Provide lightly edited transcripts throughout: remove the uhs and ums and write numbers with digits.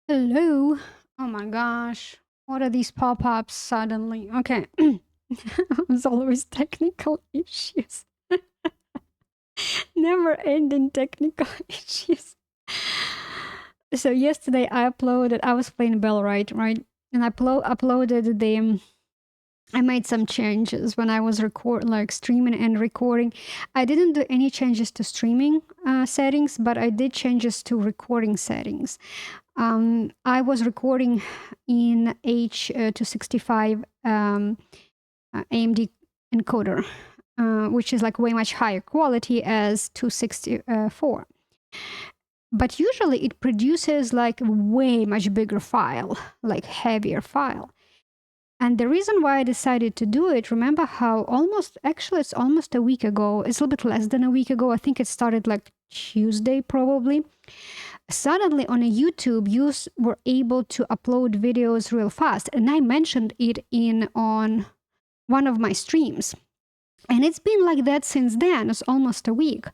Hello. Oh my gosh. What are these pop-ups suddenly? Okay. It's always technical issues. Never ending technical issues. So yesterday I was playing Bell right? And I uploaded I made some changes when I was streaming and recording. I didn't do any changes to streaming settings, but I did changes to recording settings. I was recording in H265 AMD encoder, which is like way much higher quality as 264. But usually it produces like way much bigger file, like heavier file. And the reason why I decided to do it, remember how it's almost a week ago, it's a little bit less than a week ago. I think it started like Tuesday probably. Suddenly on a YouTube, you were able to upload videos real fast. And I mentioned it on one of my streams. And it's been like that since then. It's almost a week.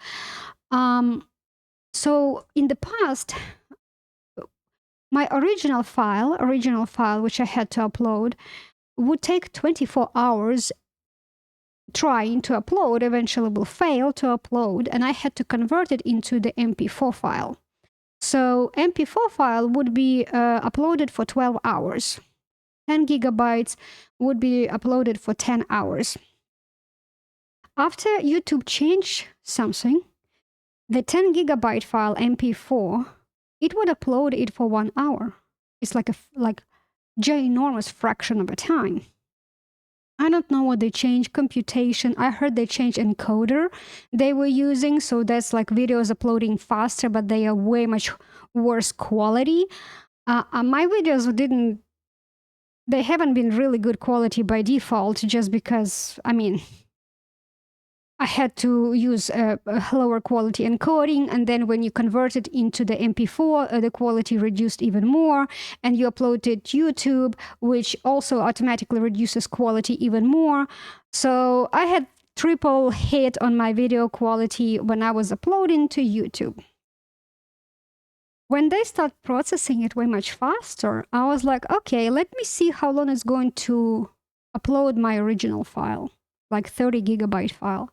So in the past, my original file, which I had to upload, would take 24 hours trying to upload, eventually will fail to upload, and I had to convert it into the MP4 file. So MP4 file would be uploaded for 12 hours. 10 gigabytes would be uploaded for 10 hours. After YouTube changed something, the 10 gigabyte file MP4, it would upload it for 1 hour. It's like a ginormous fraction of a time. I don't know what they changed, computation. I heard they changed encoder they were using, so that's like videos uploading faster, but they are way much worse quality. My videos they haven't been really good quality by default, just because, I had to use a lower quality encoding, and then when you convert it into the MP4, the quality reduced even more, and you upload it to YouTube, which also automatically reduces quality even more. So I had triple hit on my video quality when I was uploading to YouTube. When they start processing it way much faster, I was like, okay, let me see how long it's going to upload my original file, like 30 gigabyte file.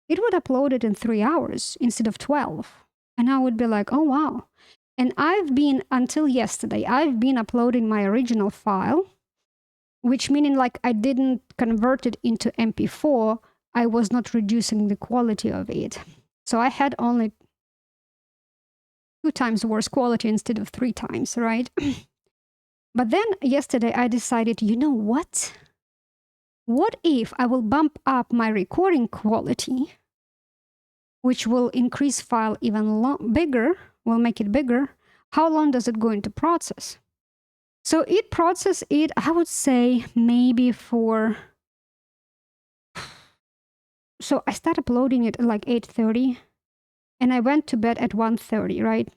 It would upload it in 3 hours instead of 12. And I would be like, oh, wow. And until yesterday, I've been uploading my original file, which meaning like I didn't convert it into MP4. I was not reducing the quality of it. So I had only 2 times worse quality instead of 3 times, right? But then yesterday I decided, you know what? What if I will bump up my recording quality, which will increase file even bigger, will make it bigger? How long does it going to process? So it processes it, I would say, maybe for... So I started uploading it at like 8:30, and I went to bed at 1:30, right?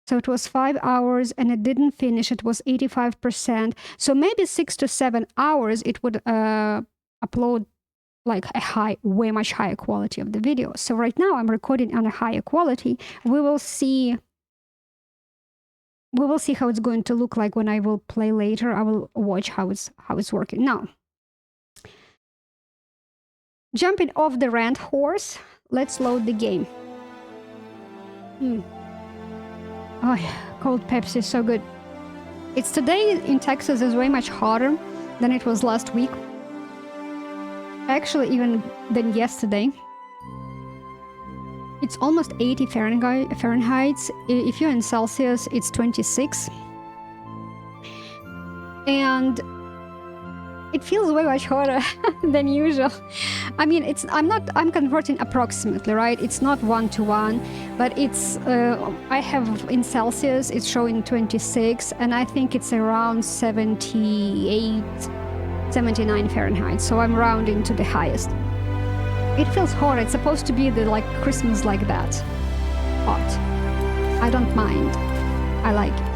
So it was 5 hours and it didn't finish. It was 85%. So maybe 6 to 7 hours it would upload like way much higher quality of the video. So right now I'm recording on a higher quality. We will see how it's going to look like when I will play later. I will watch how it's working. Now, jumping off the rant horse, let's load the game. Oh yeah, cold Pepsi is so good. It's today in Texas is way much hotter than it was last week. Actually, even than yesterday. It's almost 80 Fahrenheit. If you're in Celsius, it's 26. And it feels way much hotter than usual. I mean, I'm converting approximately, right? It's not 1-to-1, but it's, I have in Celsius, it's showing 26, and I think it's around 78, 79 Fahrenheit. So I'm rounding to the highest. It feels hot. It's supposed to be like Christmas like that. Hot. I don't mind. I like it.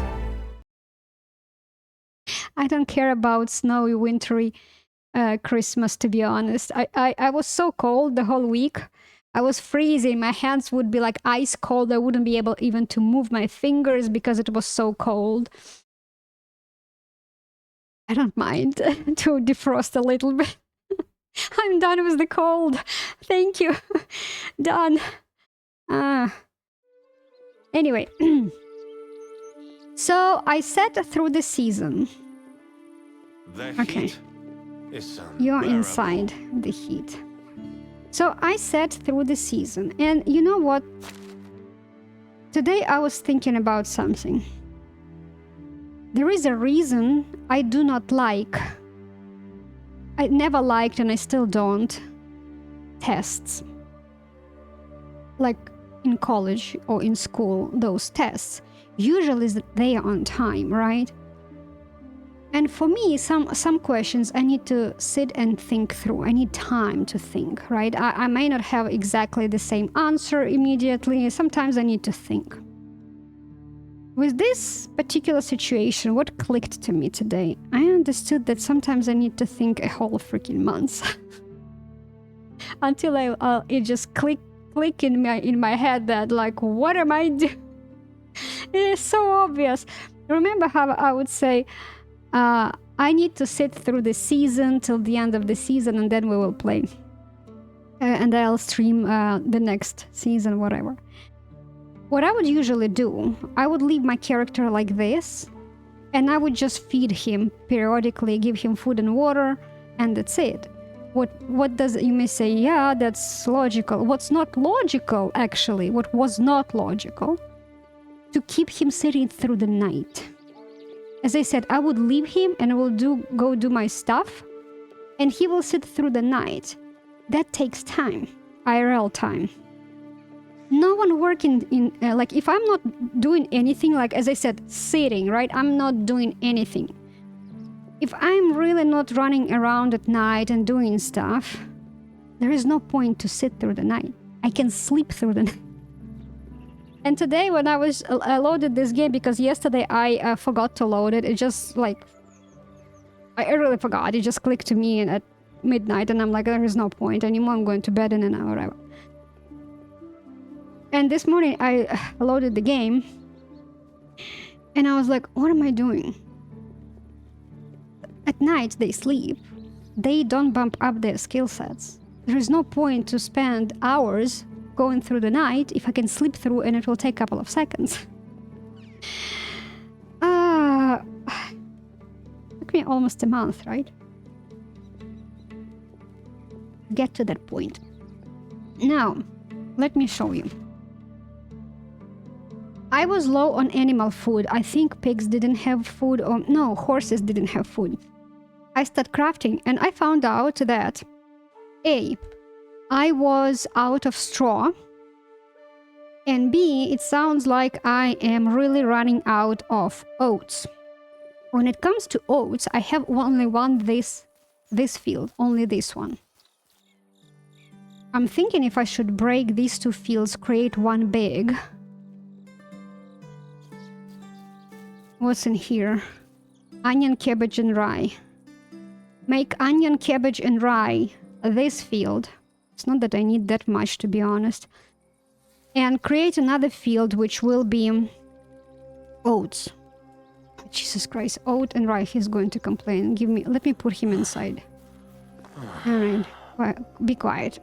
I don't care about snowy, wintry Christmas, to be honest. I was so cold the whole week. I was freezing. My hands would be like ice cold. I wouldn't be able even to move my fingers because it was so cold. I don't mind to defrost a little bit. I'm done with the cold. Thank you. Done. Anyway. So I sat through the season. Okay. You're inside the heat. So I sat through the season. And you know what? Today I was thinking about something. There is a reason I do not like, I never liked and I still don't, tests. Like in college or in school, those tests. Usually they are on time, right? And for me, some questions I need to sit and think through. I need time to think, right? I may not have exactly the same answer immediately. Sometimes I need to think. With this particular situation, what clicked to me today? I understood that sometimes I need to think a whole freaking month until it just click in my head that like, what am I doing? It is so obvious. Remember how I would say, I need to sit through the season till the end of the season and then we will play. And I'll stream the next season, whatever. What I would usually do, I would leave my character like this, and I would just feed him periodically, give him food and water, and that's it. What does, you may say, yeah, that's logical. What's not logical, actually, what was not logical, to keep him sitting through the night. As I said, I would leave him and I will go do my stuff, and he will sit through the night. That takes time, IRL time. No one working in, like, if I'm not doing anything, like, as I said, sitting, right? I'm not doing anything. If I'm really not running around at night and doing stuff, there is no point to sit through the night. I can sleep through the night. And today when I loaded this game, because yesterday I forgot to load it, it just like, I really forgot. It just clicked to me at midnight and I'm like, there is no point anymore. I'm going to bed in an hour, whatever. And this morning I loaded the game and I was like, what am I doing? At night they sleep. They don't bump up their skill sets. There is no point to spend hours going through the night if I can sleep through and it will take a couple of seconds. Took me almost a month, right? Get to that point. Now, let me show you. I was low on animal food. I think pigs didn't have food, or no, horses didn't have food. I started crafting and I found out that A, I was out of straw, and B, it sounds like I am really running out of oats. When it comes to oats, I have only one this field, only this one. I'm thinking if I should break these two fields, create one big. What's in here? Onion, cabbage, and rye. Make onion, cabbage, and rye this field. It's not that I need that much, to be honest. And create another field which will be oats. Jesus Christ, oat and rye, he's going to complain. Let me put him inside. Alright, well, be quiet.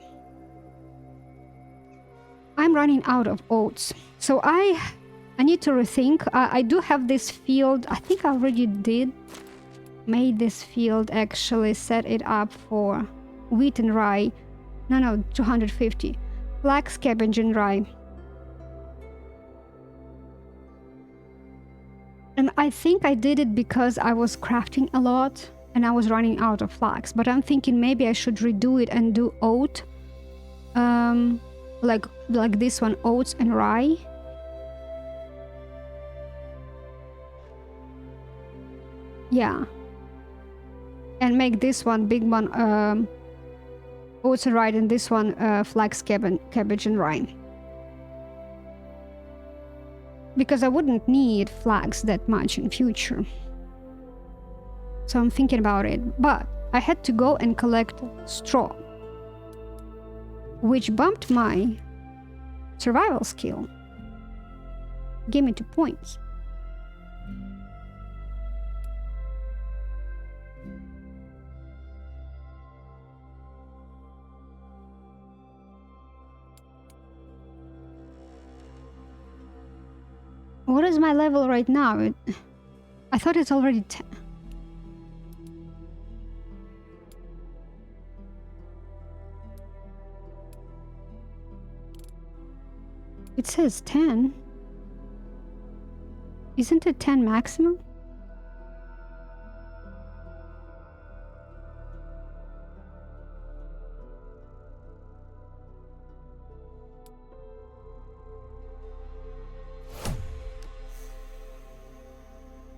I'm running out of oats. So I need to rethink. I do have this field. I think I already made this field, actually set it up for wheat and rye. No, 250. Flax, cabbage, and rye. And I think I did it because I was crafting a lot and I was running out of flax. But I'm thinking maybe I should redo it and do oat. Like this one, oats and rye. Yeah. And make this one, big one, oats and rye, and this one, flax, cabbage, and rye. Because I wouldn't need flax that much in future. So I'm thinking about it. But I had to go and collect straw. which bumped my survival skill. Gave me 2 points. What is my level right now? I thought it's already 10. It says 10. Isn't it 10 maximum?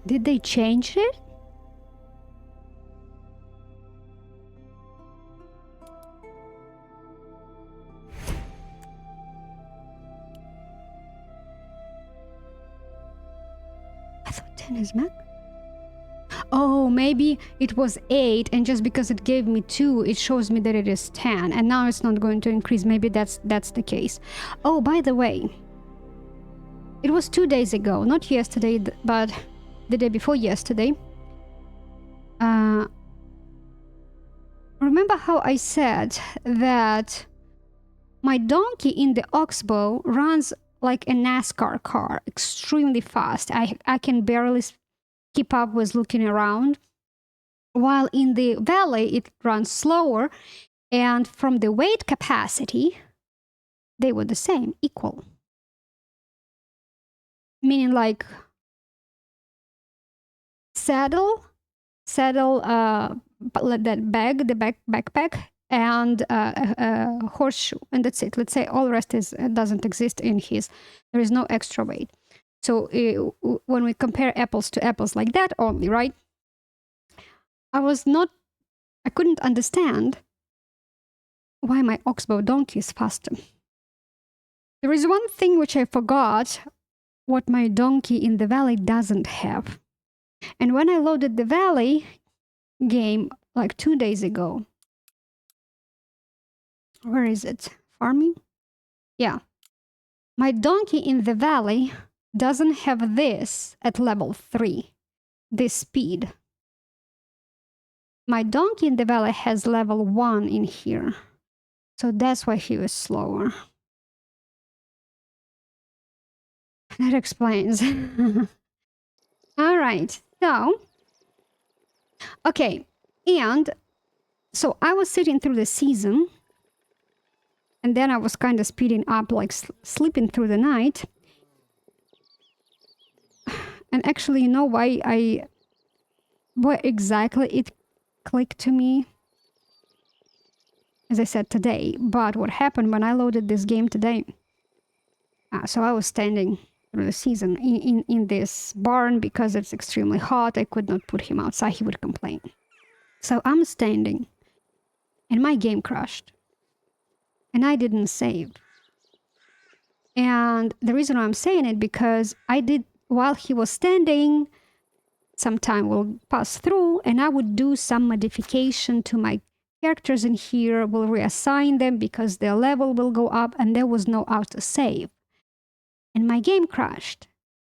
Did they change it? I thought 10 is max. Oh, maybe it was 8, and just because it gave me 2, it shows me that it is 10, and now it's not going to increase. Maybe that's the case. Oh, by the way, it was 2 days ago, not yesterday, but the day before yesterday. Remember how I said that my donkey in the Oxbow runs like a NASCAR car, extremely fast. I can barely keep up with looking around, while in the valley it runs slower, and from the weight capacity they were the same, equal, meaning like saddle, that bag, the backpack, and a horseshoe, and that's it. Let's say all the rest doesn't exist in his. There is no extra weight. So when we compare apples to apples like that only, right? I couldn't understand why my Oxbow donkey is faster. There is one thing which I forgot, what my donkey in the valley doesn't have. And when I loaded the valley game like 2 days ago, where is it? Farming? Yeah. My donkey in the valley doesn't have this at level 3, this speed. My donkey in the valley has level 1 in here. So that's why he was slower. That explains. All right. So, okay. And so I was sitting through the season, and then I was kind of speeding up, like sleeping through the night. And actually, you know why exactly it clicked to me? As I said, today. But what happened when I loaded this game today? So I was standing through the season in this barn because it's extremely hot. I could not put him outside. He would complain. So I'm standing, and my game crashed. And I didn't save. And the reason I'm saying it, because I did, while he was standing, some time will pass through, and I would do some modification to my characters in here, will reassign them because their level will go up, and there was no autosave. And my game crashed.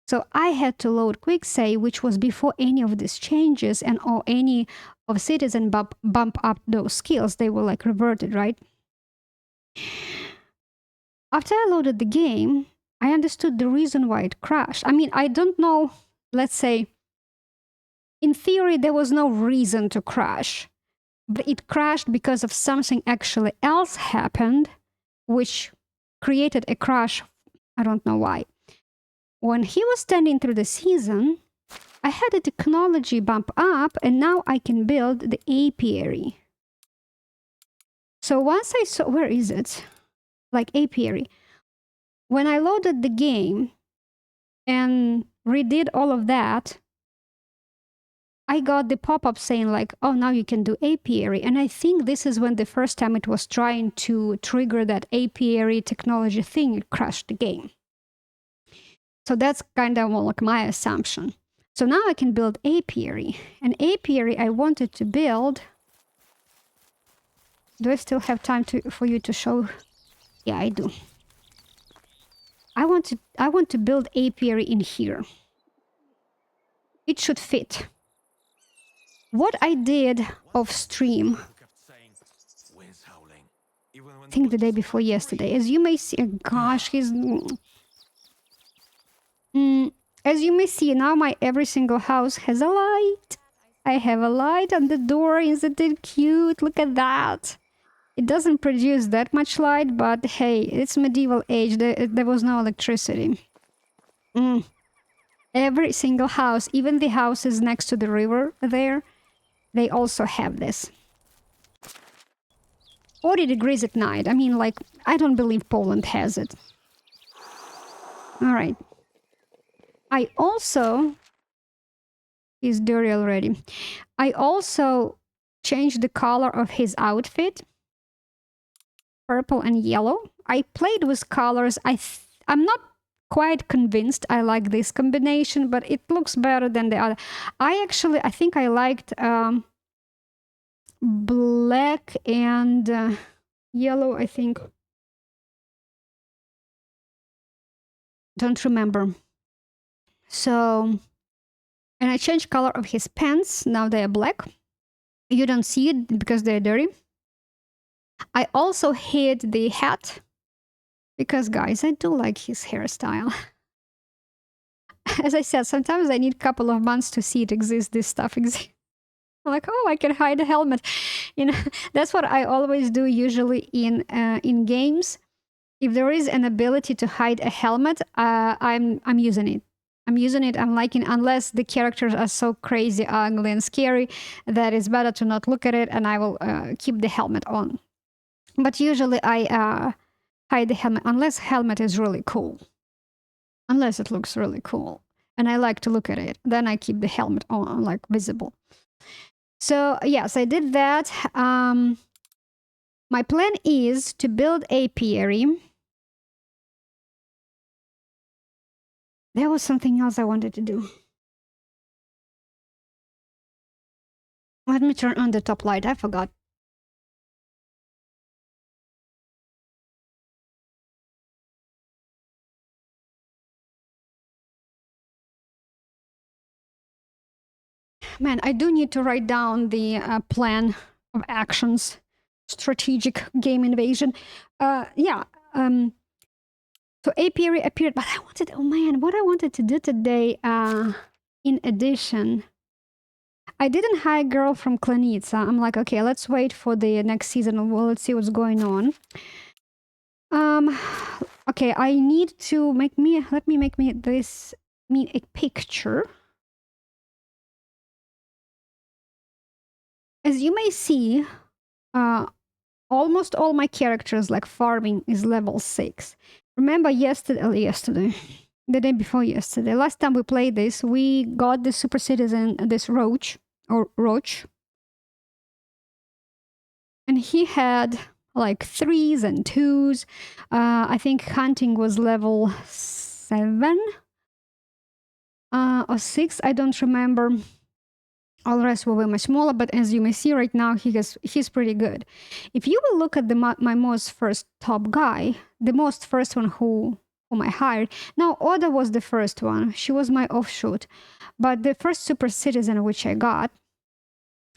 So I had to load quick save, which was before any of these changes and or any of citizen bump up those skills. They were like reverted, right? After I loaded the game, I understood the reason why it crashed. I mean, I don't know, let's say, in theory, there was no reason to crash, but it crashed because of something actually else happened, which created a crash. I don't know why. When he was standing through the season, I had a technology bump up, and now I can build the apiary. So once I saw, where is it? Like apiary. When I loaded the game and redid all of that, I got the pop-up saying like, oh, now you can do apiary. And I think this is when the first time it was trying to trigger that apiary technology thing, it crashed the game. So that's kind of like my assumption. So now I can build apiary. And apiary I wanted to build. Do I still have time for you to show Yeah, I do. I want to build apiary in here. It should fit. What I did off stream, I think the day before yesterday, as you may see, gosh, he's... as you may see, now my every single house has a light. I have a light on the door. Isn't it cute? Look at that. It doesn't produce that much light, but hey, it's medieval age. There was no electricity. Every single house, even the houses next to the river there, they also have this. 40 degrees at night. I mean, like, I don't believe Poland has it. All right. I also... He's dirty already. I also changed the color of his outfit. Purple and yellow. I played with colors. I'm not quite convinced I like this combination, but it looks better than the other. I think I liked black and yellow, I think. Don't remember. So, and I changed color of his pants. Now they are black. You don't see it because they're dirty. I also hid the hat because, guys, I do like his hairstyle. As I said, sometimes I need a couple of months to see it exist. This stuff exists. I'm like, oh, I can hide a helmet. You know, that's what I always do usually in games. If there is an ability to hide a helmet, I'm using it. I'm using it. I'm liking, unless the characters are so crazy, ugly, and scary that it's better to not look at it, and I will keep the helmet on. But usually I hide the helmet unless helmet is really cool. Unless it looks really cool, and I like to look at it, then I keep the helmet on, like visible. So yes, I did that. My plan is to build apiary. There was something else I wanted to do. Let me turn on the top light. I forgot. Man, I do need to write down the plan of actions. Strategic game invasion. Yeah. So apiary appeared, but I wanted... Oh man, what I wanted to do today, in addition... I didn't hire a girl from Klanitsa. I'm like, okay, let's wait for the next season. Well, let's see what's going on. Okay, I need to make me... Let me make me this... a picture. As you may see, almost all my characters, like farming, is level 6. Remember yesterday, the day before yesterday, last time we played this, we got the super citizen, this Roach, and he had like 3s and 2s. I think hunting was level 7 or 6, I don't remember. All the rest were much smaller, but as you may see right now, he's pretty good. If you will look at my most first top guy, the most first one whom I hired. Now, Oda was the first one. She was my offshoot. But the first super citizen which I got,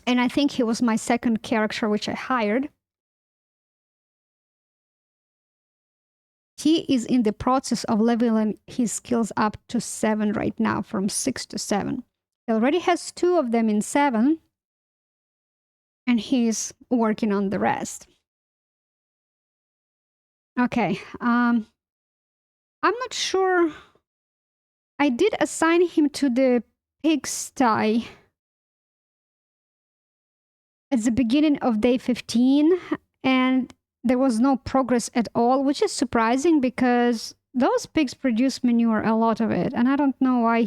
and I think he was my second character which I hired, he is in the process of leveling his skills up to 7 right now, from 6 to 7. He already has 2 of them in 7, and he's working on the rest. Okay, I'm not sure. I did assign him to the pigsty at the beginning of day 15, and there was no progress at all, which is surprising because those pigs produce manure, a lot of it, and I don't know why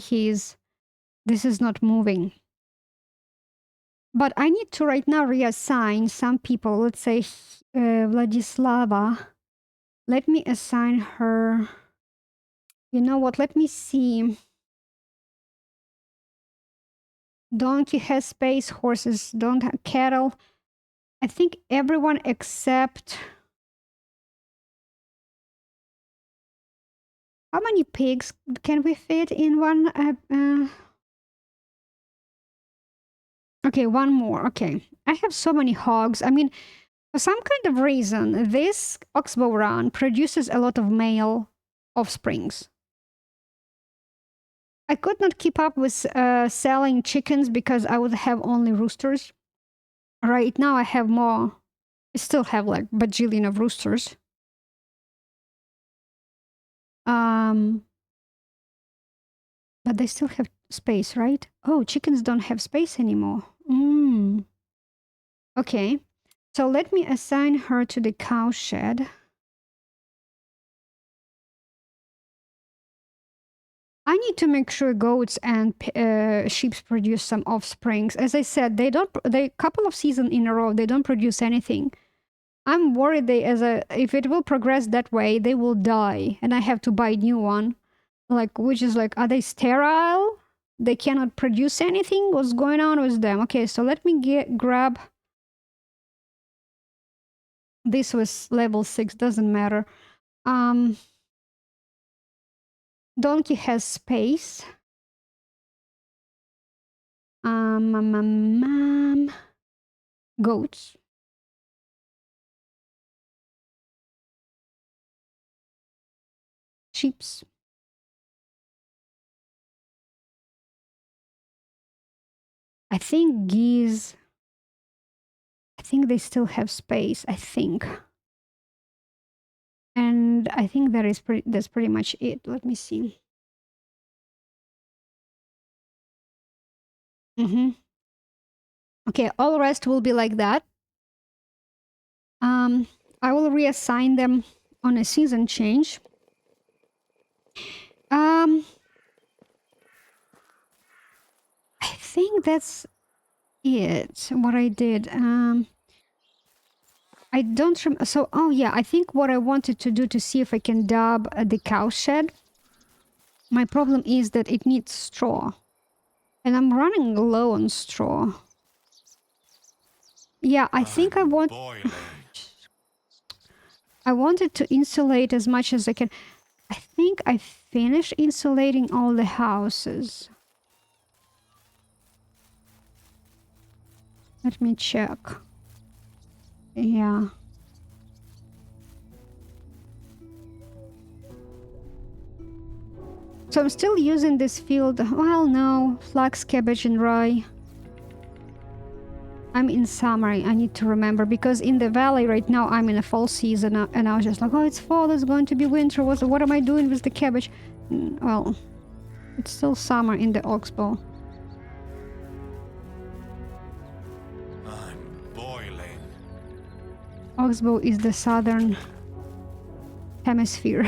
this is not moving. But I need to right now reassign some people. Let's say Vladislava. Let me assign her... You know what? Let me see. Donkey has space. Horses don't have... Cattle. I think everyone except... How many pigs can we fit in one? Okay, one more. Okay. I have so many hogs. I mean, for some kind of reason, this Oxbow run produces a lot of male offsprings. I could not keep up with selling chickens because I would have only roosters. Right now I have more. I still have like bajillion of roosters. But they still have space, right? Oh, chickens don't have space anymore. Okay. So let me assign her to the cow shed. I need to make sure goats and sheep produce some offsprings. As I said, they couple of seasons in a row, they don't produce anything. I'm worried if it will progress that way, they will die and I have to buy a new one. Like, which is like, are they sterile? They cannot produce anything? What's going on with them? Okay, so let me grab. This was level 6, doesn't matter. Donkey has space. Goats. Sheeps. I think geese. I think they still have space. I think. And I think that's pretty much it. Let me see. Okay, all rest will be like that. I will reassign them on a season change. I think that's it. What I did. I don't remember. So, oh yeah, I think what I wanted to do to see if I can dub the cow shed. My problem is that it needs straw. And I'm running low on straw. Yeah, I think I wanted to insulate as much as I can. I think I finished insulating all the houses. Let me check. Yeah. So I'm still using this field. Well, no. Flax, cabbage, and rye. I'm in summer. I need to remember because in the valley right now I'm in a fall season and I was just like, oh, it's fall. It's going to be winter. What am I doing with the cabbage? Well, it's still summer in the Oxbow. I'm boiling. Oxbow is the southern hemisphere.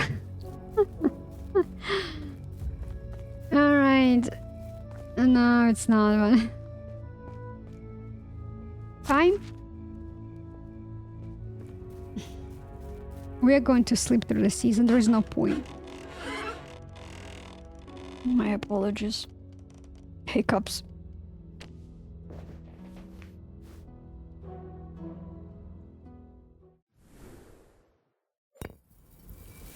All right. No, it's not. But fine. We are going to sleep through the season. There is no point. My apologies. Hiccups.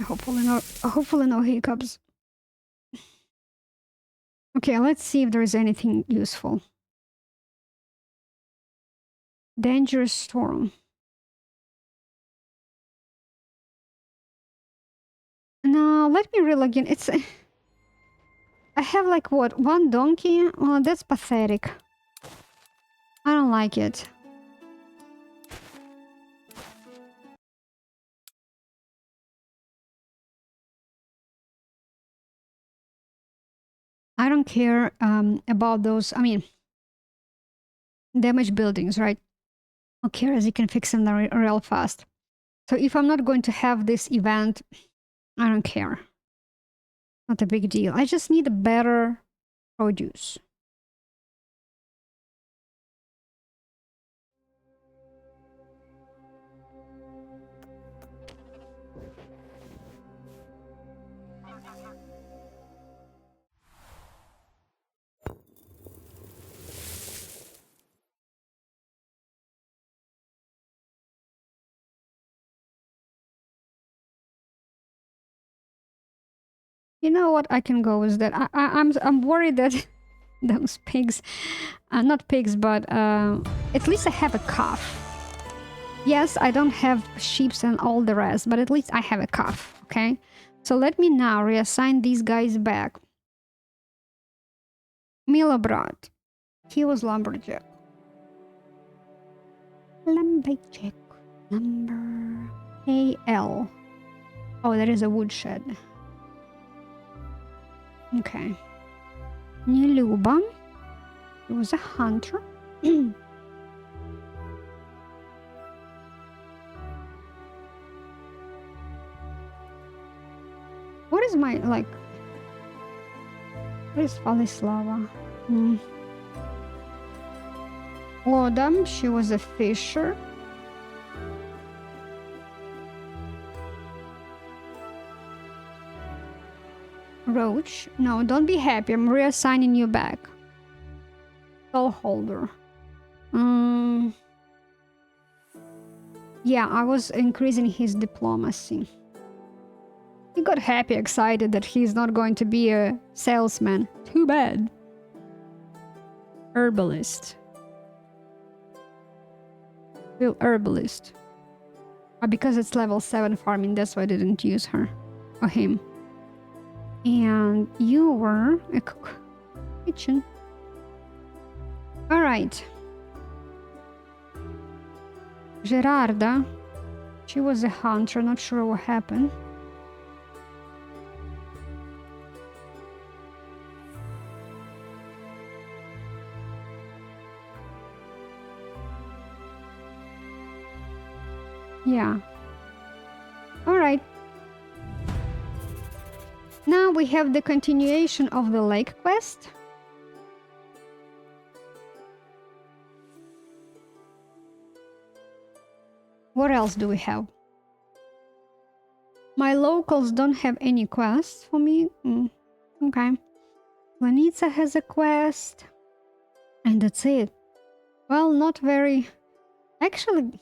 Hopefully no hiccups. Okay, let's see if there is anything useful. Dangerous storm. No, let me reel again. I have like what? One donkey? Well, that's pathetic. I don't like it. I don't care about those. I mean, damaged buildings, right? Who cares? You can fix them real fast. So if I'm not going to have this event, I don't care. Not a big deal. I just need a better produce. You know what? I can go with that. I'm worried that those pigs, not pigs, but at least I have a calf. Yes, I don't have sheep and all the rest, but at least I have a calf. Okay, so let me now reassign these guys back. Milobrat, he was lumberjack. Lumberjack number AL. Oh, there is a woodshed. Okay. Niluba. He was a hunter. What is my, like... What is Valislava? Odam, she was a fisher. Roach. No, don't be happy. I'm reassigning you back. Holder. Yeah, I was increasing his diplomacy. He got happy, excited that he's not going to be a salesman. Too bad. Herbalist. Will herbalist. Because it's level 7 farming, that's why I didn't use her. Or him. And you were a cook. Kitchen. Alright. Gerarda. She was a hunter, not sure what happened. Yeah. Alright. Now we have the continuation of the lake quest. What else do we have? My locals don't have any quests for me. Okay. Planitza has a quest. And that's it. Well, not very... Actually,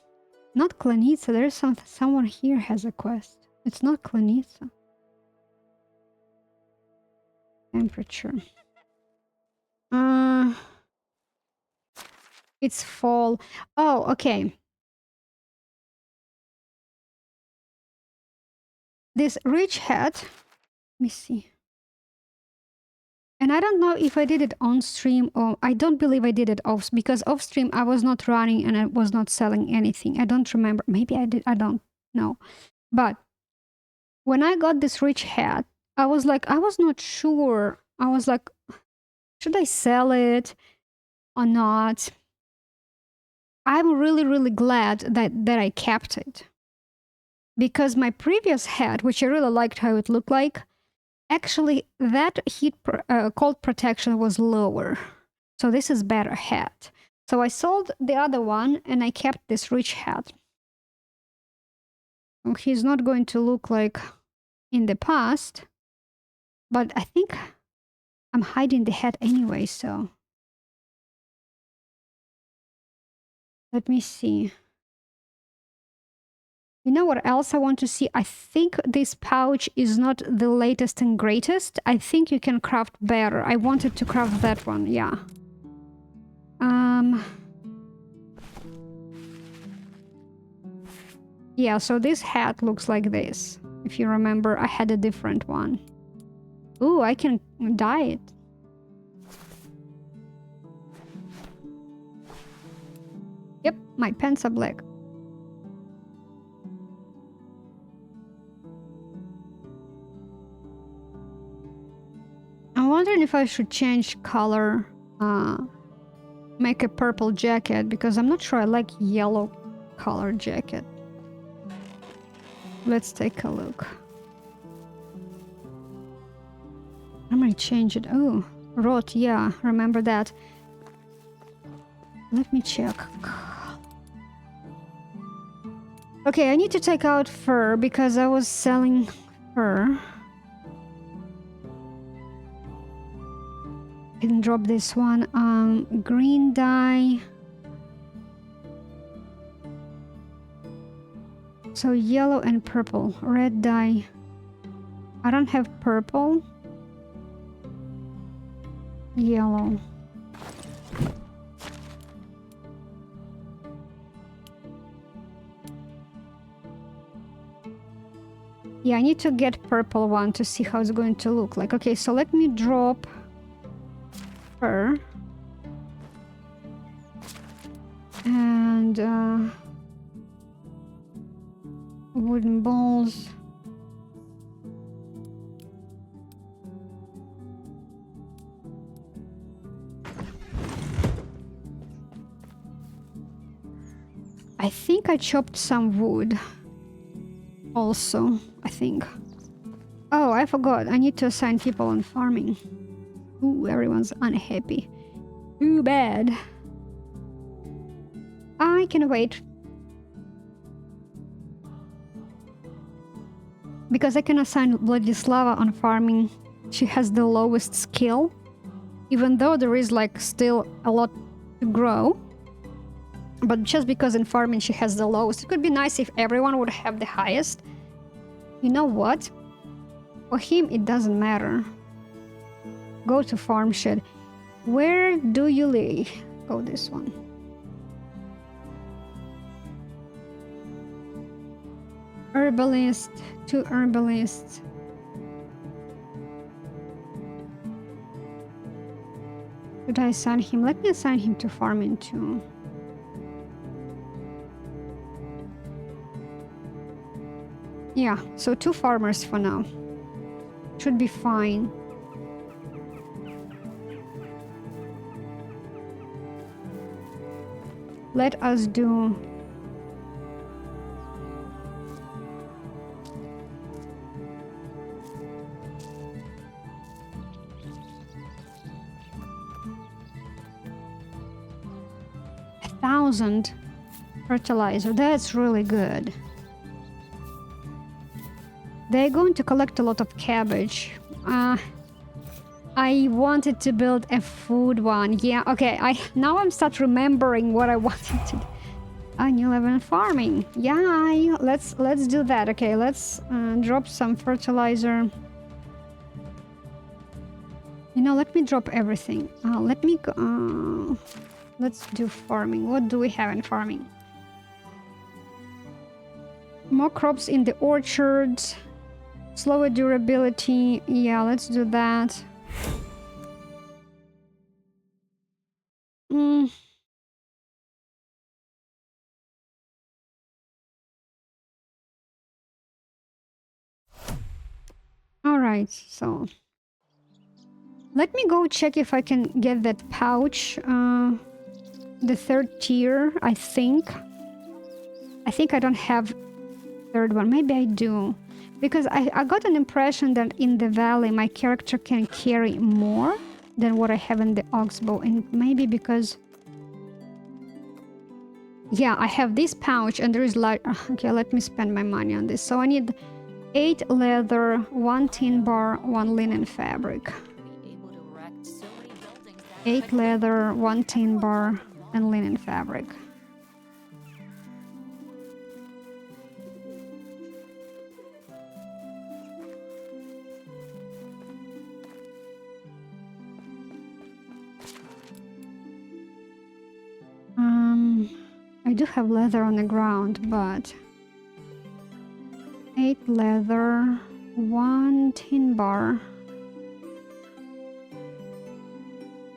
not Klanitsa. There's someone here has a quest. It's not Klanitsa. Temperature. It's fall. Oh, okay. This rich hat. Let me see. And I don't know if I did it on stream or I don't believe I did it off, because off stream I was not running and I was not selling anything. I don't remember. Maybe I did. I don't know. But when I got this rich hat, I was like, I was not sure. I was like, should I sell it or not? I'm really, really glad that I kept it. Because my previous hat, which I really liked how it looked like, actually that cold protection was lower. So this is better hat. So I sold the other one and I kept this rich hat. He's not going to look like in the past, but I think I'm hiding the hat anyway, so let me see. You know what else I want to see? I think this pouch is not the latest and greatest. I think you can craft better. I wanted to craft that one, yeah. Yeah, so this hat looks like this. If you remember, I had a different one. Ooh, I can dye it. Yep, my pants are black. I'm wondering if I should change color, make a purple jacket, because I'm not sure I like yellow color jacket. Let's take a look. I might change it. Oh, rot, yeah, remember that. Let me check. Okay, I need to take out fur because I was selling fur. I can drop this one. Green dye. So yellow and purple. Red dye. I don't have purple, yellow. Yeah, I need to get purple one to see how it's going to look like. Okay, so let me drop her. And wooden balls. I think I chopped some wood. Also, I think. Oh, I forgot. I need to assign people on farming. Ooh, everyone's unhappy. Too bad. I can wait. Because I can assign Vladislava on farming. She has the lowest skill. Even though there is like still a lot to grow. But just because in farming she has the lowest. It could be nice if everyone would have the highest. You know what? For him it doesn't matter. Go to farm shed. Where do you live? Go this one. Herbalist, 2 herbalists. Should I assign him? Let me assign him to farming too. Yeah, so 2 farmers for now. Should be fine. Let us do... $1,000 fertilizer. That's really good. They're going to collect a lot of cabbage. I wanted to build a food one. Yeah, okay. Now I'm start remembering what I wanted to do. New level in farming. Yeah, let's do that. Okay, let's drop some fertilizer. You know, let me drop everything. Let me go. Let's do farming. What do we have in farming? More crops in the orchards. Slower durability. Yeah, let's do that. Alright, so... Let me go check if I can get that pouch. The 3rd tier, I think. I think I don't have 3rd one. Maybe I do. Because I got an impression that in the valley my character can carry more than what I have in the Oxbow. And maybe because... Yeah, I have this pouch and there is like... Okay, let me spend my money on this. So I need 8 leather, 1 tin bar, 1 linen fabric. 8 leather, 1 tin bar, and linen fabric. I do have leather on the ground, but 8 leather, 1 tin bar,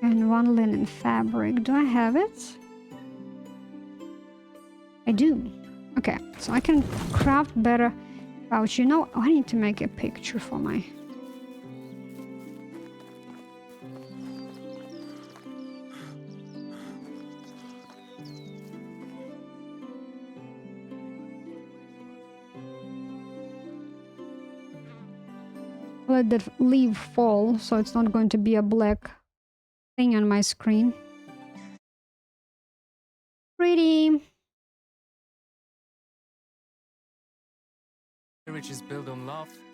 and 1 linen fabric. Do I have it? I do. Okay, so I can craft better pouch. You know, I need to make a picture for my... Let that leaf fall, so it's not going to be a black thing on my screen. Pretty.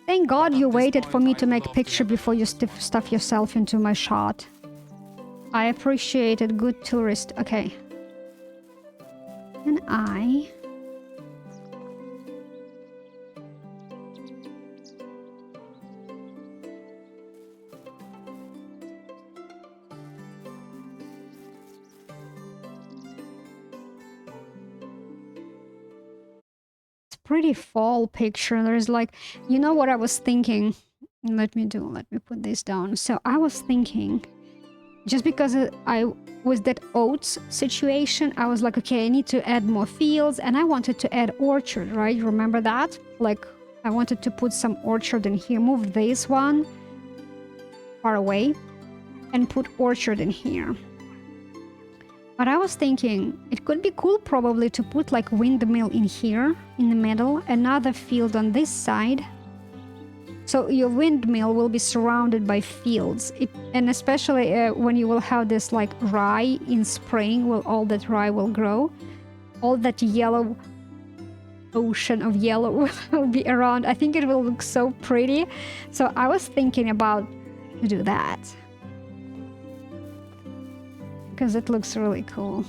Thank God you waited for me to make a picture before you stuff yourself into my shot. I appreciate it. Good tourist. Okay. And I... pretty fall picture. There's like, you know what I was thinking? Let me put this down. So I was thinking, just because I was that oats situation, I was like, okay, I need to add more fields, and I wanted to add orchard, right? Remember that? Like, I wanted to put some orchard in here. Move this one far away and put orchard in here. But I was thinking it could be cool probably to put like windmill in here in the middle, another field on this side. So your windmill will be surrounded by fields. And especially when you will have this like rye in spring, all that rye will grow. All that yellow ocean of yellow will be around. I think it will look so pretty. So I was thinking about to do that, because it looks really cool.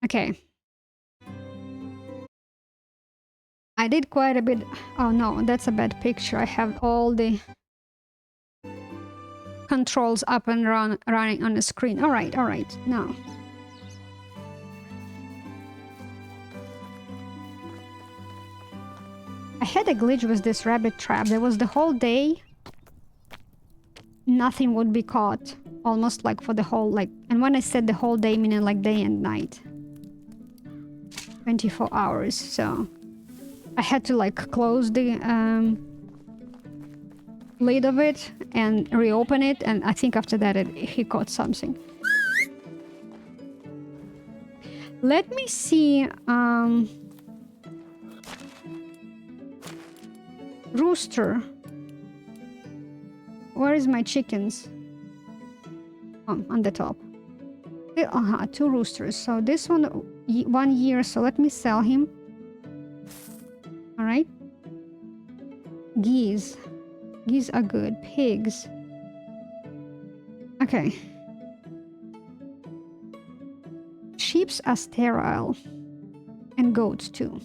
Okay. I did quite a bit. Oh no, that's a bad picture. I have all the controls up and running on the screen. All right. Now. I had a glitch with this rabbit trap. There was the whole day. Nothing would be caught. Almost like for the whole, like, and when I said the whole day, meaning like day and night. 24 hours, so I had to like close the lid of it and reopen it, and I think after that he caught something. Let me see. Rooster. Where is my chickens? Oh, on the top. 2 roosters. So this one, 1 year. So let me sell him. All right. Geese. Geese are good. Pigs. Okay. Sheeps are sterile. And goats too.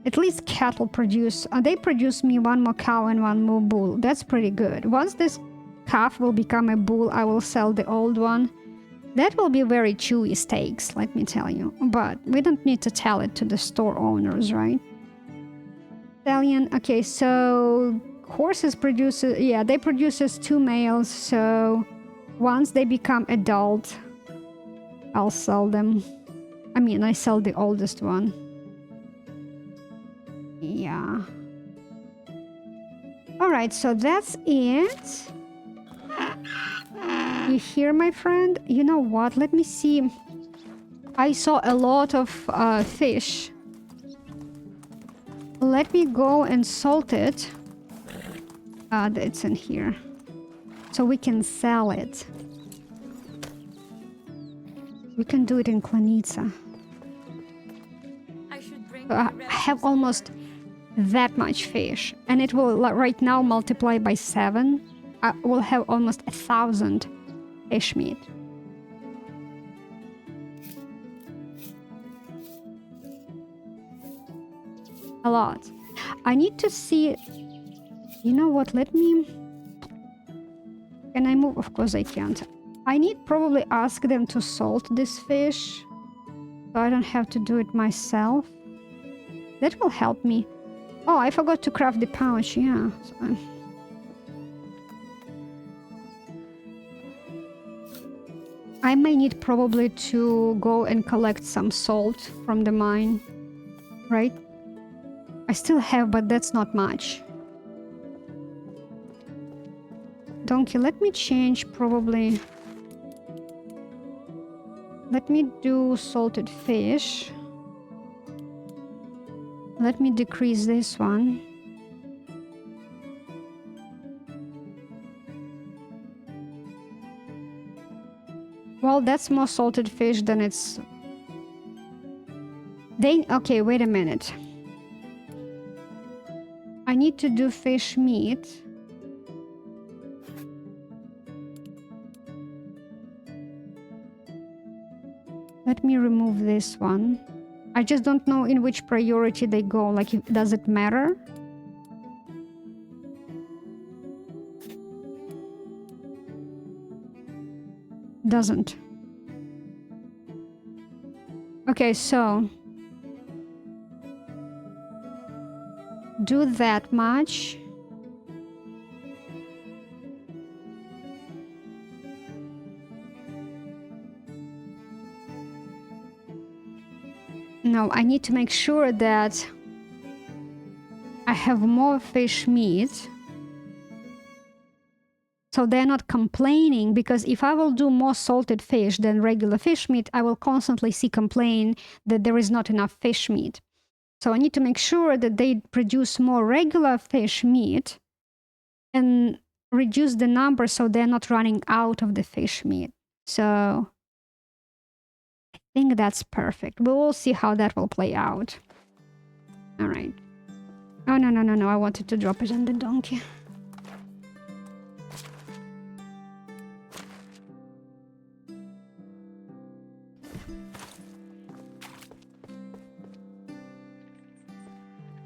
At least cattle produce. They produce me 1 more cow and 1 more bull. That's pretty good. Once this calf will become a bull, I will sell the old one. That will be very chewy steaks, let me tell you. But we don't need to tell it to the store owners, right? Stallion. Okay, so horses produce. Yeah, they produce 2 males. So once they become adult, I'll sell them. I mean, I sell the oldest one. Yeah. All right, so that's it. You hear, my friend? You know what? Let me see. I saw a lot of fish. Let me go and salt it. It's in here. So we can sell it. We can do it in Klanitsa. I have almost that much fish, and it will right now multiply by 7. I will have almost 1,000 fish meat. A lot. I need to see. You know what? Let me. Can I move? Of course I can't. I need probably ask them to salt this fish, so I don't have to do it myself. That will help me. Oh, I forgot to craft the pouch, yeah. So, I may need probably to go and collect some salt from the mine, right? I still have, but that's not much. Donkey, let me change probably. Let me do salted fish. Let me decrease this one. Well, that's more salted fish than it's... Okay, wait a minute. I need to do fish meat. Let me remove this one. I just don't know in which priority they go. Like, does it matter? Doesn't. Okay, so do that much. No, I need to make sure that I have more fish meat. So they're not complaining, because if I will do more salted fish than regular fish meat, I will constantly see complain that there is not enough fish meat. So I need to make sure that they produce more regular fish meat and reduce the number so they're not running out of the fish meat. So I think that's perfect. We will see how that will play out. All right. Oh, no, no, no, no. I wanted to drop it on the donkey.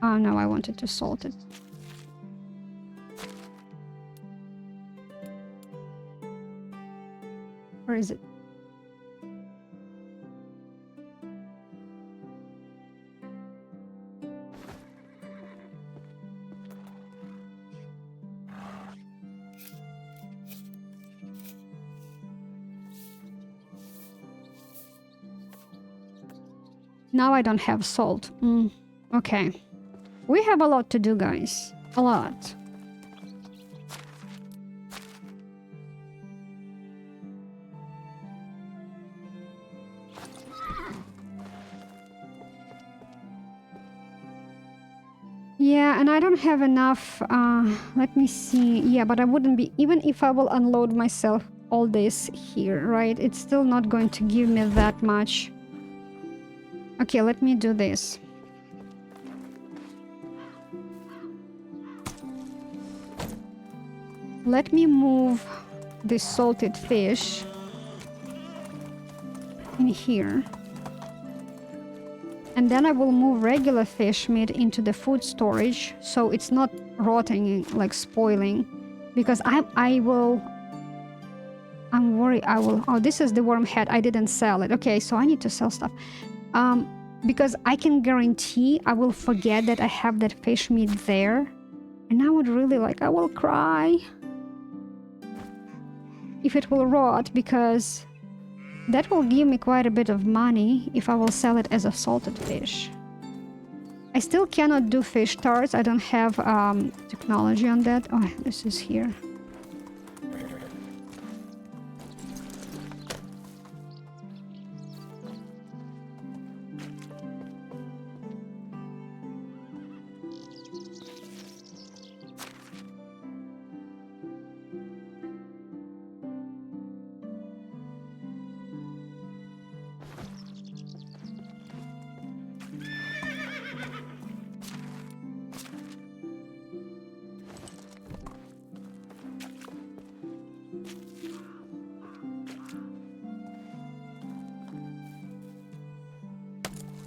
Oh no, I wanted to salt it. Where is it? Now I don't have salt. Okay. We have a lot to do, guys. A lot. Yeah, and I don't have enough. Let me see. Yeah, but I wouldn't be... Even if I will unload myself all this here, right? It's still not going to give me that much. Okay, let me do this. Let me move this salted fish in here. And then I will move regular fish meat into the food storage so it's not rotting, like spoiling. Because I'm worried I will... Oh, this is the worm head. I didn't sell it. Okay, so I need to sell stuff. Because I can guarantee I will forget that I have that fish meat there. And I would really like... I will cry if it will rot, because that will give me quite a bit of money if I will sell it as a salted fish. I still cannot do fish tarts. I don't have technology on that. Oh, this is here.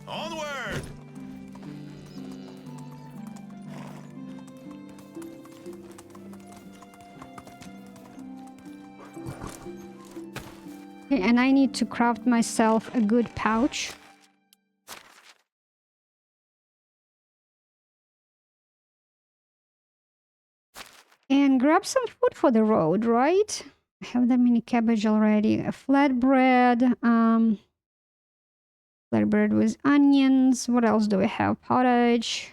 Onward! Okay, and I need to craft myself a good pouch. And grab some food for the road, right? I have that mini cabbage already. A flatbread. Flatbread with onions. What else do we have? Pottage.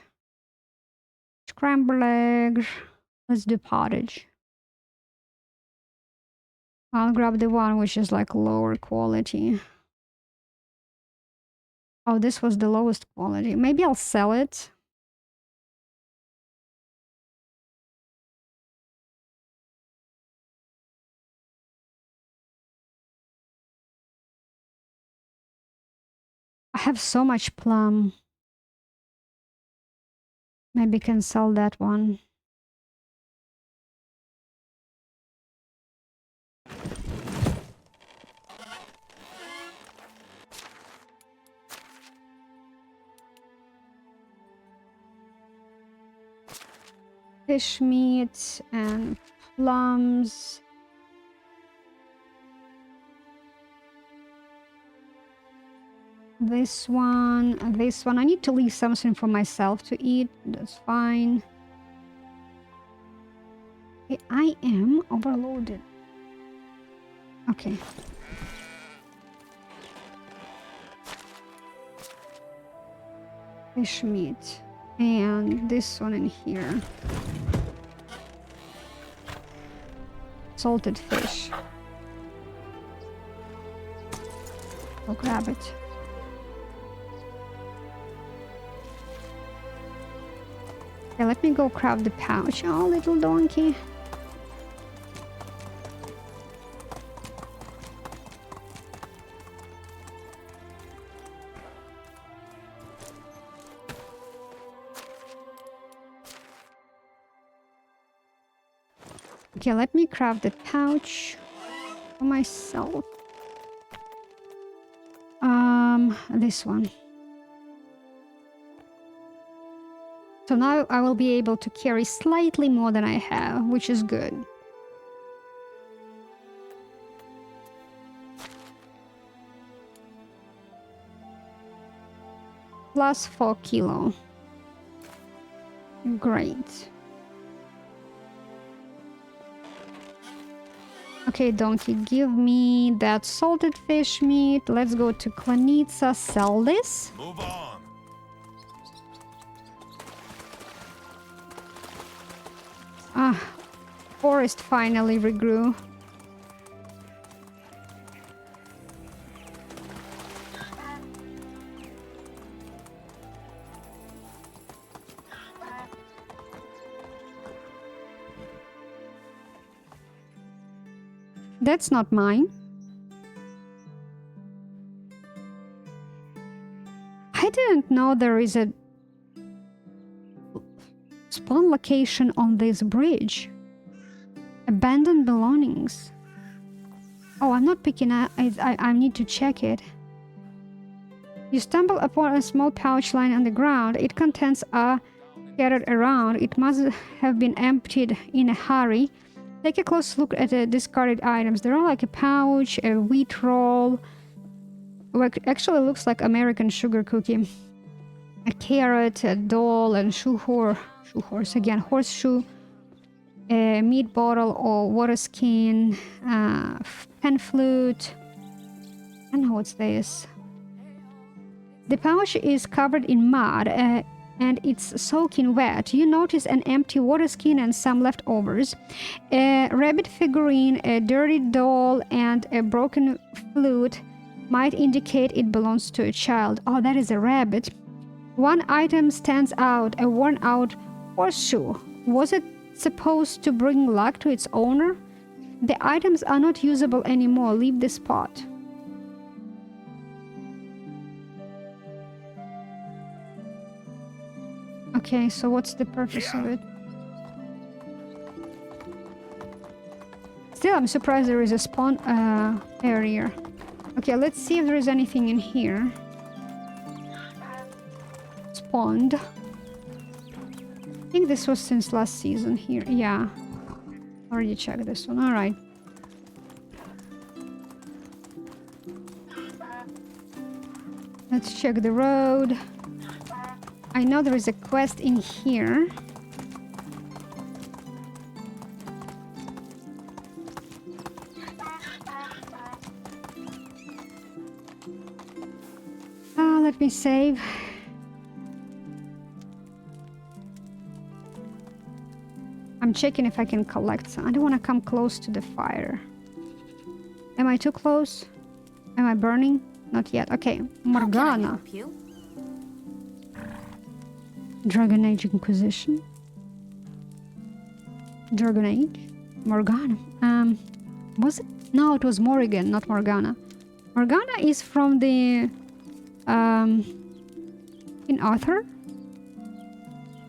Scrambled eggs. Let's do pottage. I'll grab the one which is like lower quality. Oh, this was the lowest quality. Maybe I'll sell it. I have so much plum. Maybe I can sell that one. Fish meat and plums. This one, this one. I need to leave something for myself to eat. That's fine. Okay, I am overloaded. Okay. Fish meat. And this one in here. Salted fish. I'll grab it. Okay, let me go craft the pouch. Oh, little donkey. Okay, let me craft the pouch for myself. This one. So now I will be able to carry slightly more than I have, which is good. Plus 4 kilo. Great. Okay, donkey, give me that salted fish meat. Let's go to Klanitsa, sell this. Move on. Ah, forest finally regrew. That's not mine. I didn't know there is a spawn location on this bridge. Abandoned belongings. Oh, I'm not picking up. I need to check it. You stumble upon a small pouch lying on the ground. It contents are scattered around. It must have been emptied in a hurry. Take a close look at the discarded items. There are like a pouch, a wheat roll. Well, actually looks like American sugar cookie. A carrot, a doll, and horseshoe, a meat bottle or water skin, pen flute. I don't know what's this. The pouch is covered in mud and it's soaking wet. You notice an empty water skin and some leftovers. A rabbit figurine, a dirty doll, and a broken flute might indicate it belongs to a child. Oh, that is a rabbit. One item stands out, a worn-out horseshoe. Was it supposed to bring luck to its owner? The items are not usable anymore. Leave the spot. Okay, so what's the purpose of it? Still, I'm surprised there is a spawn area. Okay, let's see if there is anything in here. Spawned. I think this was since last season here. Yeah. Already checked this one. Alright. Let's check the road. I know there is a quest in here. Let me save. I'm checking if I can collect some. I don't want to come close to the fire. Am I too close? Am I burning? Not yet. Okay, Morgana. Dragon Age Inquisition. Dragon Age? Morgana. Was it? No, it was Morrigan, not Morgana. Morgana is from the... in Arthur?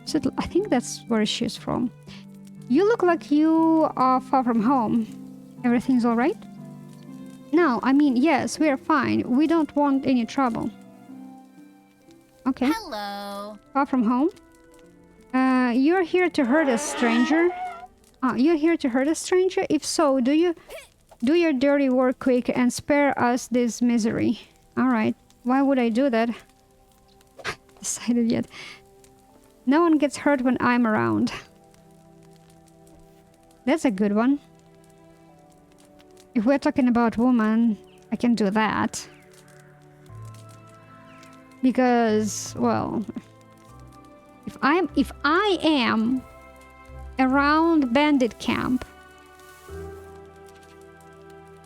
So I think that's where she's from. You look like you are far from home. Everything's alright? No, I mean, yes, we are fine. We don't want any trouble. Okay. Hello. Far from home? You're here to hurt a stranger? You're here to hurt a stranger? If so, do your dirty work quick and spare us this misery. Alright. Why would I do that? Decided yet. No one gets hurt when I'm around. That's a good one. If we're talking about woman, I can do that. Because, well, if I am around bandit camp,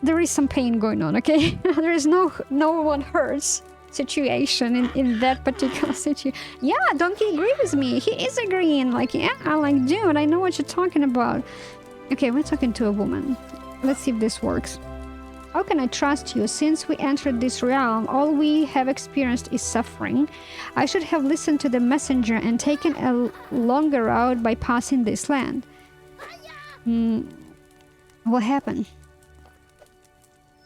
there is some pain going on, okay? There is no one hurts situation in that particular situation. Yeah, Donkey agrees with me. He is agreeing. Like, yeah, I'm like, dude, I know what you're talking about. Okay, we're talking to a woman. Let's see if this works. How can I trust you? Since we entered this realm, all we have experienced is suffering. I should have listened to the messenger and taken a longer route by passing this land. What happened?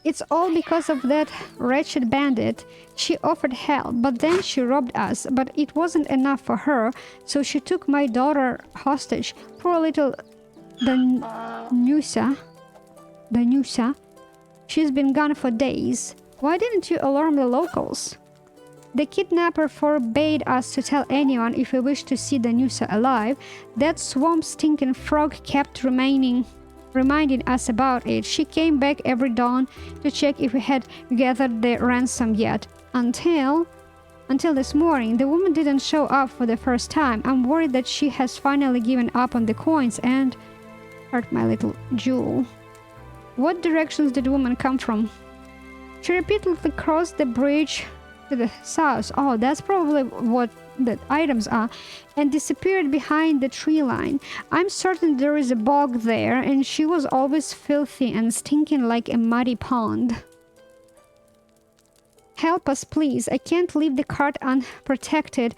It's all because of that wretched bandit. She offered help, but then she robbed us. But it wasn't enough for her, so she took my daughter hostage. Poor little Danusa. She's been gone for days. Why didn't you alarm the locals? The kidnapper forbade us to tell anyone if we wished to see Danusa alive. That swamp stinking frog kept reminding us about it. She came back every dawn to check if we had gathered the ransom yet. Until this morning, the woman didn't show up for the first time. I'm worried that she has finally given up on the coins and hurt my little jewel. What directions did the woman come from? She repeatedly crossed the bridge to the south. Oh, that's probably what the items are. And disappeared behind the tree line. I'm certain there is a bog there, and she was always filthy and stinking like a muddy pond. Help us, please. I can't leave the cart unprotected.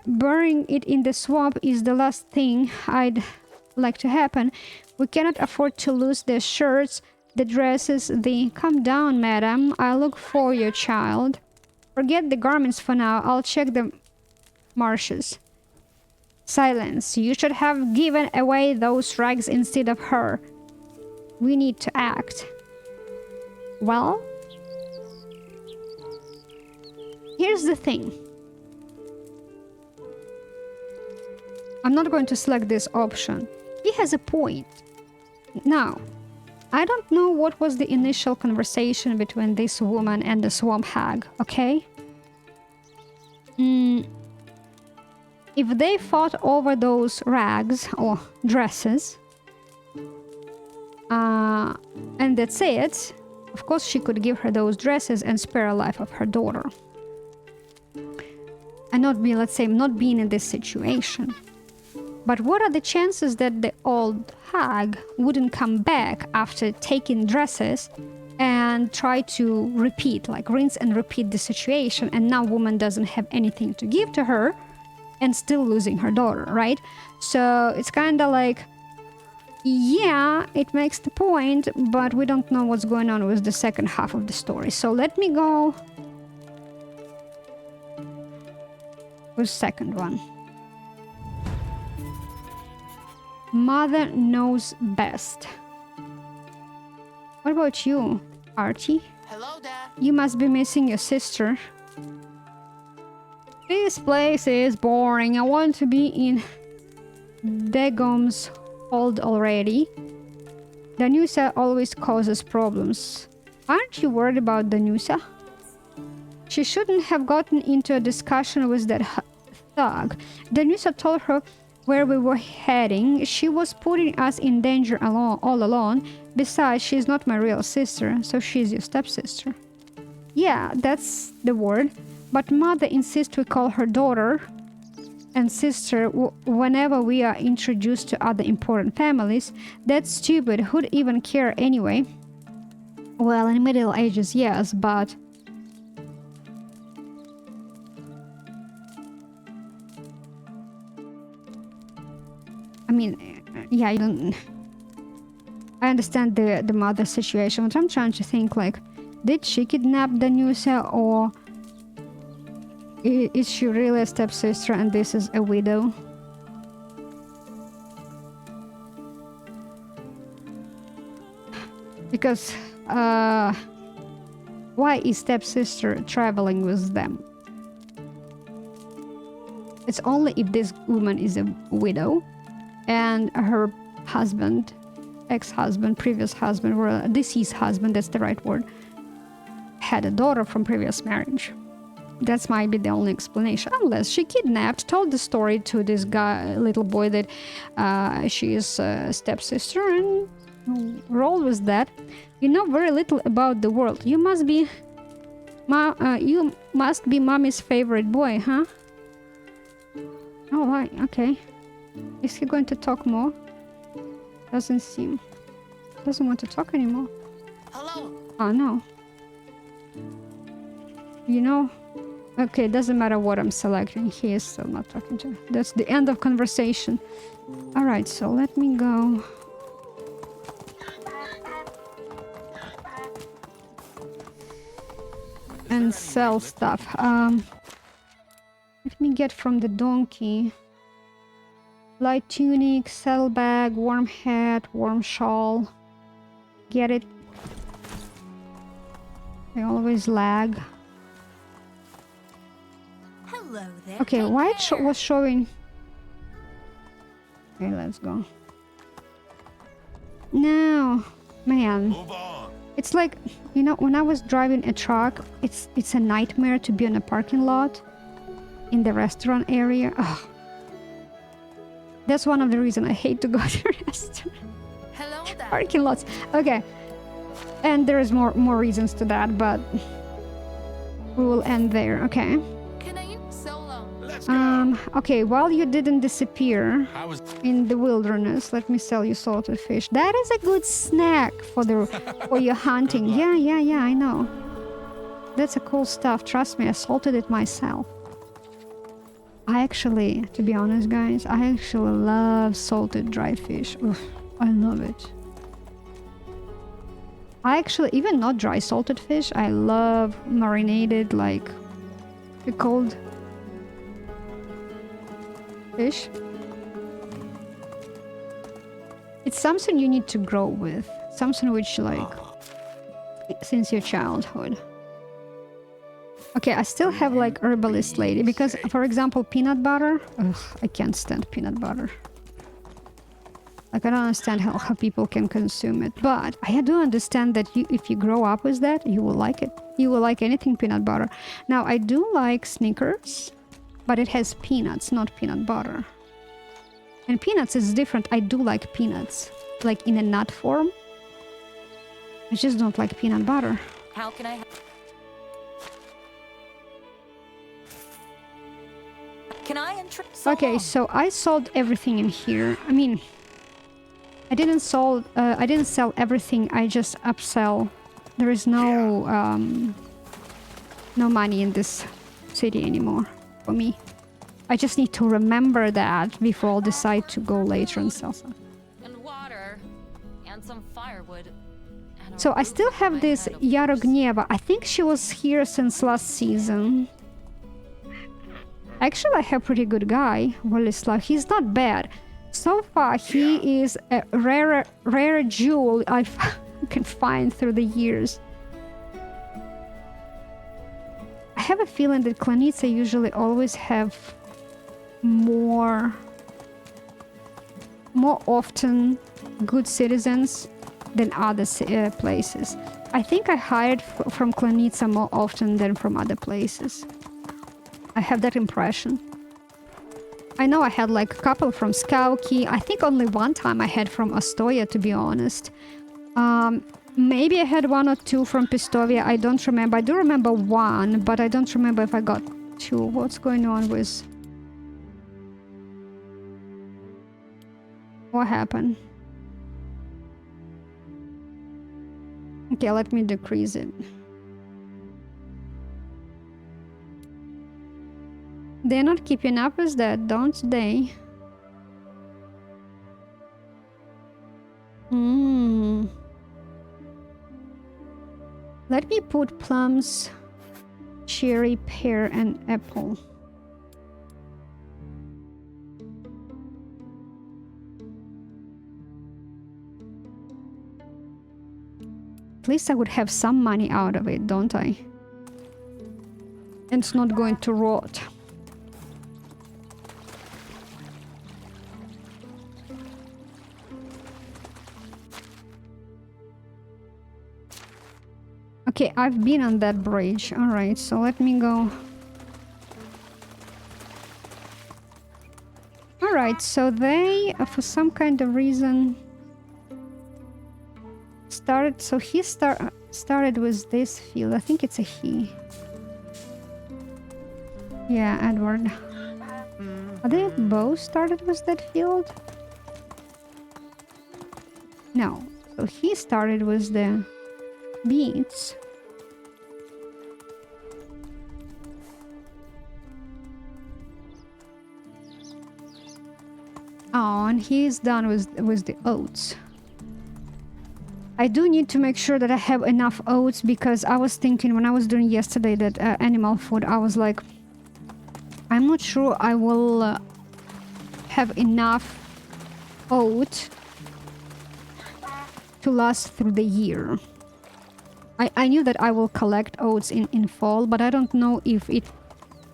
Burying it in the swamp is the last thing I'd like to happen. We cannot afford to lose the shirts, the dresses, the... Calm down, madam. I'll look for your child. Forget the garments for now. I'll check the marshes. Silence. You should have given away those rags instead of her. We need to act. Well, here's the thing. I'm not going to select this option. He has a point. Now, I don't know what was the initial conversation between this woman and the swamp hag, okay? If they fought over those rags or dresses, and that's it, of course she could give her those dresses and spare the life of her daughter. And not be, let's say, not being in this situation. But what are the chances that the old hag wouldn't come back after taking dresses and try to repeat, like rinse and repeat the situation, and now woman doesn't have anything to give to her and still losing her daughter, right? So it's kind of like, yeah, it makes the point, but we don't know what's going on with the second half of the story. So let me go with second one. Mother knows best. What about you, Archie? Hello, Dad. You must be missing your sister. This place is boring. I want to be in Dagom's hold already. Danusa always causes problems. Aren't you worried about Danusa? She shouldn't have gotten into a discussion with that thug. Danusa told her where we were heading. She was putting us in danger all alone. Besides, she's not my real sister, so she's your stepsister. Yeah, that's the word. But mother insists we call her daughter and sister whenever we are introduced to other important families. That's stupid. Who'd even care anyway? Well, in Middle Ages, yes, but... I mean, yeah, I understand the mother situation, but I'm trying to think, like, did she kidnap Danusa, or is she really a stepsister and this is a widow? Because Why is stepsister traveling with them? It's only if this woman is a widow and her husband, ex-husband, previous husband, or deceased husband, that's the right word, had a daughter from previous marriage. That's might be the only explanation. Unless she kidnapped, told the story to this guy, little boy, that she is a stepsister, and roll with that. You know very little about the world. You must be mommy's favorite boy, huh? Oh, right, okay. Is he going to talk more? Doesn't want to talk anymore. Hello. Oh, no. You know, okay, doesn't matter what I'm selecting. He is still not talking to me. That's the end of conversation. All right, so let me go. And sell stuff. Let me get from the donkey. Light tunic, saddlebag, warm hat, warm shawl. Get it? I always lag. Hello there. Okay, why it was showing... Okay, let's go. No, man. Move on. It's like, you know, when I was driving a truck, it's a nightmare to be in a parking lot in the restaurant area. Ugh. That's one of the reasons I hate to go to restaurant Hello there. parking lots. Okay, and there is more reasons to that, but we will end there. Okay. Can I solo? Let's go. Okay, while you didn't disappear I was in the wilderness, let me sell you salted fish. That is a good snack for your hunting. Yeah, I know. That's a cool stuff. Trust me, I salted it myself. I actually, to be honest, guys, I actually love salted dry fish. Oof, I love it. I actually, even not dry salted fish, I love marinated, like, pickled fish. It's something you need to grow with. Something which, like, since your childhood. Okay, I still have, like, herbalist lady, because, for example, peanut butter. Ugh, I can't stand peanut butter. Like, I don't understand how people can consume it. But I do understand that if you grow up with that, you will like it. You will like anything peanut butter. Now, I do like Snickers, but it has peanuts, not peanut butter. And peanuts is different. I do like peanuts, like in a nut form. I just don't like peanut butter. How can I? Can I enter? Okay, so I sold everything in here. I mean, I didn't sell everything. I just upsell. There is no money in this city anymore for me. I just need to remember that before I'll decide to go later and sell some. And water, and some firewood. And a So I roof still over have my this head, of Yaro course. Gneva. I think she was here since last season. Actually, I have pretty good guy, Wolislav. He's not bad. So far, he is a rare jewel I can find through the years. I have a feeling that Klanitsa usually always have more often good citizens than other places. I think I hired from Klanitsa more often than from other places. I have that impression. I know I had like a couple from Skauki. I think only one time I had from Ostoya, to be honest. Maybe I had one or two from Pistovia. I don't remember. I do remember one, but I don't remember if I got two. What's going on with... What happened? Okay, let me decrease it. They're not keeping up with that, don't they? Let me put plums, cherry, pear, and apple. At least I would have some money out of it, don't I? And it's not going to rot. Okay, I've been on that bridge. Alright, so let me go. Alright, so they, for some kind of reason, started... So he started with this field. I think it's a he. Yeah, Edward. Are they both started with that field? No. So he started with the beets. Oh, and he's done with the oats. I do need to make sure that I have enough oats, because I was thinking when I was doing yesterday that animal food, I was like, I'm not sure I will have enough oat to last through the year. I knew that I will collect oats in fall, but I don't know if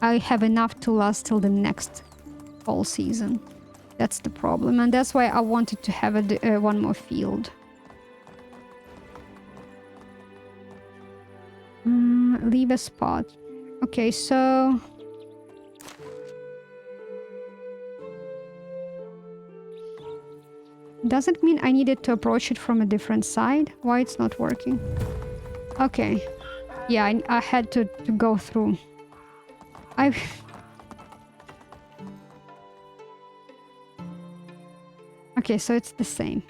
I have enough to last till the next fall season. That's the problem, and that's why I wanted to have one more field. Leave a spot. Okay, so... Doesn't mean I needed to approach it from a different side. Why it's not working? Okay. Yeah, I had to go through. Okay, so it's the same.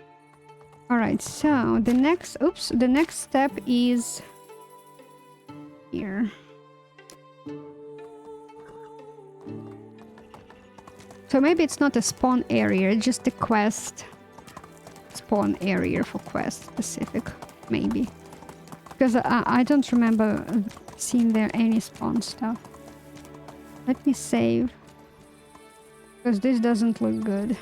Alright, so the next... Oops, the next step is... here. So maybe it's not a spawn area, it's just a quest spawn area for quest specific, maybe. Because I don't remember seeing there any spawn stuff. Let me save. Because this doesn't look good.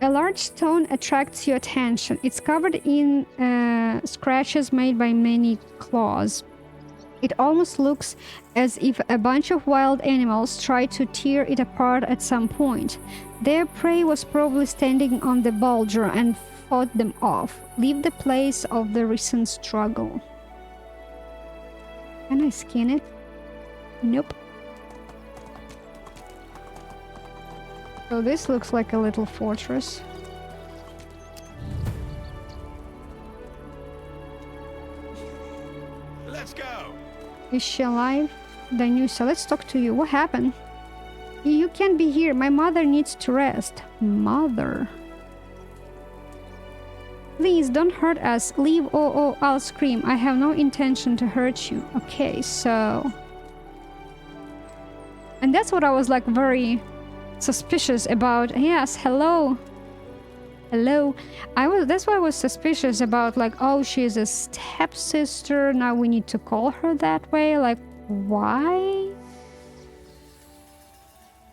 A large stone attracts your attention. It's covered in scratches made by many claws. It almost looks as if a bunch of wild animals tried to tear it apart at some point. Their prey was probably standing on the boulder and fought them off. Leave the place of the recent struggle. Can I skin it? Nope. So this looks like a little fortress. Let's go. Is she alive? Danusa, let's talk to you. What happened? You can't be here. My mother needs to rest. Mother? Please, don't hurt us. Leave or I'll scream. I have no intention to hurt you. Okay, so... And that's what I was like very suspicious about. Yes, hello. Hello. That's why I was suspicious about, like, oh, she's a stepsister. Now we need to call her that way. Like, why?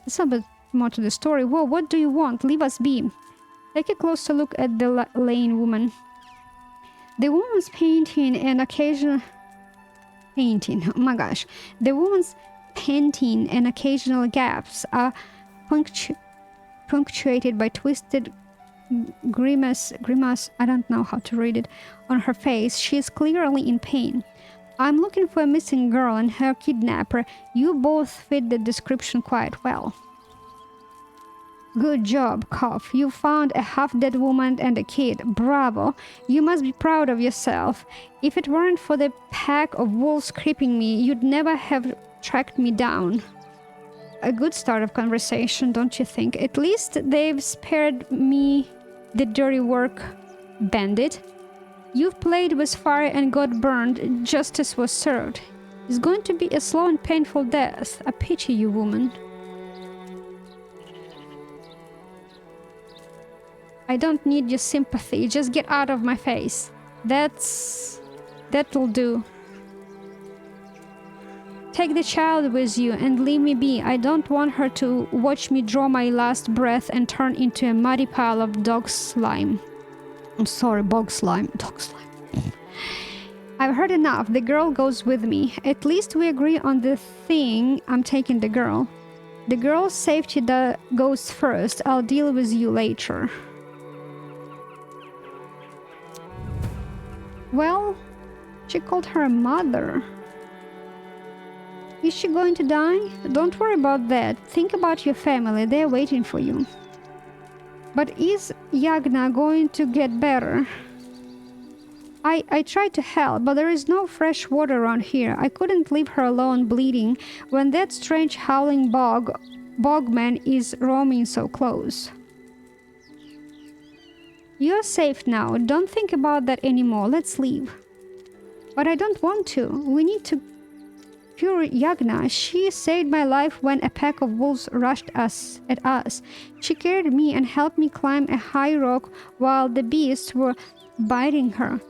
There's a bit more to the story. Whoa, what do you want? Leave us be. Take a closer look at the lane woman. The woman's painting and occasional... Painting, oh my gosh. The woman's painting and occasional gaps are punctuated by twisted grimace, I don't know how to read it, on her face. She is clearly in pain. I'm looking for a missing girl and her kidnapper. You both fit the description quite well. Good job, Cough. You found a half-dead woman and a kid. Bravo. You must be proud of yourself. If it weren't for the pack of wolves creeping me, you'd never have tracked me down. A good start of conversation, don't you think? At least they've spared me the dirty work, bandit. You've played with fire and got burned. Justice was served. It's going to be a slow and painful death. I pity you, woman. I don't need your sympathy. Just get out of my face. That'll do. take the child with you and leave me be. I don't want her to watch me draw my last breath and turn into a muddy pile of dog slime. I'm sorry, bog slime. Dog slime. I've heard enough. The girl goes with me. At least we agree on the thing. I'm taking the girl. The girl's safety goes first. I'll deal with you later. Well, she called her mother. Is she going to die? Don't worry about that. Think about your family. They're waiting for you. But is Yagna going to get better? I tried to help, but there is no fresh water around here. I couldn't leave her alone bleeding when that strange howling bogman is roaming so close. You're safe now. Don't think about that anymore. Let's leave. But I don't want to. We need to cure Yagna. She saved my life when a pack of wolves rushed at us. She carried me and helped me climb a high rock while the beasts were biting her.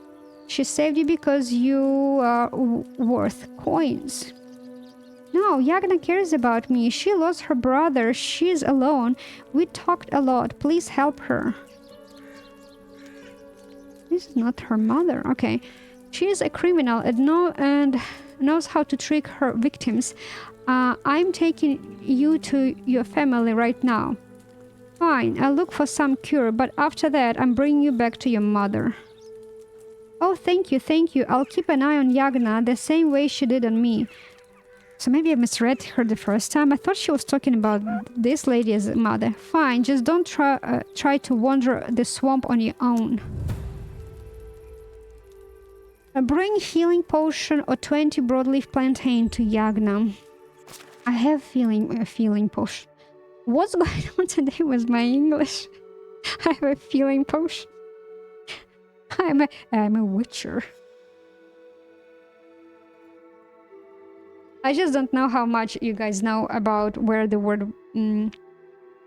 She saved you because you are worth coins. No, Yagna cares about me. She lost her brother. She's alone. We talked a lot. Please help her. This is not her mother. Okay. She is a criminal and knows how to trick her victims. I'm taking you to your family right now. Fine, I'll look for some cure, but after that, I'm bringing you back to your mother. Oh, thank you, thank you. I'll keep an eye on Yagna the same way she did on me. So maybe I misread her the first time. I thought she was talking about this lady as a mother. Fine, just don't try to wander the swamp on your own. Bring healing potion or 20 broadleaf plantain to Yagna. I have a feeling potion. What's going on today with my English? I have a feeling potion. I'm a witcher. I just don't know how much you guys know about where the word...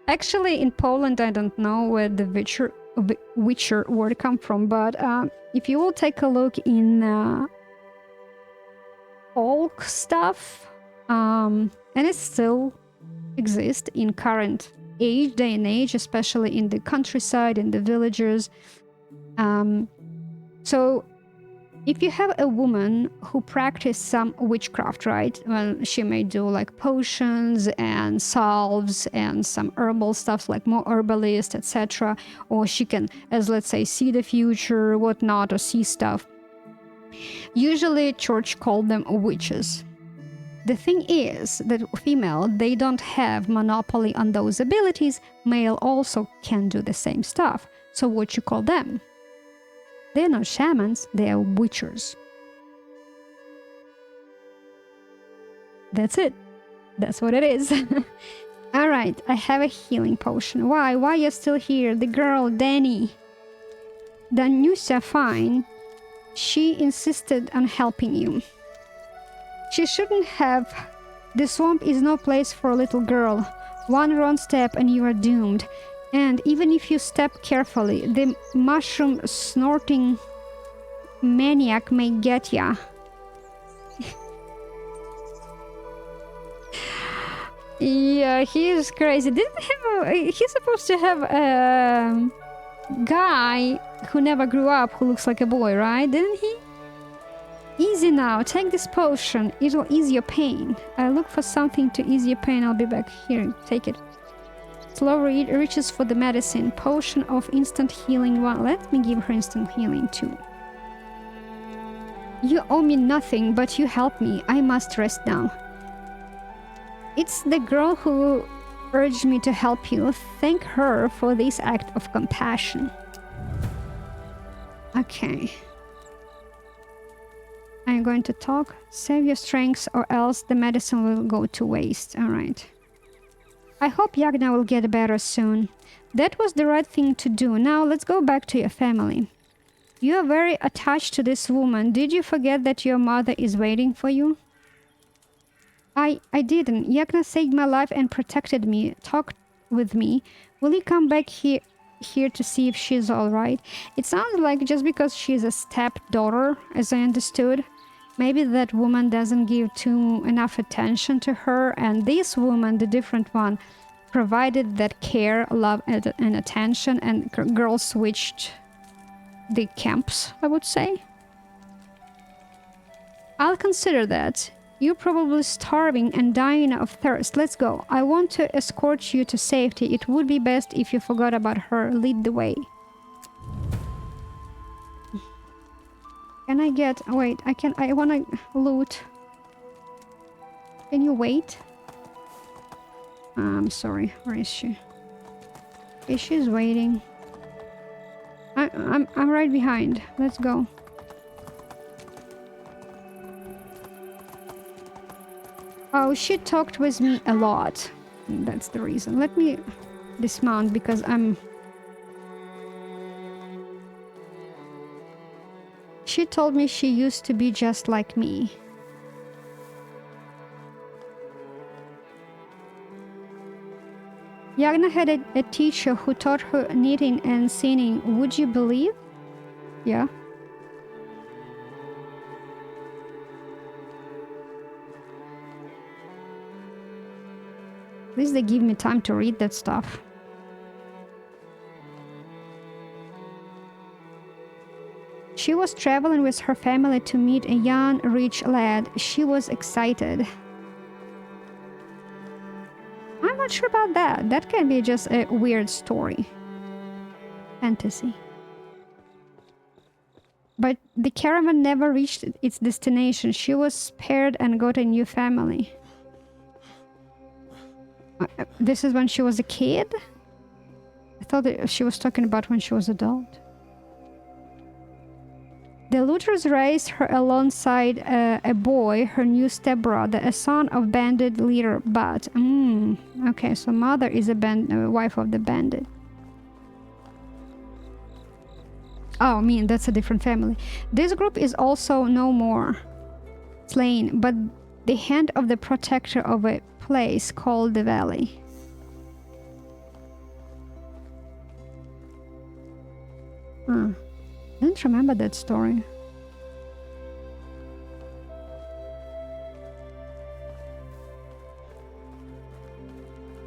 Actually, in Poland, I don't know where the witcher word come from, but if you will take a look in folk stuff, and it still exists in current day and age, especially in the countryside, in the villages. So if you have a woman who practices some witchcraft, right? Well, she may do like potions and salves and some herbal stuff, like more herbalist, etc. Or she can, as let's say, see the future, whatnot, or see stuff. Usually church called them witches. The thing is that female, they don't have monopoly on those abilities. Male also can do the same stuff. So what you call them? They're not shamans, they are witchers. That's it. That's what it is. Alright, I have a healing potion. Why? Why you're still here? The girl, Danny. Danusia, fine. She insisted on helping you. She shouldn't have. The swamp is no place for a little girl. One wrong step and you are doomed. And even if you step carefully, the mushroom snorting maniac may get ya. Yeah, he is crazy. He's supposed to have a guy who never grew up, who looks like a boy, right? Didn't he? Easy now. Take this potion. It'll ease your pain. I look for something to ease your pain. I'll be back. Here, take it. Slower reaches for the medicine. Potion of instant healing 1. Let me give her instant healing 2. You owe me nothing, but you help me. I must rest now. It's the girl who urged me to help you. Thank her for this act of compassion. Okay. I'm going to talk. Save your strength or else the medicine will go to waste. Alright. I hope Yagna will get better soon. That was the right thing to do. Now let's go back to your family. You are very attached to this woman. Did you forget that your mother is waiting for you? I didn't. Yagna saved my life and protected me. Talked with me. Will you come back here to see if she's alright? It sounds like just because she's a stepdaughter, as I understood. Maybe that woman doesn't give enough attention to her, and this woman, the different one, provided that care, love, and attention, and girls switched the camps, I would say. I'll consider that. You're probably starving and dying of thirst. Let's go. I want to escort you to safety. It would be best if you forgot about her. Lead the way. Can I get... Wait, I want to loot. Can you wait? I'm sorry. Where is she? Okay, she's waiting. I'm right behind. Let's go. Oh, she talked with me a lot. That's the reason. Let me dismount because I'm... She told me she used to be just like me. Yagna had a teacher who taught her knitting and singing. Would you believe? Yeah. At least they give me time to read that stuff. She was traveling with her family to meet a young, rich lad. She was excited. I'm not sure about that. That can be just a weird story. Fantasy. But the caravan never reached its destination. She was spared and got a new family. This is when she was a kid? I thought that she was talking about when she was adult. The looters raised her alongside a boy, her new stepbrother, a son of bandit leader Bat. Okay, so mother is a wife of the bandit. Oh, I mean, that's a different family. This group is also no more slain, but the hand of the protector of a place called the Valley. I don't remember that story.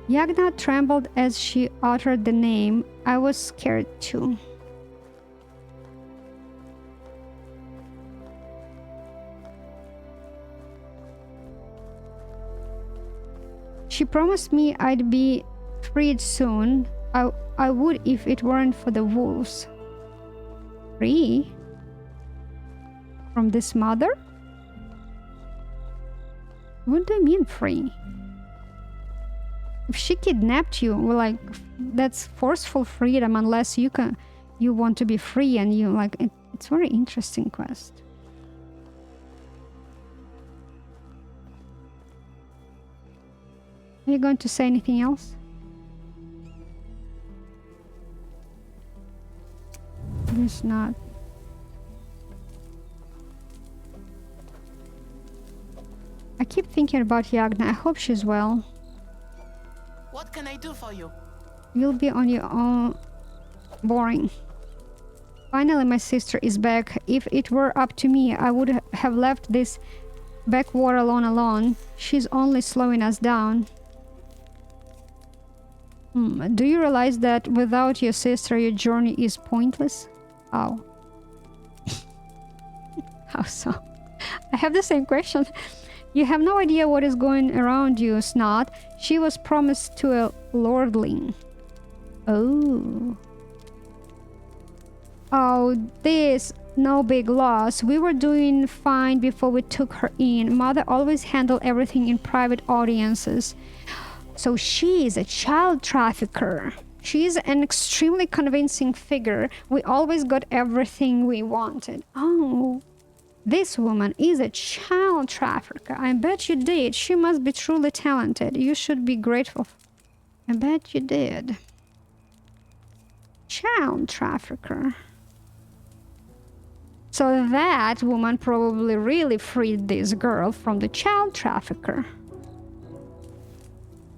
Yagna trembled as she uttered the name. I was scared too. She promised me I'd be freed soon. I would if it weren't for the wolves. Free? From this mother? What do you mean free? If she kidnapped you, well, like, that's forceful freedom unless you want to be free and you like it. It's a very interesting quest. Are you going to say anything else? Guess not. I keep thinking about Yagna. I hope she's well. What can I do for you? You'll be on your own. Boring. Finally, my sister is back. If it were up to me, I would have left this backwater alone. She's only slowing us down. Do you realize that without your sister, your journey is pointless? How? How so? I have the same question. You have no idea what is going around you, Snot. She was promised to a lordling. Oh. Oh, this, no big loss. We were doing fine before we took her in. Mother always handled everything in private audiences. So she is a child trafficker. She is an extremely convincing figure. We always got everything we wanted. Oh, this woman is a child trafficker. I bet you did. She must be truly talented. You should be grateful. I bet you did. Child trafficker. So that woman probably really freed this girl from the child trafficker.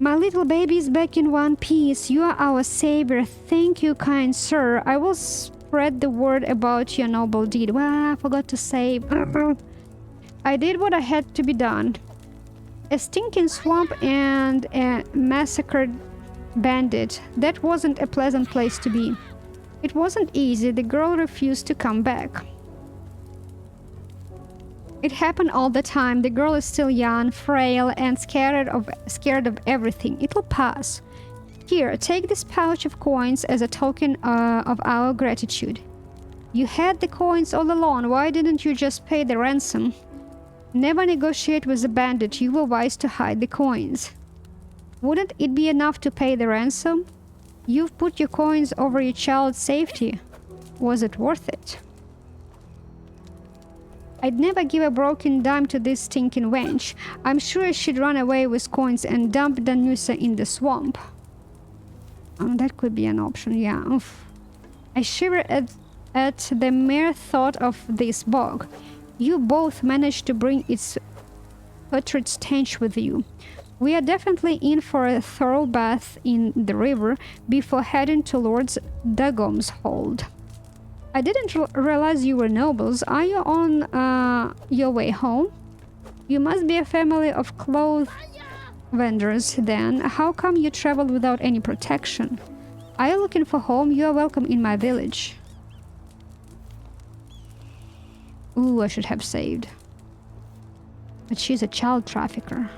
My little baby is back in one piece. You are our savior. Thank you, kind sir. I will spread the word about your noble deed. Well, I forgot to say. I did what I had to be done. A stinking swamp and a massacred bandit. That wasn't a pleasant place to be. It wasn't easy. The girl refused to come back. It happened all the time. The girl is still young, frail, and scared of everything. It'll pass. Here, take this pouch of coins as a token of our gratitude. You had the coins all along. Why didn't you just pay the ransom? Never negotiate with the bandit. You were wise to hide the coins. Wouldn't it be enough to pay the ransom? You've put your coins over your child's safety. Was it worth it? I'd never give a broken dime to this stinking wench. I'm sure she'd run away with coins and dump Danusa in the swamp. That could be an option, yeah. Oof. I shiver at the mere thought of this bog. You both managed to bring its putrid stench with you. We are definitely in for a thorough bath in the river before heading to Lord Dagom's hold. I didn't realize you were nobles. Are you on your way home? You must be a family of clothes vendors then. How come you traveled without any protection? Are you looking for home? You are welcome in my village. Ooh, I should have saved. But she's a child trafficker.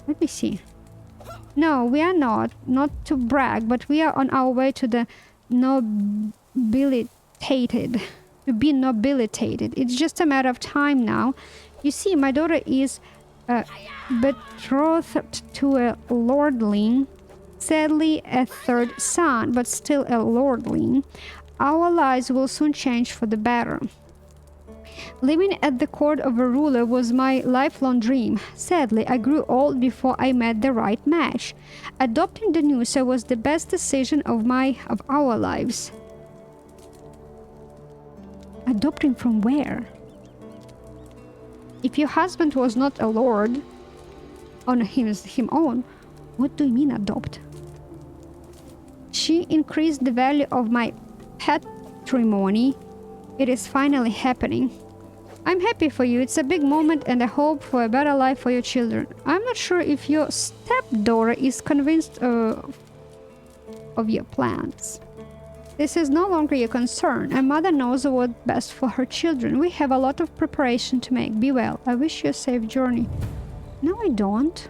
Let me see. No, we are not. Not to brag, but we are on our way to the nobilitated. To be nobilitated. It's just a matter of time now. You see, my daughter is betrothed to a lordling. Sadly, a third son, but still a lordling. Our lives will soon change for the better. Living at the court of a ruler was my lifelong dream. Sadly, I grew old before I met the right match. Adopting Danusa was the best decision of our lives. Adopting from where? If your husband was not a lord on him own, what do you mean adopt? She increased the value of my patrimony. It is finally happening. I'm happy for you. It's a big moment and I hope for a better life for your children. I'm not sure if your stepdaughter is convinced of your plans. This is no longer your concern. A mother knows what's best for her children. We have a lot of preparation to make. Be well. I wish you a safe journey. No, I don't.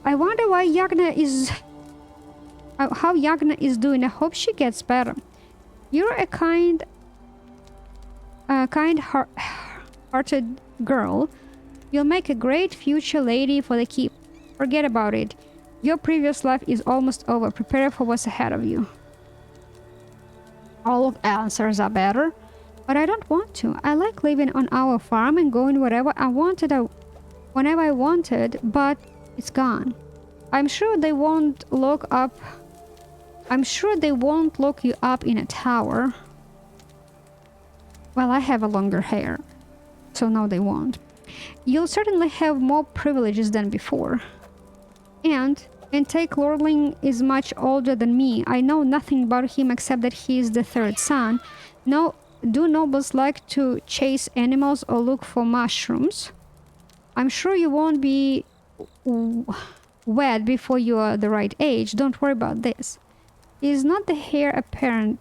I wonder why Yagna is... how Yagna is doing. I hope she gets better. You're a kind-hearted girl. You'll make a great future lady for the keep. Forget about it. Your previous life is almost over. Prepare for what's ahead of you. All answers are better, but I don't want to. I like living on our farm and going wherever I wanted, whenever I wanted, but it's gone. I'm sure they won't look you up in a tower. Well, I have a longer hair, so no, they won't. You'll certainly have more privileges than before. And take Lordling is much older than me. I know nothing about him except that he is the third son. No, do nobles like to chase animals or look for mushrooms? I'm sure you won't be wed before you are the right age. Don't worry about this. Is not the hair apparent?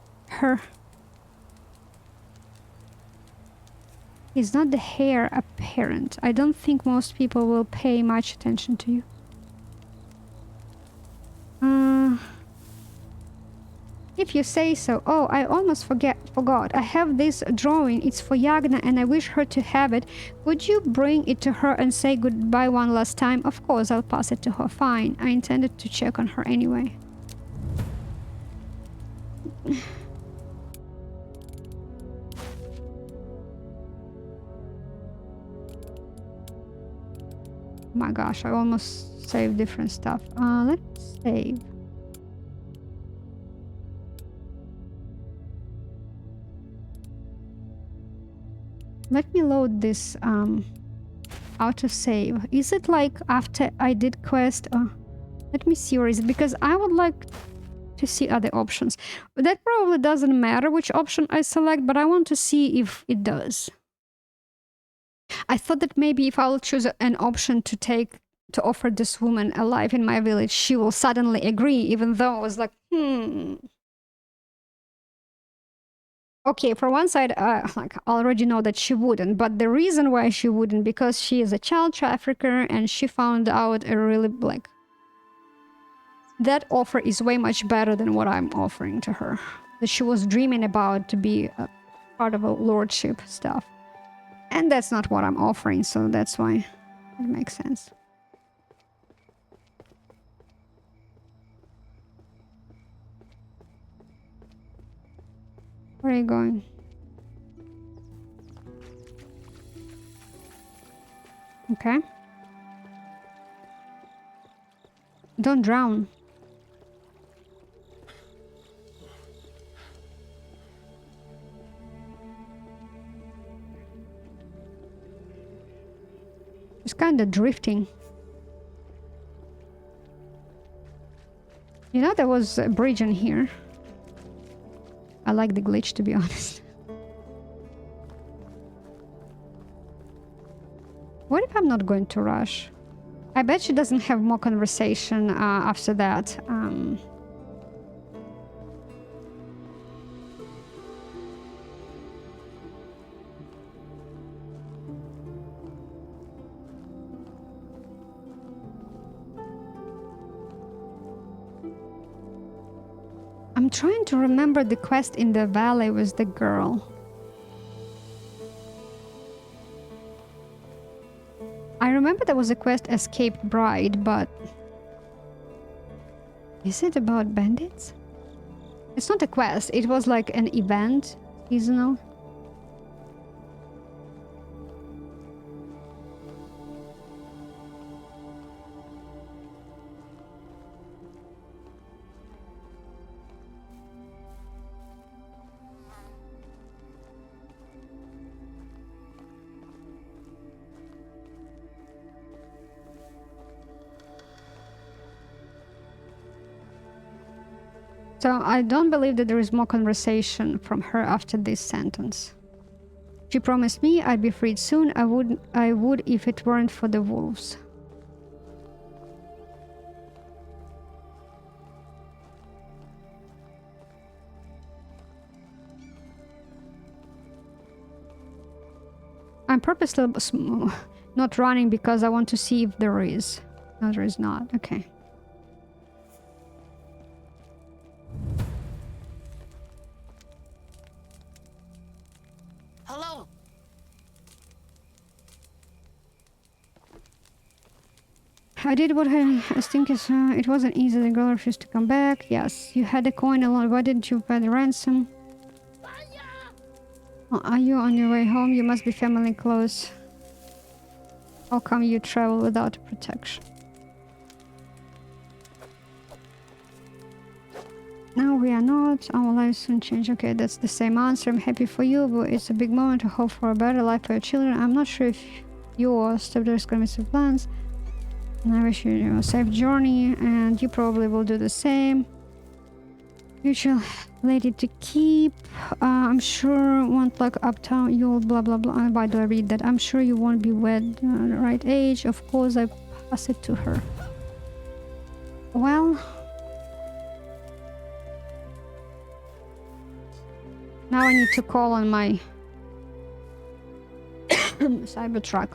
Is not the hair apparent? I don't think most people will pay much attention to you. If you say so. Oh, I almost forgot. I have this drawing. It's for Yagna and I wish her to have it. Would you bring it to her and say goodbye one last time? Of course, I'll pass it to her. Fine. I intended to check on her anyway. My gosh, I almost saved different stuff. Let's save. Let me load this autosave. Is it like after I did quest? Let me see, or is it because I would like to see other options. That probably doesn't matter which option I select, but I want to see if it does. I thought that maybe if I'll choose an option to offer this woman a life in my village, she will suddenly agree, even though I was like, Okay, for one side, like I already know that she wouldn't, but the reason why she wouldn't, because she is a child trafficker and she found out a really like that offer is way much better than what I'm offering to her. That she was dreaming about to be a part of a lordship stuff. And that's not what I'm offering, so that's why it makes sense. Where are you going? Okay. Don't drown. It's kind of drifting. You know, there was a bridge in here. I like the glitch, to be honest. What if I'm not going to rush? I bet she doesn't have more conversation after that. I'm trying to remember the quest in the valley with the girl. I remember there was a quest Escaped Bride, but... Is it about bandits? It's not a quest, it was like an event, seasonal. So I don't believe that there is more conversation from her after this sentence. She promised me I'd be freed soon. I would if it weren't for the wolves. I'm purposely not running because I want to see if there is. No, there is not. Okay. Hello. I did what I think is... it wasn't easy. The girl refused to come back. Yes, you had a coin alone. Why didn't you pay the ransom? Oh, are you on your way home? You must be family close. How come you travel without protection? No, we are not. Our lives soon change. Okay, that's the same answer. I'm happy for you, but it's a big moment to hope for a better life for your children. I'm not sure if you or stepdaughter's gonna miss your plans. And I wish you a safe journey, and you probably will do the same. Future lady to keep. I'm sure won't like uptown. You'll blah blah blah. Why do I read that? I'm sure you won't be wed at the right age. Of course, I pass it to her. Well. Now I need to call on my Cybertruck.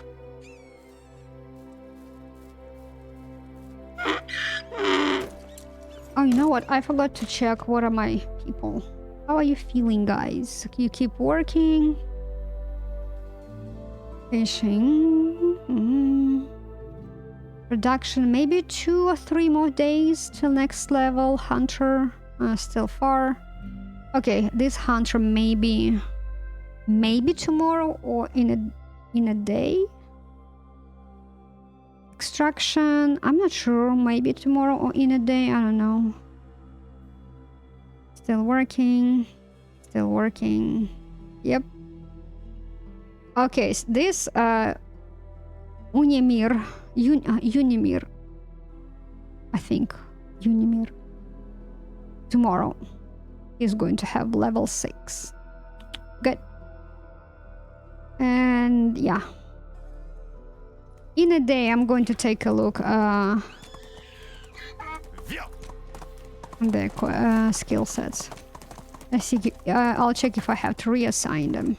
Oh, you know what? I forgot to check what are my people. How are you feeling, guys? You keep working? Fishing. Production, maybe 2 or 3 more days till next level. Hunter, still far. Okay, this hunter maybe tomorrow or in a day. Extraction, I'm not sure, maybe tomorrow or in a day, I don't know. Still working. Yep. Okay, so this Unimir I think Unimir. Tomorrow he's going to have level 6. Good. And yeah. In a day, I'm going to take a look on the skill sets. Let's see. I'll check if I have to reassign them.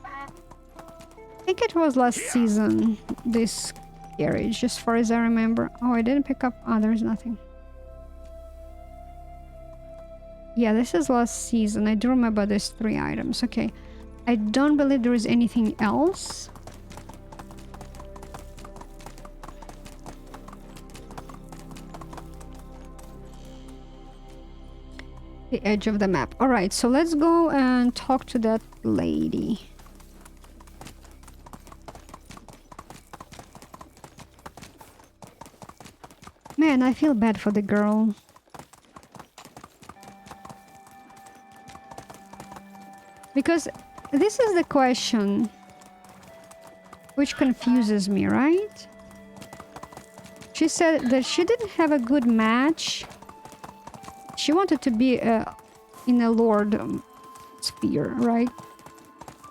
I think it was last season, this carriage, as far as I remember. Oh, I didn't pick up... Oh, there's nothing. Yeah, this is last season. I do remember these 3 items. Okay. I don't believe there is anything else. The edge of the map. Alright, so let's go and talk to that lady. Man, I feel bad for the girl. Because this is the question which confuses me, right? She said that she didn't have a good match. She wanted to be in a lord sphere, right?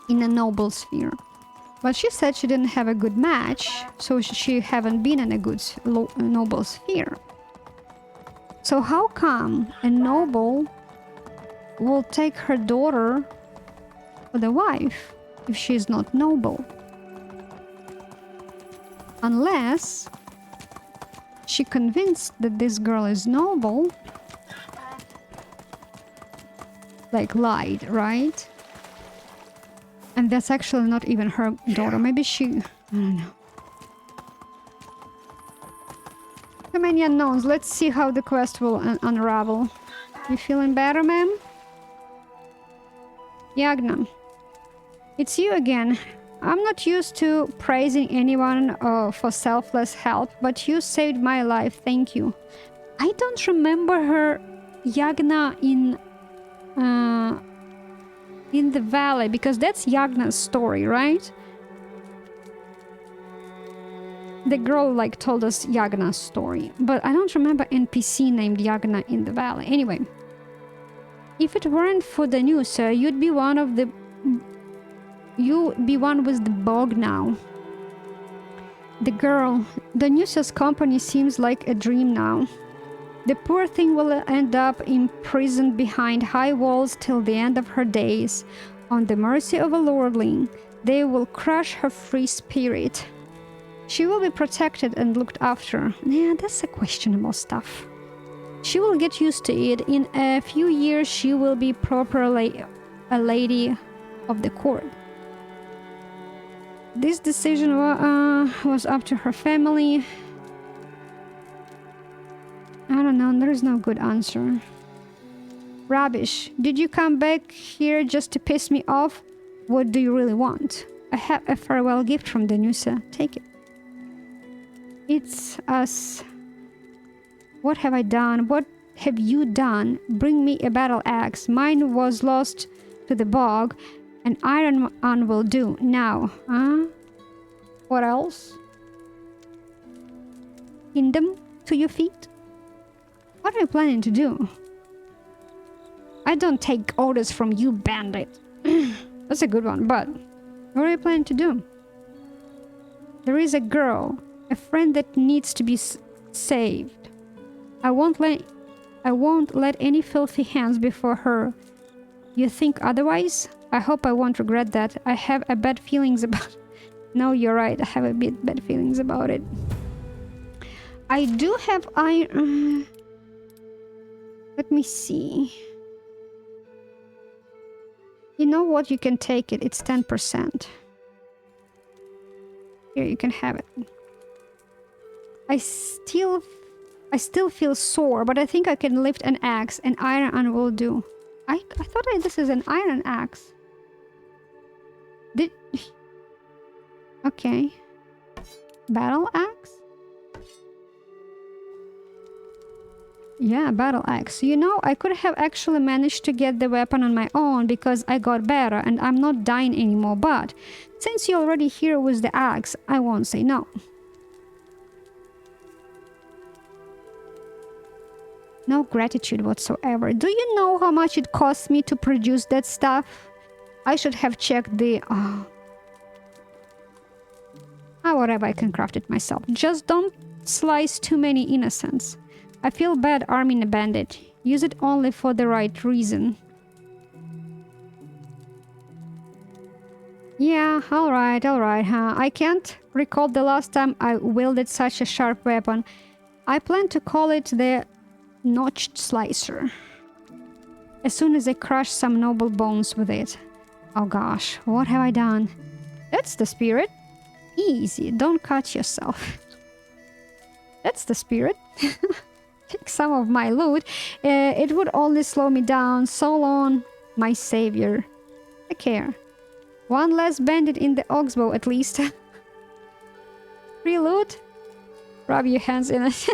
In a noble sphere. But she said she didn't have a good match, so she haven't been in a good noble sphere. So how come a noble will take her daughter for the wife if she's not noble? Unless she convinced that this girl is noble, like lied, right? And that's actually not even her daughter. Maybe she... I don't know. Too many unknowns. Let's see how the quest will unravel. You feeling better, ma'am? Yagna. It's you again. I'm not used to praising anyone for selfless help, but you saved my life. Thank you. I don't remember her, Yagna, in the valley, because that's Yagna's story, right? The girl like told us Yagna's story, but I don't remember NPC named Yagna in the valley. Anyway, if it weren't for the Danusa, you'd be one with the bog now. The girl, Danusa's company seems like a dream now. The poor thing will end up imprisoned behind high walls till the end of her days. On the mercy of a lordling, they will crush her free spirit. She will be protected and looked after. Yeah, that's a questionable stuff. She will get used to it. In a few years, she will be properly a lady of the court. This decision was up to her family. I don't know, there's no good answer. Rubbish. Did you come back here just to piss me off? What do you really want? I have a farewell gift from Danusa. Take it. It's us. What have I done? What have you done? Bring me a battle axe. Mine was lost to the bog. An iron one will do. Now, huh? What else? Pin them to your feet? What are you planning to do? I don't take orders from you, bandit. That's a good one, but what are you planning to do? There is a girl, a friend that needs to be saved. I won't let any filthy hands before her. You think otherwise? I hope I won't regret that. I have a bad feelings about... No, you're right. I have a bit bad feelings about it. I do have iron... Let me see. You know what? You can take it. It's 10%. Here, you can have it. I still feel sore, but I think I can lift an axe. An iron will do. I thought this is an iron axe. Okay. Battle axe? Yeah, battle axe. You know, I could have actually managed to get the weapon on my own because I got better and I'm not dying anymore, but since you're already here with the axe, I won't say no. no gratitude whatsoever. Do you know how much it costs me to produce that stuff? I should have checked the... Oh. Whatever, I can craft it myself. Just don't slice too many innocents. I feel bad arming a bandit. Use it only for the right reason. Yeah, alright, huh? I can't recall the last time I wielded such a sharp weapon. I plan to call it the Notched Slicer. As soon as I crush some noble bones with it. Oh gosh, what have I done? That's the spirit. Easy, don't cut yourself. That's the spirit. Take some of my loot. It would only slow me down. So long, my savior. I care. One less bandit in the Oxbow at least. Free loot? Rub your hands in it.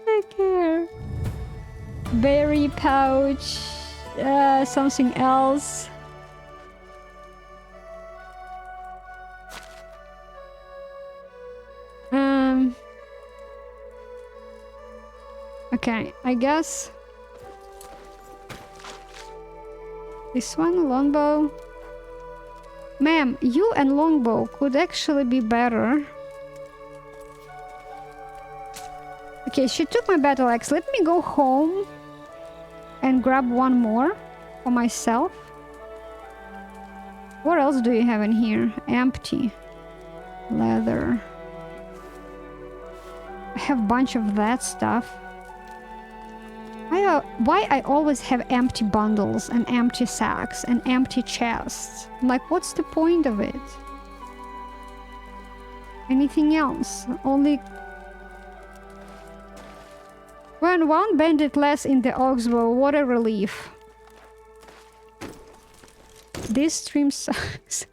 I care. Berry pouch. Something else. Okay, I guess this one, longbow. Ma'am, you and longbow could actually be better. Okay, she took my battle axe. Let me go home and grab one more for myself. What else do you have in here? Empty. Leather. I have a bunch of that stuff. Why I always have empty bundles and empty sacks and empty chests? Like, what's the point of it? Anything else? Only... When one bandit less in the Oxbow, what a relief. This stream sucks.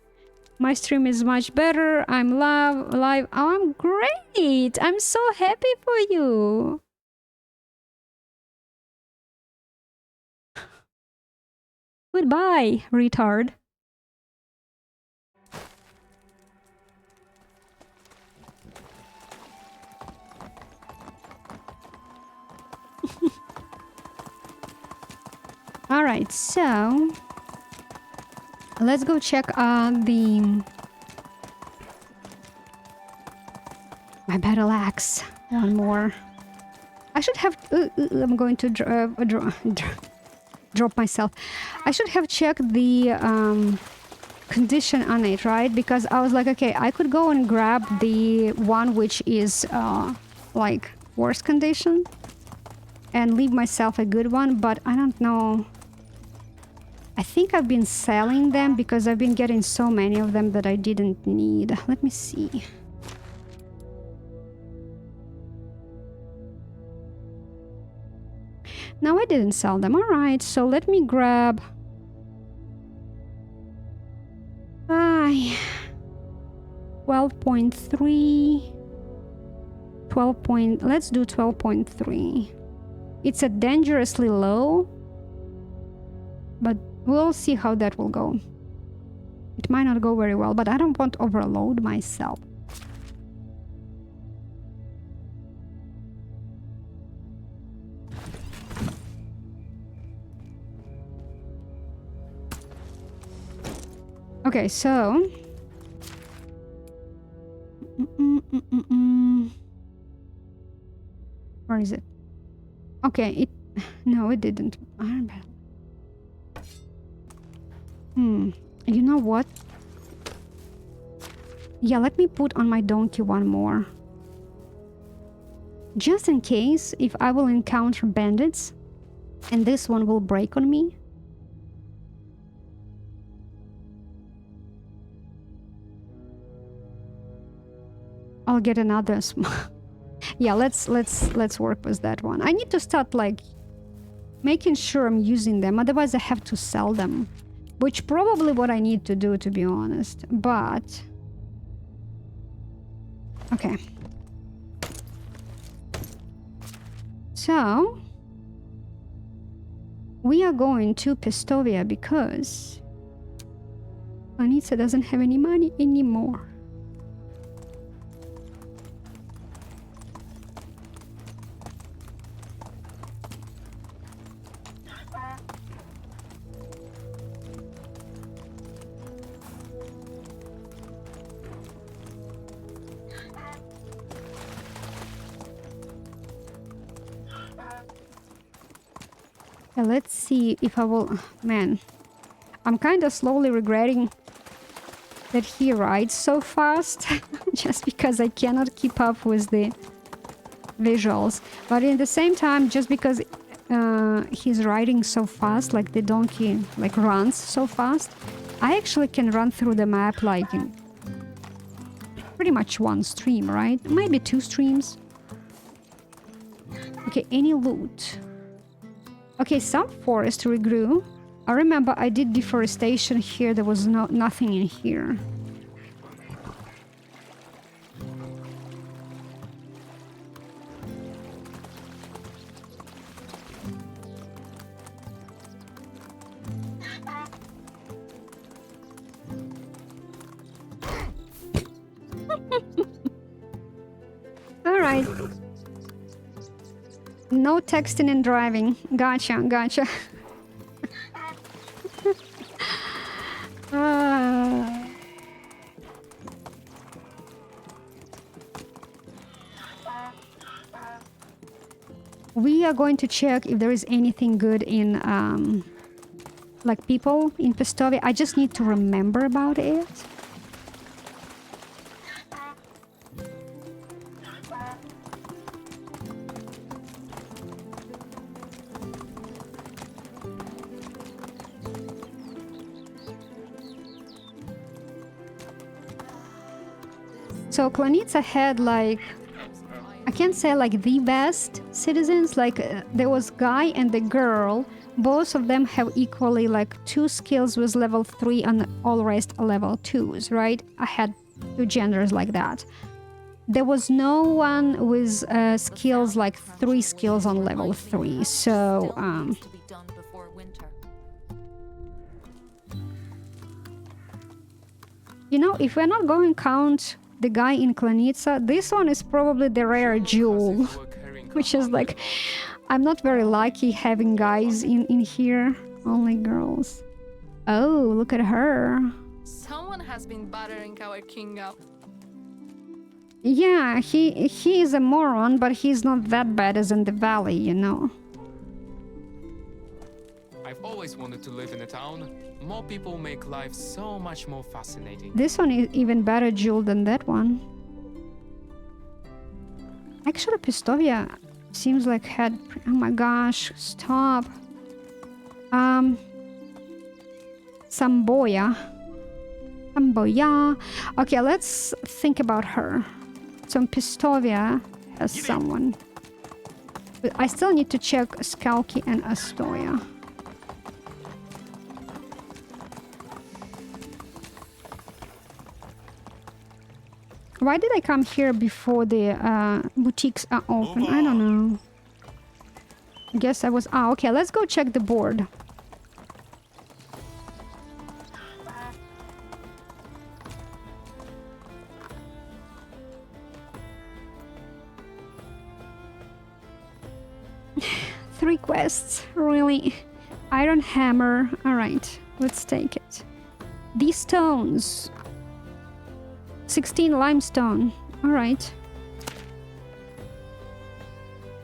My stream is much better. I'm live. Oh, I'm great. I'm so happy for you. Goodbye, retard. Alright, so... let's go check the... my battle axe. One more. I should have... I'm going to drop myself. I should have checked the condition on it, right? Because I was like, okay, I could go and grab the one which is like worst condition and leave myself a good one, but I don't know. I think I've been selling them because I've been getting so many of them that I didn't need. Let me see. No, I didn't sell them. Alright, so let me grab... 12.3... 12 point... Let's do 12.3. It's a dangerously low, but we'll see how that will go. It might not go very well, but I don't want to overload myself. Okay, so... Where is it? Okay, it... No, it didn't. You know what? Yeah, let me put on my donkey one more. Just in case, if I will encounter bandits, and this one will break on me. I'll get another small... Yeah, let's work with that one. I need to start like making sure I'm using them, otherwise I have to sell them, which probably what I need to do, to be honest. But okay. So we are going to Pistovia because Anitsa doesn't have any money anymore. Let's see if I will... Man, I'm kind of slowly regretting that he rides so fast. Just because I cannot keep up with the visuals. But in the same time, just because he's riding so fast, like the donkey like runs so fast, I actually can run through the map like in pretty much one stream, right? Maybe 2 streams. Okay, any loot? Okay, some forest regrew. I remember I did deforestation here. There was nothing in here. All right. No texting and driving. Gotcha, gotcha. We are going to check if there is anything good in, like people in Pestovia. I just need to remember about it. So Klanitsa had like, I can't say like the best citizens, like there was guy and the girl, both of them have equally like 2 skills with level 3 and all rest are level 2s, right? I had 2 genders like that. There was no one with skills like 3 skills on level 3, so To be done before winter. you know, if we're not going to count the guy in Klanitsa, this one is probably the rare jewel, which is like, I'm not very lucky having guys in here, only girls. Oh, look at her. Someone has been buttering our king up. Yeah, he is a moron, but he's not that bad as in the valley, you know. I've always wanted to live in a town. More people make life so much more fascinating. This one is even better jewel than that one. Actually, Pestovia seems like had... Oh my gosh, stop. Samboya. Samboya. Okay, let's think about her. So Pestovia has someone. But I still need to check Skalki and Astoria. Why did I come here before the boutiques are open? I don't know. I guess I was... Ah, okay, let's go check the board. Three quests, really? Iron hammer. Alright, let's take it. These stones. 16 limestone. Alright.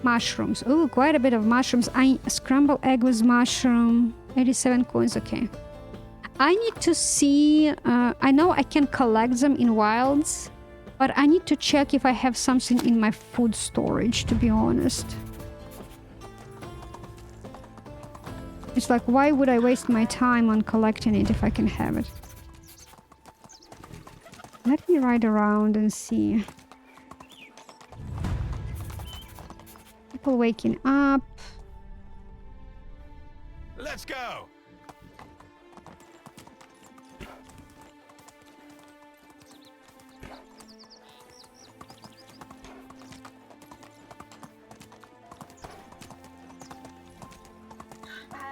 Mushrooms. Oh, quite a bit of mushrooms. Scrambled egg with mushroom. 87 coins, okay. I need to see... I know I can collect them in wilds, but I need to check if I have something in my food storage, to be honest. It's like, why would I waste my time on collecting it if I can have it? Let me ride around and see. People waking up. Let's go.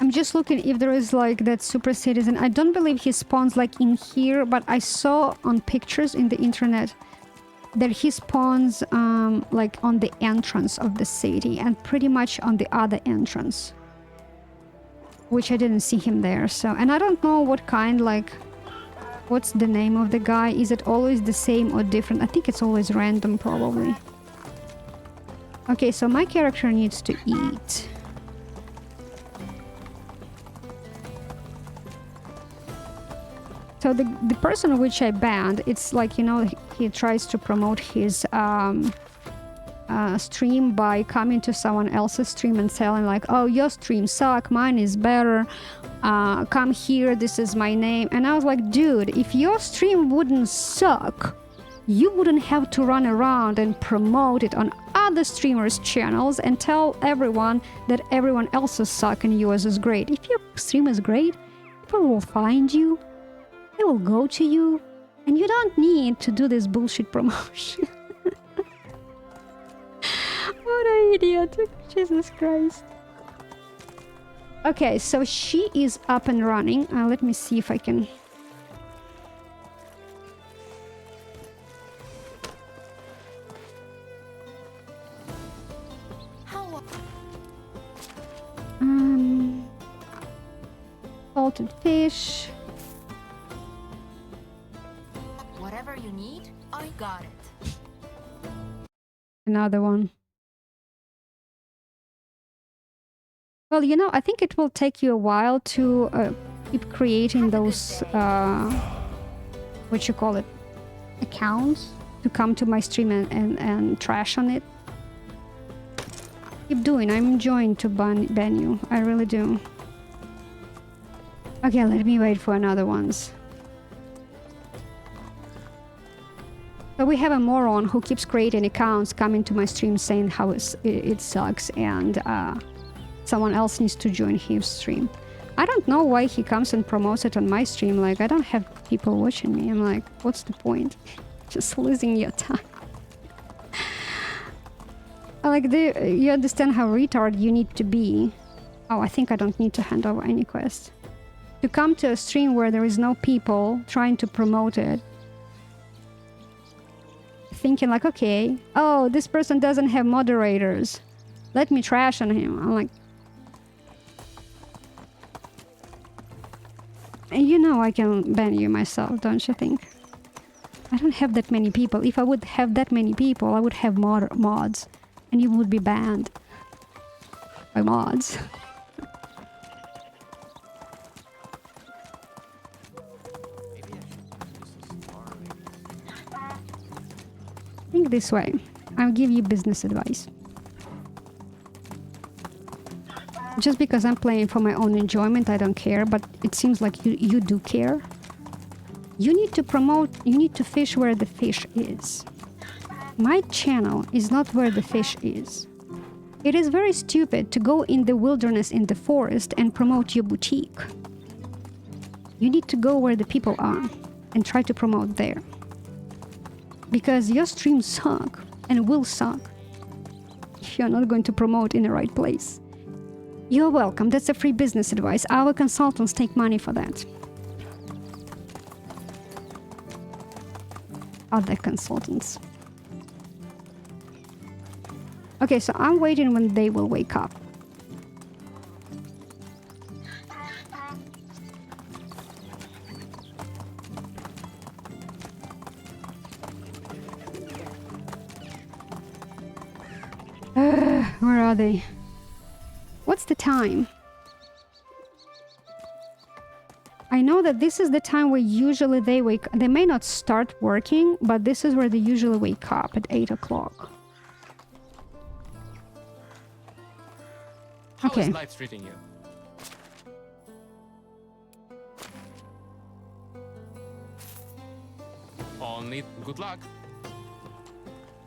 I'm just looking if there is like that super citizen. I don't believe he spawns like in here, but I saw on pictures in the internet that he spawns like on the entrance of the city and pretty much on the other entrance, which I didn't see him there. So, and I don't know what kind, like, what's the name of the guy? Is it always the same or different? I think it's always random, probably. Okay, so my character needs to eat. So the person which I banned, it's like, you know, he tries to promote his stream by coming to someone else's stream and selling like, oh, your stream suck, mine is better, come here, this is my name. And I was like, dude, if your stream wouldn't suck, you wouldn't have to run around and promote it on other streamers' channels and tell everyone that everyone else's suck and yours is great. If your stream is great, people will find you, they will go to you, and you don't need to do this bullshit promotion. What an idiot. Jesus Christ. Okay, so she is up and running. Let me see if I can... Salted fish. Whatever you need, I got it. Another one. Well, you know, I think it will take you a while to keep creating those, what you call it, accounts to come to my stream and trash on it. Keep doing. I'm enjoying to ban you. I really do. Okay, let me wait for another ones. So we have a moron who keeps creating accounts, coming to my stream saying how it sucks and someone else needs to join his stream. I don't know why he comes and promotes it on my stream. Like, I don't have people watching me. I'm like, what's the point? Just losing your time. Like, you understand how retard you need to be. Oh, I think I don't need to hand over any quest. To come to a stream where there is no people trying to promote it. Thinking like, okay, oh, this person doesn't have moderators. Let me trash on him. I'm like... And you know I can ban you myself, don't you think? I don't have that many people. If I would have that many people, I would have mods. And you would be banned by mods. Think this way. I'll give you business advice. Just because I'm playing for my own enjoyment, I don't care, but it seems like you do care. You need to promote, you need to fish where the fish is. My channel is not where the fish is. It is very stupid to go in the wilderness, in the forest, and promote your boutique. You need to go where the people are and try to promote there. Because your streams suck and will suck if you're not going to promote in the right place. You're welcome. That's a free business advice. Our consultants take money for that. Other consultants. Okay, so I'm waiting when they will wake up. Where are they? What's the time? I know that this is the time where usually they wake. They may not start working, but this is where they usually wake up at 8 o'clock. How Okay. is life treating you? Only good luck.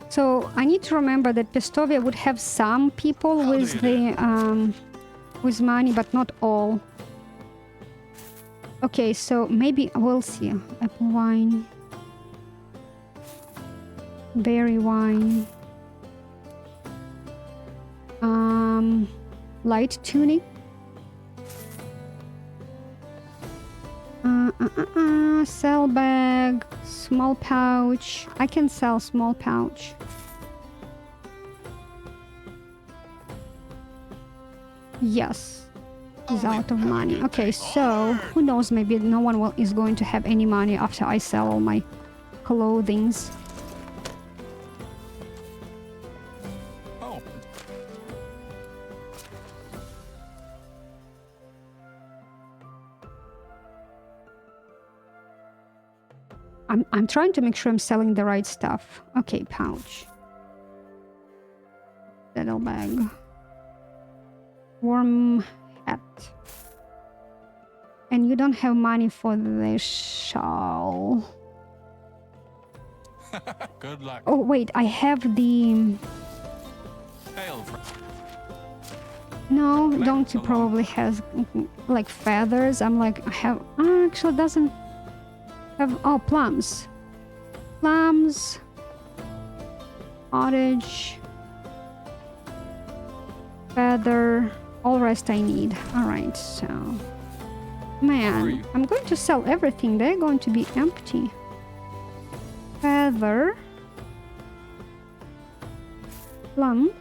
So I need to remember that Pestovia would have some people How do with you the with money, but not all. Okay, so maybe we'll see. Apple wine, berry wine, light tunic, sell bag, small pouch. I can sell small pouch. Yes, is out of money. Okay, so who knows? Maybe no one is going to have any money after I sell all my clothings. Oh, I'm trying to make sure I'm selling the right stuff. Okay, pouch. Saddle bag. Warm hat. And you don't have money for the shawl. Good luck. Oh wait, I have the... Hail from No, Donkey probably has like feathers. I'm like, I have... Oh, actually doesn't have... Oh, plums. Plums. Cottage. Feather. All rest I need. Alright, so... Man, I'm going to sell everything. They're going to be empty. Feather. Plum.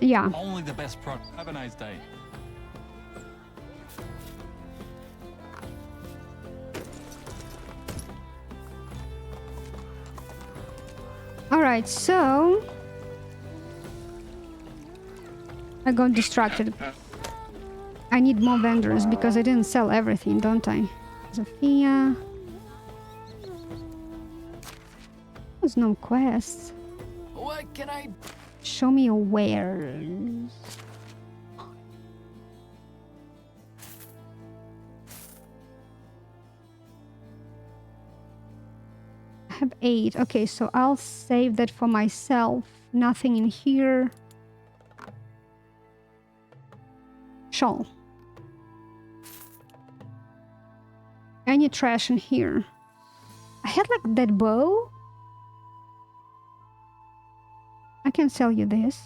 Yeah. only the best product. Have a nice day. Alright, so... I got distracted. I need more vendors because I didn't sell everything, don't I? Sophia. There's no quests. What can I... Show me your wares. I have 8. Okay, so I'll save that for myself. Nothing in here. Shawl. Any trash in here? I had like that bow. I can sell you this.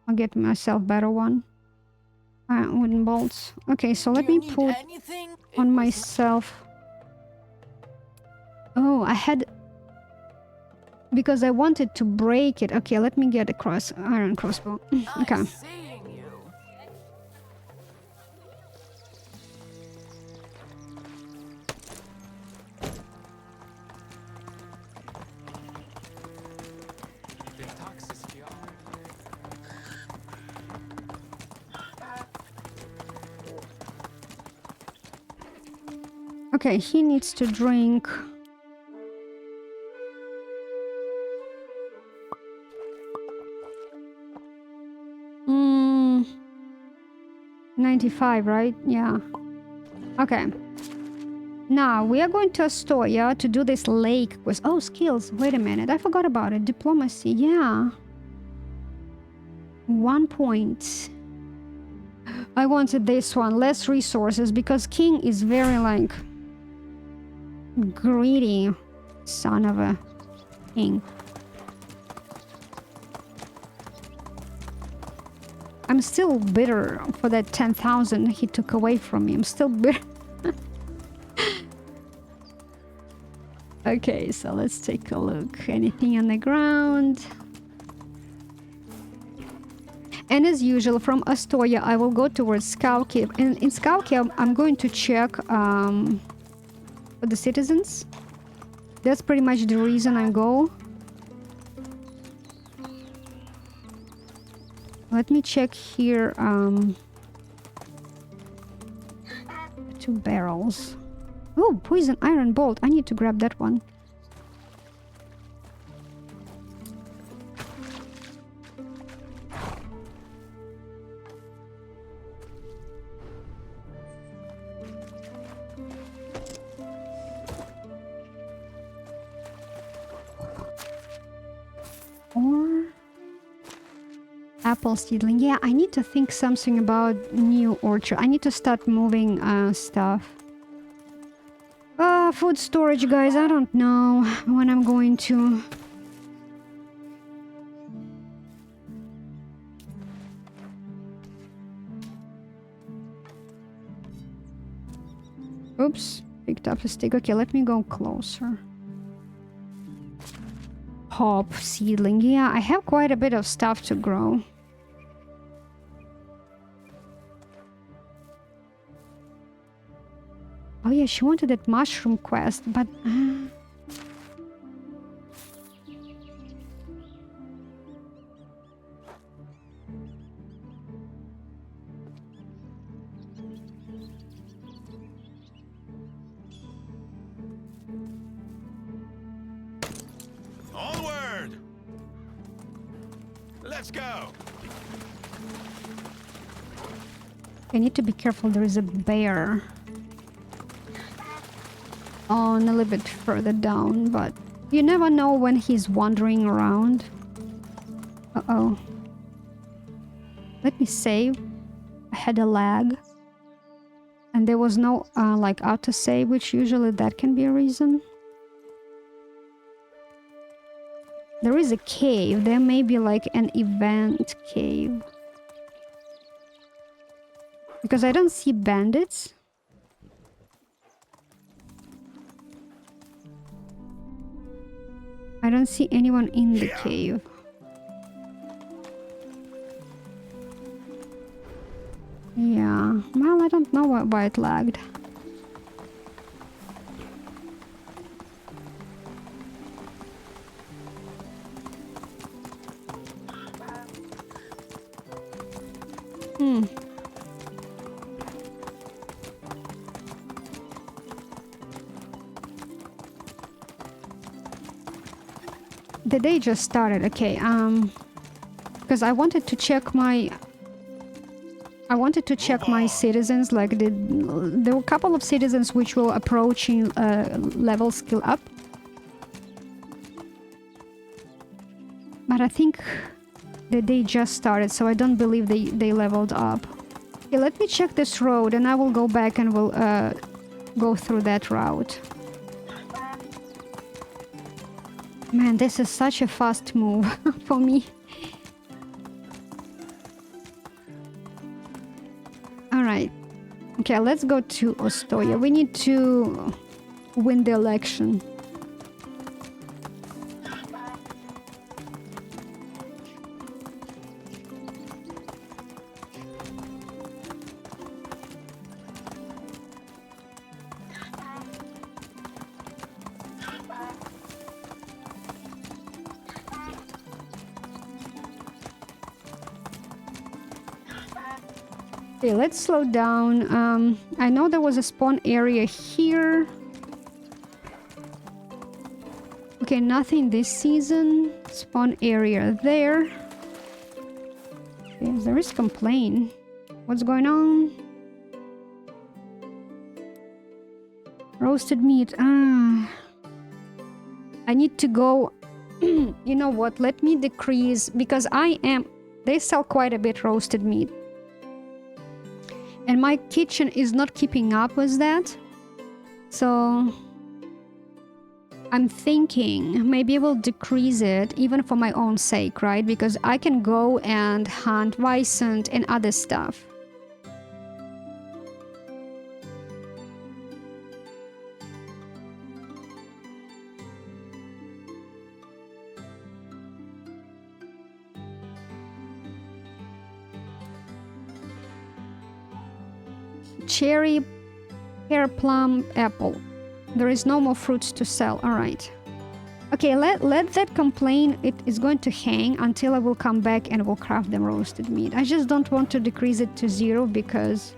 I'll get myself better one. Wooden bolts. Okay, so let me put on myself. Oh, I had... Because I wanted to break it. Okay, let me get a iron crossbow. Okay. Okay, he needs to drink. Mm, 95, right? Yeah. Okay. Now, we are going to Astoria to do this lake quest. Oh, skills. Wait a minute. I forgot about it. Diplomacy. Yeah. 1 point. I wanted this one. Less resources because King is very like... greedy son of a king. I'm still bitter for that 10,000 he took away from me. I'm still bitter. Okay, so let's take a look. Anything on the ground? And as usual, from Astoria, I will go towards Skowkie. And in Skowkie, I'm going to check for the citizens. That's pretty much the reason I go. Let me check here. 2 barrels. Oh, poison iron bolt. I need to grab that one. Or apple seedling. Yeah, I need to think something about new orchard. I need to start moving stuff. Food storage, guys. I don't know when I'm going to. Oops, picked up a stick. Okay, let me go closer. Hop seedling. Yeah, I have quite a bit of stuff to grow. Oh yeah, she wanted that mushroom quest, but... Onward! Let's go! I need to be careful, there is a bear on a little bit further down, but you never know when he's wandering around. Uh-oh. Let me save. I had a lag. And there was no, like, auto-save, which usually that can be a reason. There is a cave. There may be, like, an event cave. Because I don't see bandits. I don't see anyone in the cave. Yeah, well, I don't know why it lagged. The day just started, okay, because I wanted to check my citizens, like there were a couple of citizens which were approaching level skill up. But I think the day just started, so I don't believe they leveled up. Okay, let me check this road and I will go back and we'll go through that route. Man, this is such a fast move for me. Alright. Okay, let's go to Ostoya. We need to win the election. Okay, let's slow down. I know there was a spawn area here. Okay, nothing this season. Spawn area there. Okay, there is complaint. What's going on? Roasted meat. I need to go. You know what? Let me decrease because they sell quite a bit roasted meat. And my kitchen is not keeping up with that. So I'm thinking maybe I will decrease it even for my own sake, right? Because I can go and hunt bison and other stuff. Cherry, pear, plum, apple. There is no more fruits to sell. All right. Okay, let that complaint. It is going to hang until I will come back and will craft them roasted meat. I just don't want to decrease it to 0 because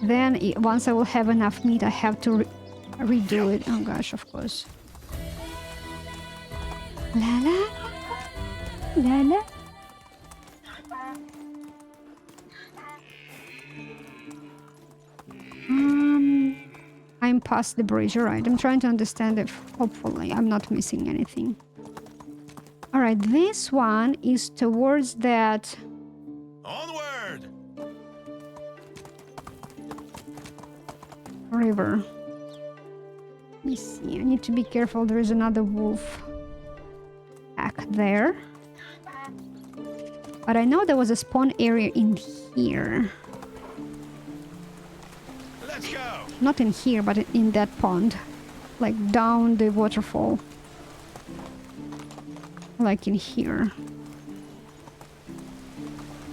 then once I will have enough meat, I have to redo it. Oh gosh, of course. La la la la. I'm past the bridge, alright. I'm trying to understand if hopefully I'm not missing anything. Alright, this one is towards that... Onward! river. Let me see, I need to be careful, there is another wolf pack there. But I know there was a spawn area in here. Let's go! Not in here, but in that pond. Like down the waterfall. Like in here.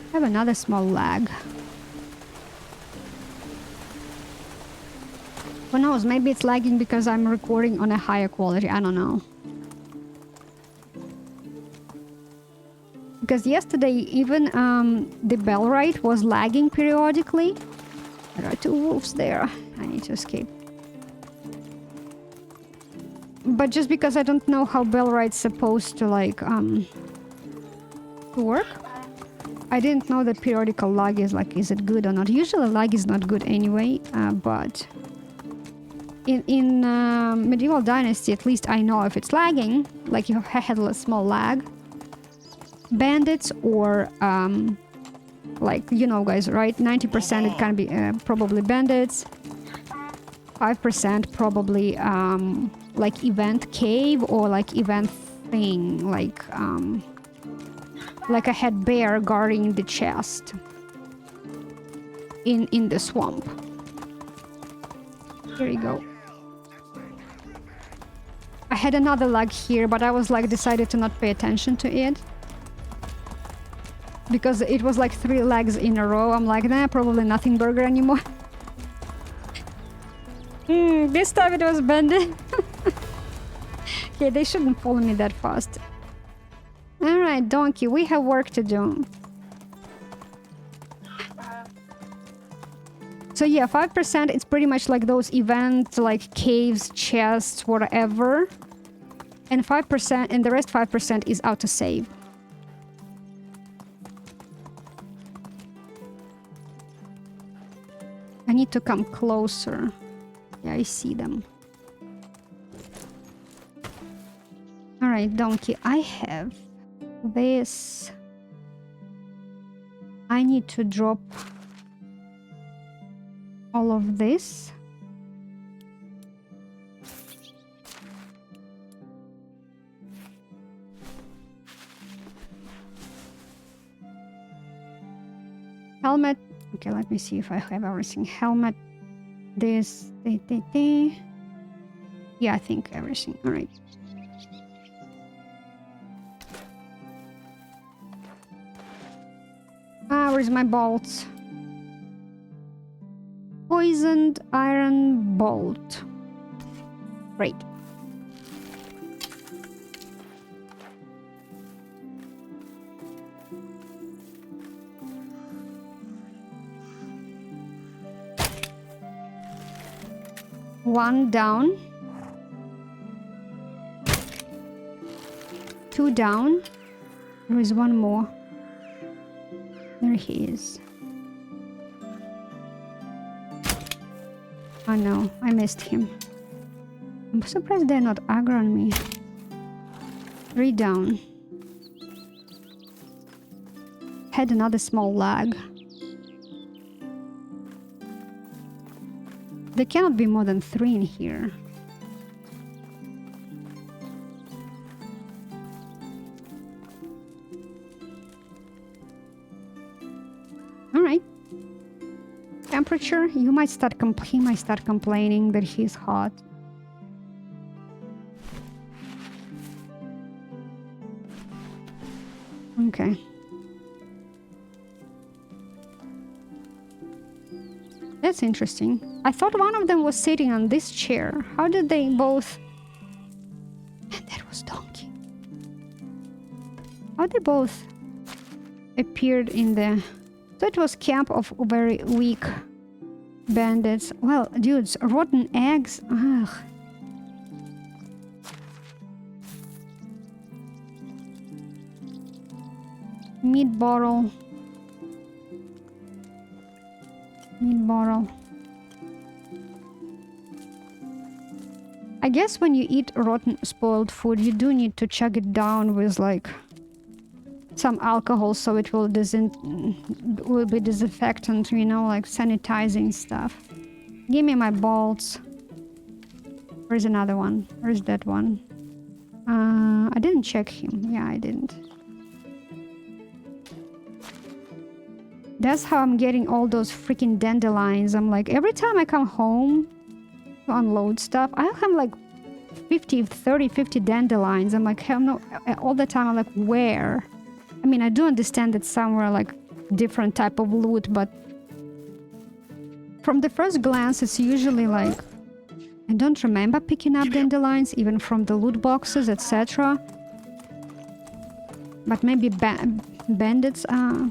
I have another small lag. Who knows, maybe it's lagging because I'm recording on a higher quality, I don't know. Because yesterday even the bell rate was lagging periodically. There are 2 wolves there. I need to escape. but just because I don't know how Bellright's supposed to like to work, I didn't know that periodical lag is like, is it good or not? Usually lag is not good anyway, but in Medieval Dynasty, at least I know if it's lagging, like you had a small lag, bandits or like, you know guys, right? 90% it can be probably bandits, 5% probably like event cave or like event thing, like I had bear guarding the chest in the swamp. Here you go. I had another lag here, but I was like decided to not pay attention to it because it was like 3 lags in a row. I'm like, nah, probably nothing burger anymore. This time it was bandit. Okay, they shouldn't follow me that fast. Alright, donkey, we have work to do. So yeah, 5%, it's pretty much like those events, like caves, chests, whatever. And 5%, and the rest 5% is autosave. I need to come closer. Yeah, I see them. Alright, donkey, I have this. I need to drop all of this. Helmet. Okay, let me see if I have everything. Helmet. This. Yeah, I think everything. All right. Where's my bolts? Poisoned iron bolt. Great. One down. 2 down. There is one more. There he is. Oh no, I missed him. I'm surprised they're not aggro on me. 3 down. Had another small lag. There cannot be more than 3 in here. Alright. Temperature, he might start complaining that he's hot. Okay. That's interesting. I thought one of them was sitting on this chair. How did they both... And that was donkey. How they both appeared in the... So it was camp of very weak bandits. Well, dudes, rotten eggs. Ugh. Meat bottle. Meat bottle. I guess when you eat rotten, spoiled food, you do need to chug it down with like some alcohol, so it will be disinfectant, you know, like sanitizing stuff. Give me my bolts. Where's another one? Where's that one? I didn't check him. Yeah, I didn't. That's how I'm getting all those freaking dandelions. I'm like, every time I come home to unload stuff, I have like 50 dandelions. I'm like, hell no. All the time I'm like, where? I mean, I do understand that some were like different type of loot, but from the first glance, it's usually like, I don't remember picking up dandelions, even from the loot boxes, etc. But maybe bandits are...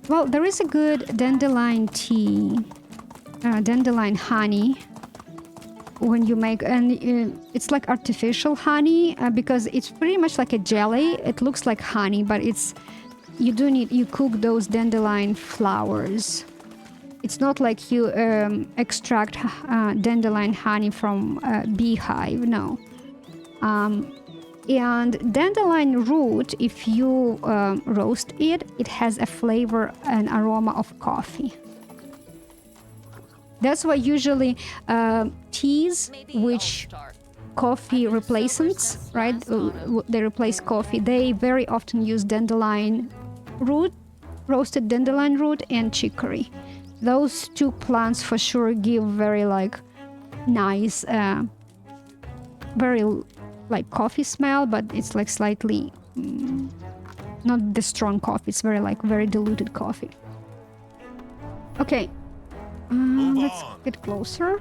Well, there is a good dandelion tea, dandelion honey. when you make, and it's like artificial honey because it's pretty much like a jelly. It looks like honey, but you cook those dandelion flowers. It's not like you extract dandelion honey from a beehive, no. And dandelion root, if you roast it, it has a flavor and aroma of coffee. That's why usually teas, Maybe which I'll start. coffee replacements, right? They replace coffee. They very often use dandelion root, roasted dandelion root, and chicory. Those two plants for sure give very like nice, very like coffee smell, but it's like slightly not the strong coffee. It's very diluted coffee. Okay, let's on. get closer.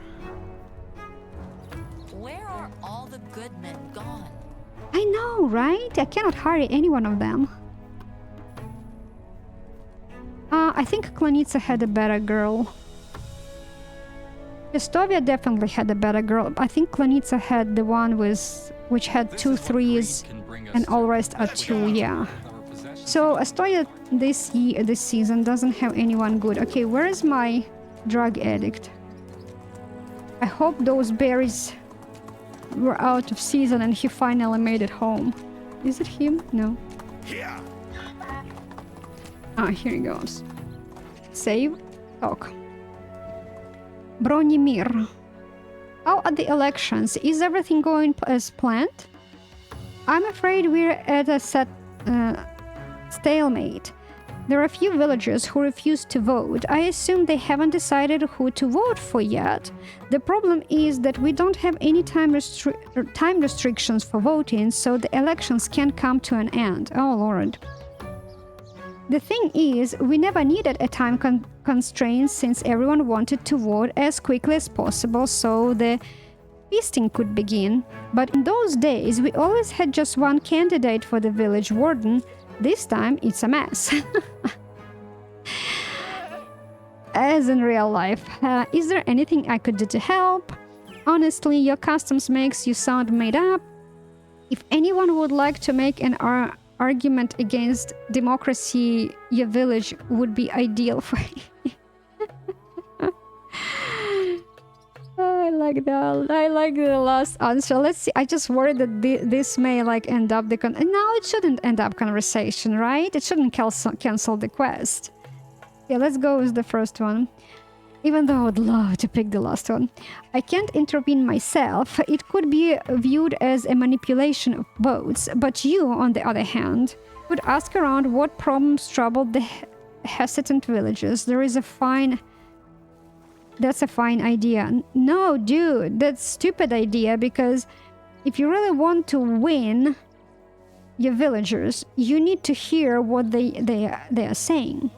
Where are all the good men gone? I know, right? I cannot hurry any one of them. I think Klanitsa had a better girl. Estovia definitely had a better girl. I think Klanitsa had the one which had This 2 is what 3s greed can bring us and all to. rest are 2, yeah. With our possessions. So Estonia this season doesn't have anyone good. Okay, where is my drug addict? I hope those berries were out of season and he finally made it home. Is it him? No. Here. Ah, here he goes. Save. Talk. Bronimir. How are the elections? Is everything going as planned? I'm afraid we're at a stalemate. There are a few villagers who refuse to vote. I assume they haven't decided who to vote for yet. The problem is that we don't have any time restrictions for voting, so the elections can come to an end. Oh lord. The thing is, we never needed a time constraint since everyone wanted to vote as quickly as possible so the feasting could begin. But in those days, we always had just one candidate for the village warden. This time, it's a mess. As in real life. Is there anything I could do to help? Honestly, your customs makes you sound made up. If anyone would like to make an argument against democracy, your village would be ideal for you. I like that. I like the last answer. Let's see. I just worried that this may like end up the no, it shouldn't end up conversation, right? It shouldn't cancel the quest. Yeah, let's go with the first one. Even though I would love to pick the last one. I can't intervene myself. It could be viewed as a manipulation of votes, but you, on the other hand, could ask around what problems troubled the hesitant villagers. That's a fine idea. No, dude, that's a stupid idea, because if you really want to win your villagers, you need to hear what they are saying.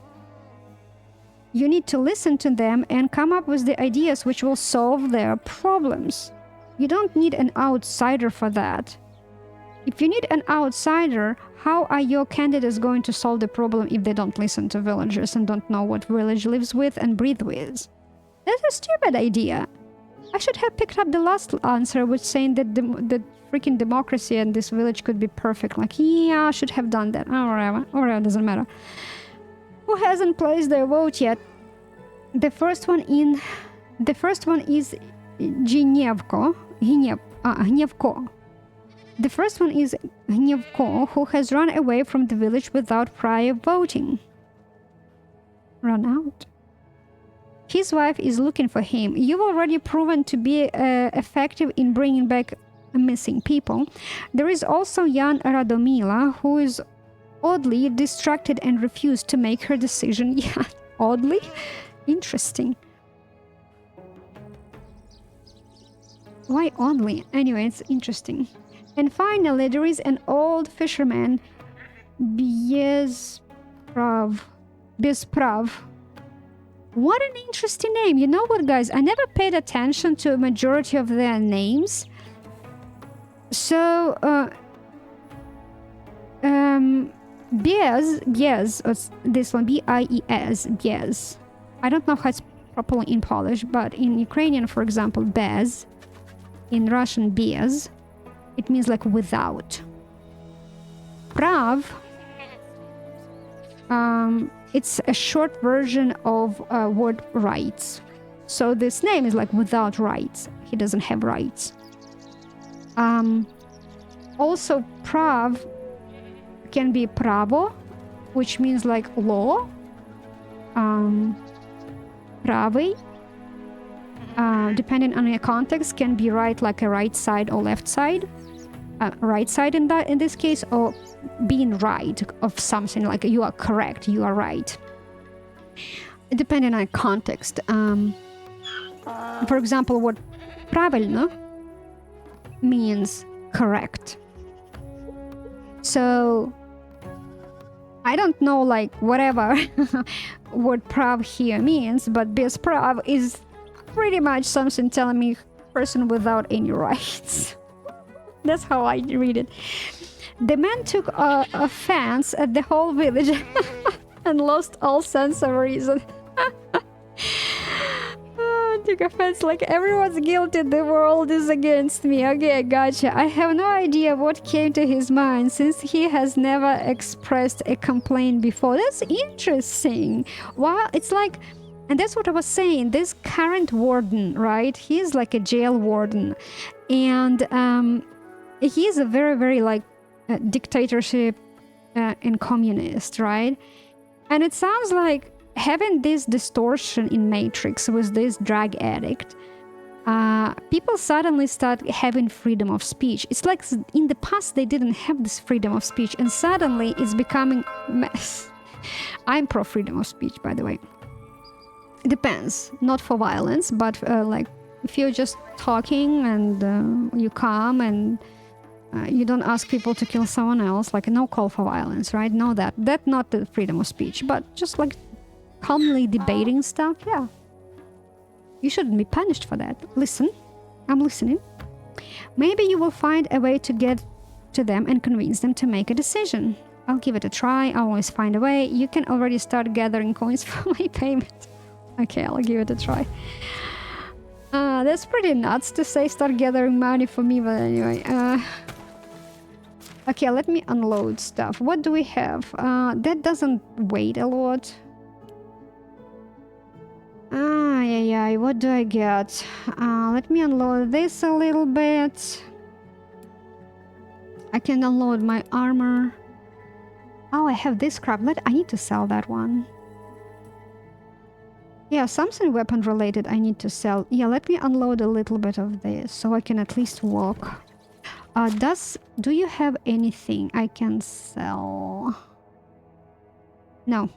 You need to listen to them and come up with the ideas which will solve their problems. You don't need an outsider for that. If you need an outsider, how are your candidates going to solve the problem if they don't listen to villagers and don't know what village lives with and breathe with? That's a stupid idea. I should have picked up the last answer, which saying that the freaking democracy in this village could be perfect. Like, yeah, I should have done that. Or whatever, doesn't matter. Who hasn't placed their vote yet? The first one is Gnevko. The first one is Gnevko, who has run away from the village without prior voting. Run out. His wife is looking for him. You've already proven to be effective in bringing back missing people. There is also Jan Radomila, who is oddly distracted and refused to make her decision. Yeah, oddly? Interesting. Why oddly? Anyway, it's interesting. And finally, there is an old fisherman, Bezprav. What an interesting name. You know what, guys? I never paid attention to a majority of their names. So, Biez, this one, B-I-E-S, Biez. I don't know how it's properly in Polish, but in Ukrainian, for example, Bez, in Russian bez. It means like without. Prav, it's a short version of word rights. So this name is like without rights. He doesn't have rights. Also, prav can be pravo, which means like law. Pravy, depending on your context, can be right like a right side or left side. Right side in this case, or being right of something, like you are correct, you are right. Depending on context. For example, what правильно means correct. So I don't know, like, whatever what prav here means, but без прав is pretty much something telling me person without any rights. That's how I read it. The man took offense at the whole village and lost all sense of reason. Took offense, like everyone's guilty, the world is against me. Okay, gotcha. I have no idea what came to his mind, since he has never expressed a complaint before. That's interesting. Well, it's like, and that's what I was saying, this current warden, right? He's like a jail warden, and he's a very, very like dictatorship and communist, right? And it sounds like having this distortion in Matrix with this drug addict, people suddenly start having freedom of speech. It's like in the past they didn't have this freedom of speech, and suddenly it's becoming mess. I'm pro freedom of speech, by the way. It depends, not for violence, but like if you're just talking and you calm and you don't ask people to kill someone else, like no call for violence, right? No, that's not the freedom of speech, but just like calmly debating stuff, yeah. You shouldn't be punished for that. Listen, I'm listening. Maybe you will find a way to get to them and convince them to make a decision. I'll give it a try. I'll always find a way. You can already start gathering coins for my payment. Okay, I'll give it a try. That's pretty nuts to say start gathering money for me, but anyway. Okay, let me unload stuff. What do we have? That doesn't weight a lot. Yeah, what do I get? Let me unload this a little bit. I can unload my armor. Oh, I have this crap. I need to sell that one. Yeah, something weapon related I need to sell. Yeah, let me unload a little bit of this so I can at least walk. Do you have anything I can sell? No.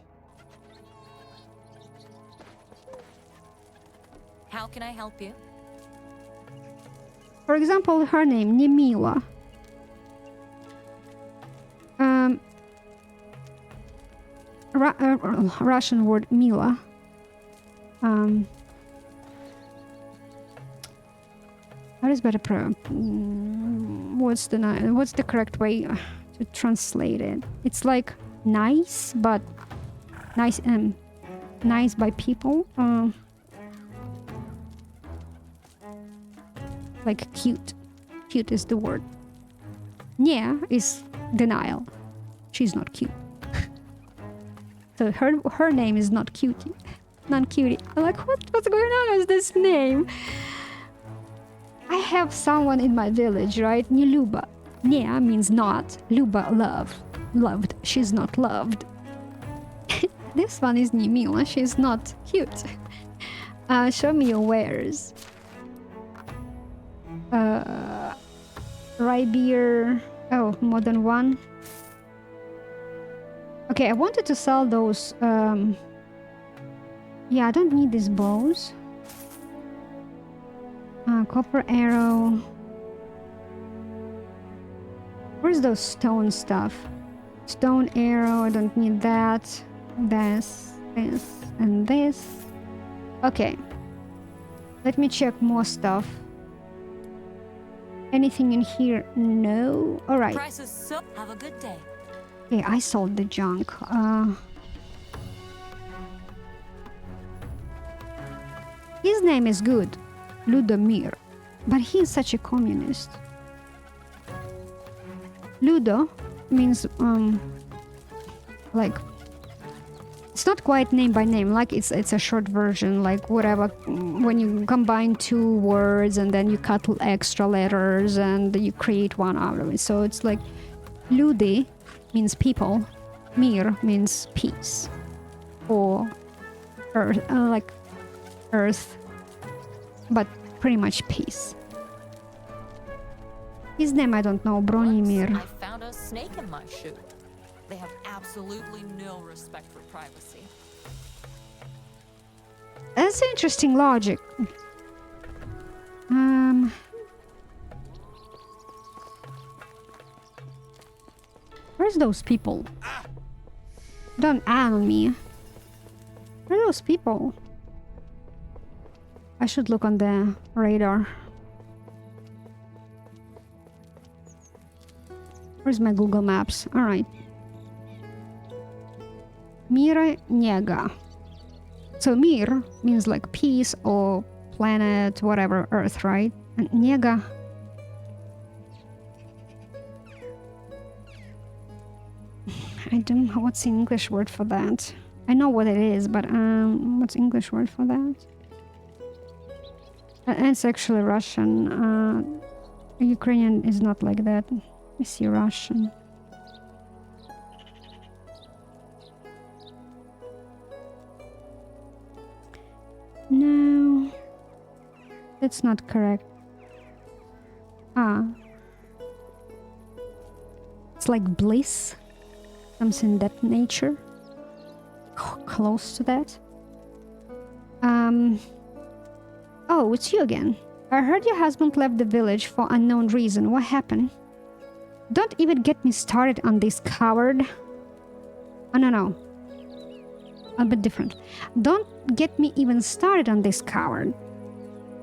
How can I help you? For example, her name, Nemila. Russian word Mila. What is better? What's the correct way to translate it? It's like nice, but nice by people. Like cute. Cute is the word. Yeah is denial. She's not cute. So her name is not cutie. Non-cutie. I'm like, what's going on with this name? I have someone in my village, right? Neluba. Nya means not. Luba, loved. She's not loved. This one is Nemila. She's not cute. Show me your wares. Rye beer. Oh, more than one. Okay, I wanted to sell those. Yeah, I don't need these bows. Copper arrow. Where's those stone stuff? Stone arrow, I don't need that. This, and this. Okay. Let me check more stuff. Anything in here? No. Alright. Prices so. Have a good day. Okay, I sold the junk. His name is good. Ludomir. But he is such a communist. Ludo means like it's not quite name by name, like it's a short version, like whatever, when you combine two words and then you cut extra letters and you create one out of it. So it's like Ludi means people, Mir means peace, or earth, like earth, but pretty much peace. His name I don't know, Bronimir. I found a snake in my shoe. They have absolutely no respect for privacy. That's interesting logic. Where's those people? Don't on me. Where are those people? I should look on the radar. Where's my Google Maps? Alright. Mira Niega. So Mir means like peace or planet, whatever, Earth, right? And Niega. I don't know what's the English word for that. I know what it is, but what's the English word for that? And it's actually Russian. Ukrainian is not like that. I see Russian. No, that's not correct. It's like bliss, something that nature, close to that. Oh, it's you again. I heard your husband left the village for unknown reason. What happened? Don't even get me started on this coward. Oh, no. A bit different. Don't get me even started on this coward.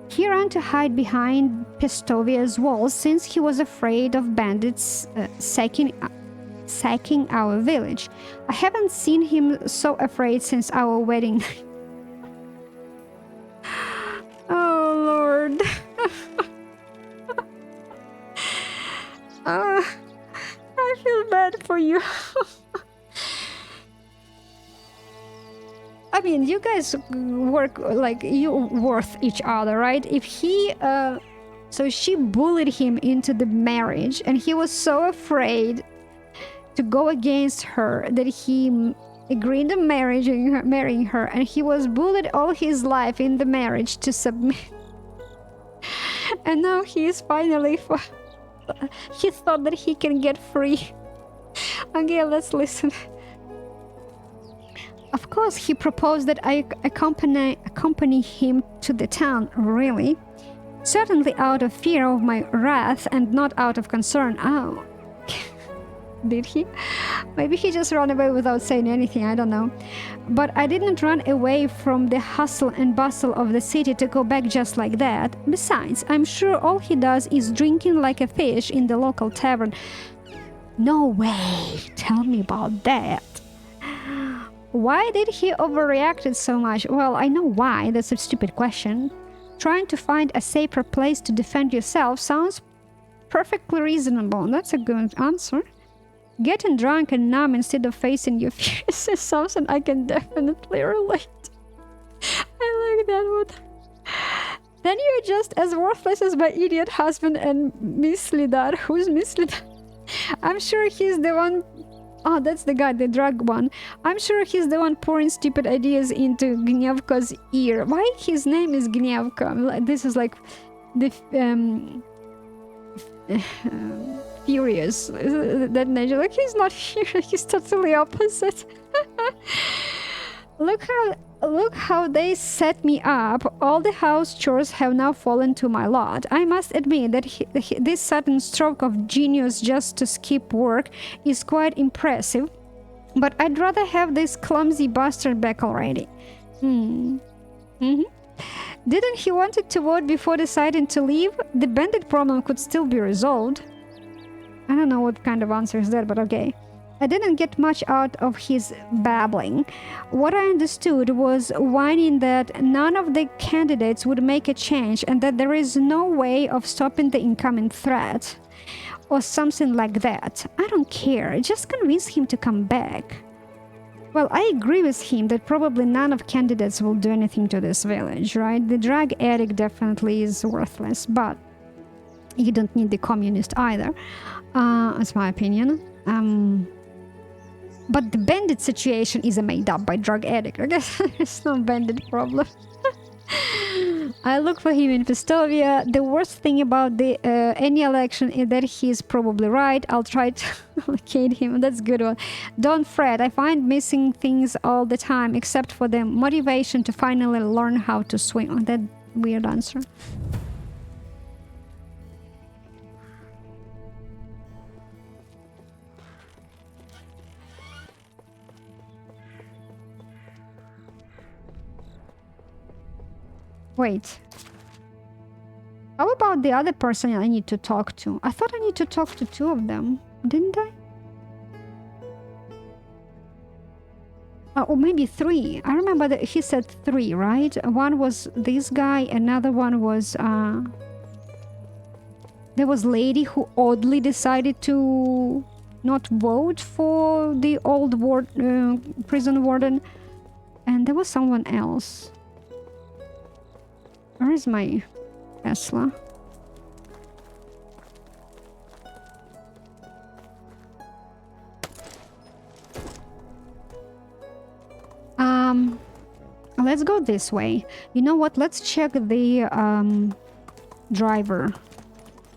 He ran to hide behind Pestovia's walls since he was afraid of bandits sacking our village. I haven't seen him so afraid since our wedding. Oh, Lord. I feel bad for you. I mean, you guys work like you worth each other, right? If he, so she bullied him into the marriage, and he was so afraid to go against her that he agreed to marrying her, and he was bullied all his life in the marriage to submit. And now he is finally, he thought that he can get free. Okay, let's listen. Of course, he proposed that I accompany him to the town, really. Certainly out of fear of my wrath and not out of concern. Oh. Did he? Maybe he just ran away without saying anything, I don't know. But I didn't run away from the hustle and bustle of the city to go back just like that. Besides, I'm sure all he does is drinking like a fish in the local tavern. No way! Tell me about that. Why did he overreact so much? Well, I know why. That's a stupid question. Trying to find a safer place to defend yourself sounds perfectly reasonable. That's a good answer. Getting drunk and numb instead of facing your fears is something I can definitely relate. I like that one. Then you're just as worthless as my idiot husband and Miss Lidar. Who's Miss Lidar? I'm sure he's the one... Oh, that's the guy, the drug one. I'm sure he's the one pouring stupid ideas into Gnievka's ear. Why his name is Gnievka? This is like the furious that nature. Like, he's not here. He's totally opposite. Look how they set me up. All the house chores have now fallen to my lot. I must admit that this sudden stroke of genius just to skip work is quite impressive. But I'd rather have this clumsy bastard back already. Didn't he wanted to vote before deciding to leave? The bandit problem could still be resolved. I don't know what kind of answer is that, but okay. I didn't get much out of his babbling. What I understood was whining that none of the candidates would make a change and that there is no way of stopping the incoming threat. Or something like that. I don't care. Just convince him to come back. Well, I agree with him that probably none of candidates will do anything to this village, right? The drug addict definitely is worthless, but you don't need the communist either. That's my opinion. But the bandit situation is made up by drug addict. I guess there's no bandit problem. I look for him in Festovia. The worst thing about the any election is that he's probably right. I'll try to locate him. That's a good one. Don't fret. I find missing things all the time, except for the motivation to finally learn how to swim. Oh, that weird answer. Wait. How about the other person I need to talk to? I thought I need to talk to two of them, didn't I? Or maybe three. I remember that he said three, right? One was this guy, another one was... there was a lady who oddly decided to not vote for the old prison warden. And there was someone else. Where is my Tesla? Let's go this way. You know what? Let's check the driver.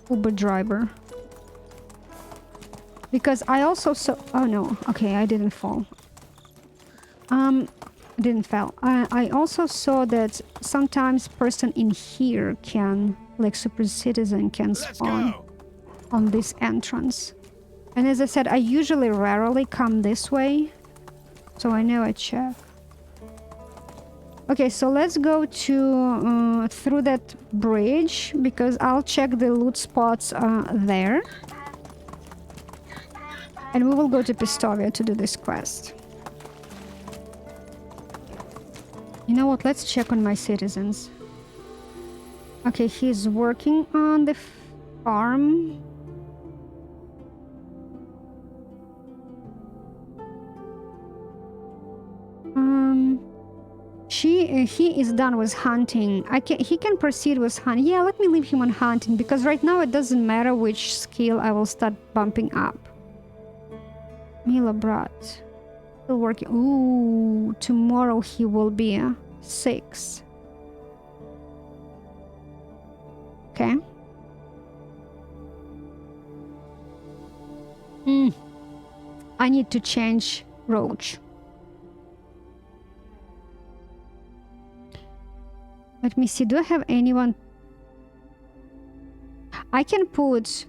Uber driver. Because I also saw... Oh no. Okay, I didn't fall. Didn't fall. I also saw that sometimes person in here can, like super citizen, can spawn on this entrance. And as I said, I usually rarely come this way, so I know I check. Okay, so let's go to through that bridge because I'll check the loot spots there, and we will go to Pistovia to do this quest. You know what? Let's check on my citizens. Okay, he's working on the farm. He is done with hunting. He can proceed with hunting. Yeah, let me leave him on hunting because right now it doesn't matter which skill I will start bumping up. Mila Brat. Still working. Ooh, tomorrow he will be 6. Okay. I need to change Roach. Let me see. Do I have anyone? I can put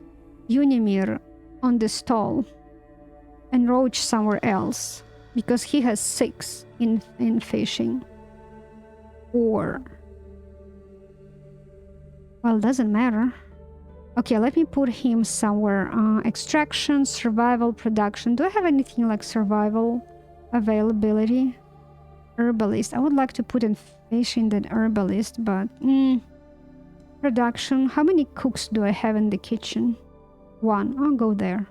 Unimir on the stall and Roach somewhere else because he has 6 in fishing. Or... well, doesn't matter. Okay, let me put him somewhere. Extraction, survival, production. Do I have anything like survival availability? Herbalist. I would like to put in fishing than herbalist, but... production. How many cooks do I have in the kitchen? 1. I'll go there.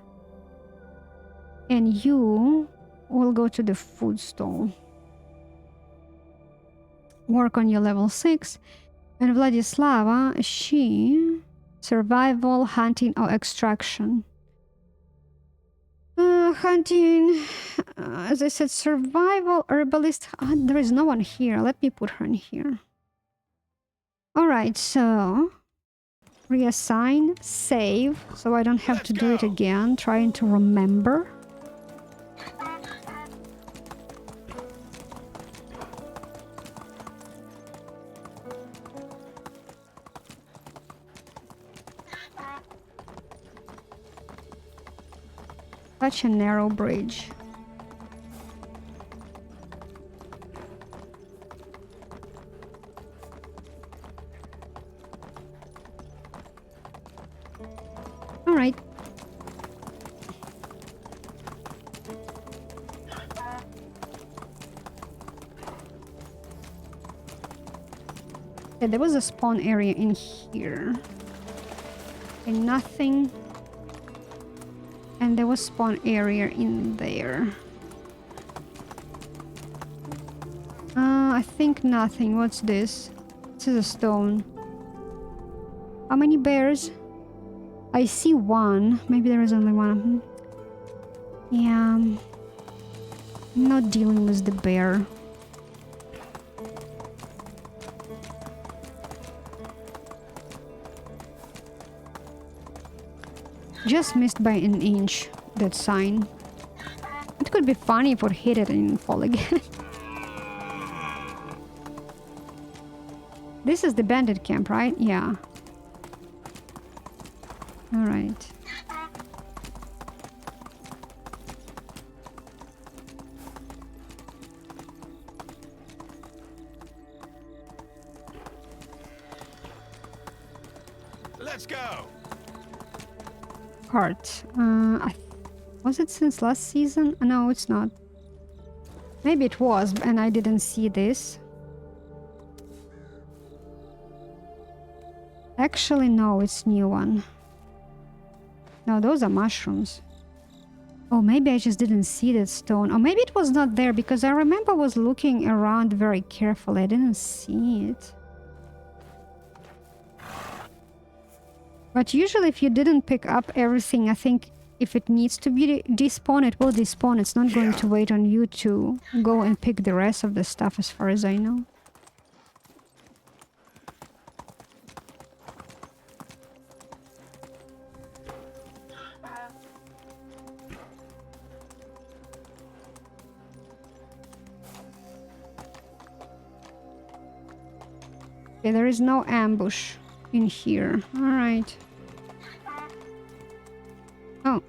And you will go to the food stall. Work on your level 6. And Vladislava, she... survival, hunting, or extraction. Hunting... as I said, survival, herbalist... there is no one here. Let me put her in here. Alright, so... reassign, save, so I don't have to do it again. Trying to remember. Such a narrow bridge. All right. Yeah, there was a spawn area in here. And nothing. And there was spawn area in there. I think nothing. What's this? This is a stone. How many bears? I see one. Maybe there is only one. Yeah. I'm not dealing with the bear. Just missed by an inch, that sign. It could be funny if it hit it and fall again. This is the bandit camp, right? Yeah. Alright. Let's go. Heart. Was it since last season? No, it's not. Maybe it was, and I didn't see this. Actually, no, it's new one. No, those are mushrooms. Oh, maybe I just didn't see that stone. Or maybe it was not there, because I remember I was looking around very carefully. I didn't see it. But usually if you didn't pick up everything, I think if it needs to be despawned, it will despawn. It's not going to wait on you to go and pick the rest of the stuff, as far as I know. Okay, there is no ambush in here. Alright. Oh.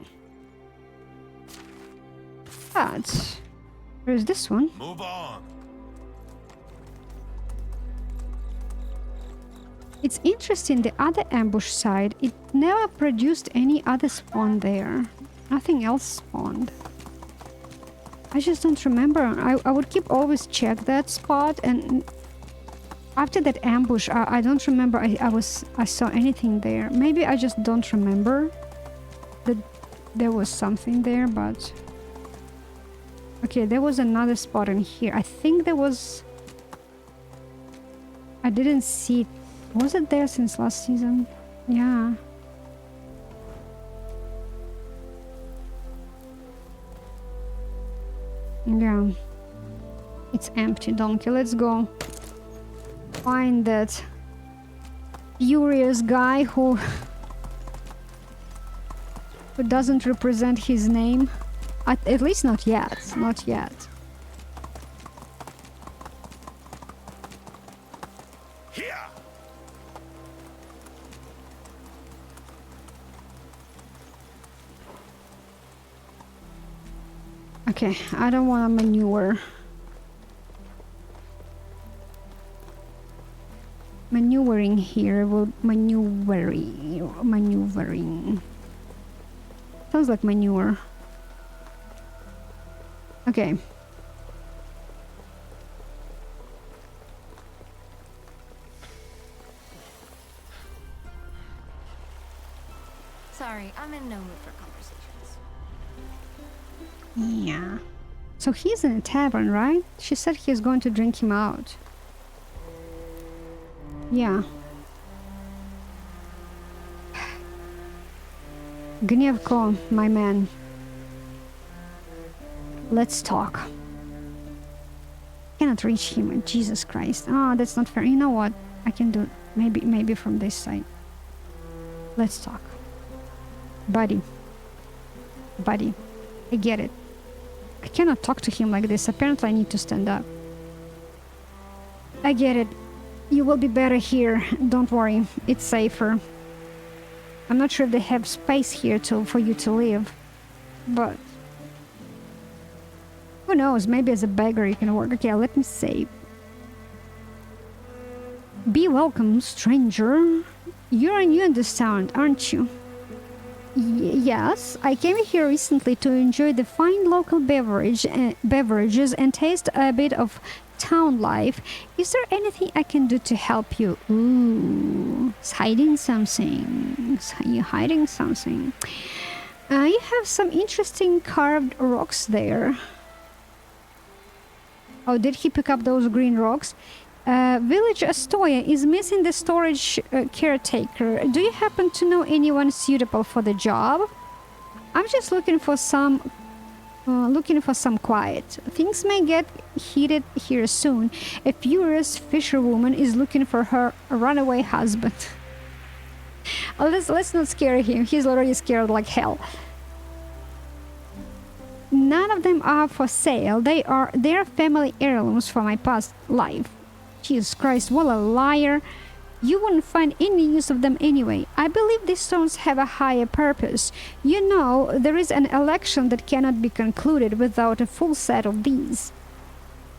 But where's this one? Move on. It's interesting, the other ambush side, it never produced any other spawn there. Nothing else spawned. I just don't remember. I would keep always check that spot, and after that ambush, I don't remember I saw anything there. Maybe I just don't remember that there was something there, but... Okay, there was another spot in here. I think there was... I didn't see it. Was it there since last season? Yeah. Yeah. It's empty, donkey. Let's go find that furious guy who doesn't represent his name. At least not yet. Not yet. Here. Okay, I don't want to manure. Maneuvering here will maneuvering. Sounds like manure. Okay. Sorry, I'm in no mood for conversations. Yeah. So he's in a tavern, right? She said he's going to drink him out. Yeah. Gnevko, my man. Let's talk. Cannot reach him. Jesus Christ. Oh, that's not fair. You know what? I can do maybe from this side. Let's talk. Buddy. Buddy. I get it. I cannot talk to him like this. Apparently I need to stand up. I get it. You will be better here. Don't worry. It's safer. I'm not sure if they have space here for you to live. But... who knows? Maybe as a beggar you can work. Okay, let me save. Be welcome, stranger. You're new in this town, aren't you? Yes, I came here recently to enjoy the fine local beverages and taste a bit of town life. Is there anything I can do to help you? Ooh, it's hiding something. You're hiding something. You have some interesting carved rocks there. Oh, did he pick up those green rocks? Village Astoya is missing the storage caretaker. Do you happen to know anyone suitable for the job? I'm just looking for some quiet. Things may get heated here soon. A furious fisherwoman is looking for her runaway husband. Oh, let's not scare him. He's already scared like hell. None of them are for sale. They are family heirlooms from my past life. Jesus Christ, what a liar. You wouldn't find any use of them anyway. I believe these stones have a higher purpose. You know, there is an election that cannot be concluded without a full set of these.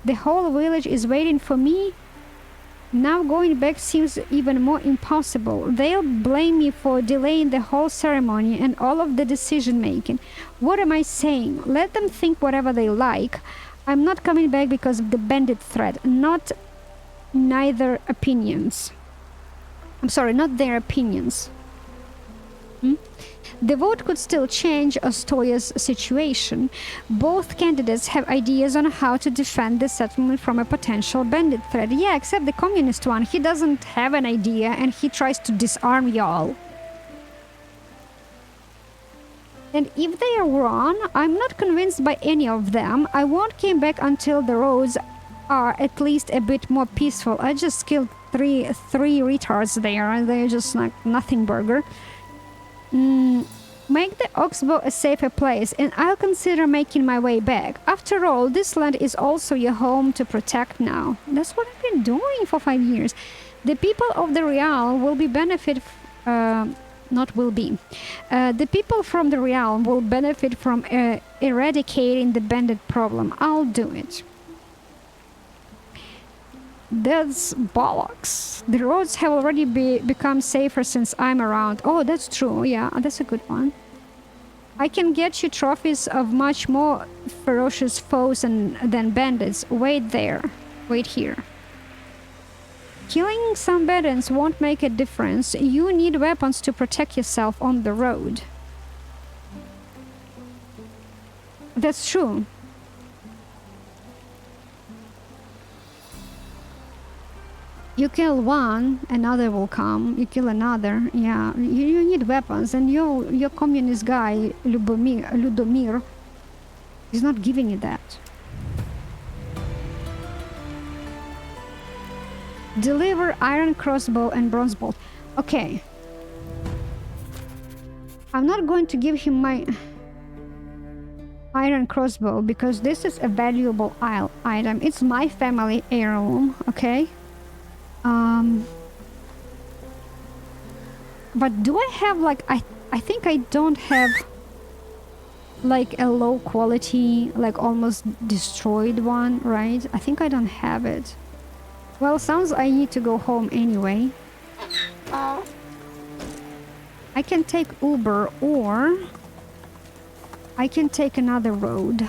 The whole village is waiting for me. Now going back seems even more impossible. They'll blame me for delaying the whole ceremony and all of the decision making. What am I saying? Let them think whatever they like. I'm not coming back because of the bandit threat. Neither opinions. I'm sorry, not their opinions. The vote could still change Astoya's situation. Both candidates have ideas on how to defend the settlement from a potential bandit threat. Yeah, except the communist one. He doesn't have an idea and he tries to disarm y'all. And if they are wrong, I'm not convinced by any of them. I won't come back until the roads are at least a bit more peaceful. I just killed three retards there and they're just like nothing burger. Make the Oxbow a safer place and I'll consider making my way back. After all, this land is also your home to protect now. That's what I've been doing for 5 years. The people of the realm will be the people from the realm will benefit from eradicating the bandit problem. I'll do it. That's bollocks. The roads have already become safer since I'm around. Oh, that's true. Yeah, that's a good one. I can get you trophies of much more ferocious foes than bandits. Wait there. Wait here. Killing some bandits won't make a difference. You need weapons to protect yourself on the road. That's true. You kill one, another will come. You kill another, yeah. You need weapons, and your communist guy, Ludomir, is not giving you that. Deliver iron crossbow and bronze bolt. Okay. I'm not going to give him my iron crossbow because this is a valuable item. It's my family heirloom, okay? But do I have like I think I don't have like a low quality, like almost destroyed one, right? I think I don't have it. Well, sounds I need to go home anyway. I can take Uber or I can take another road.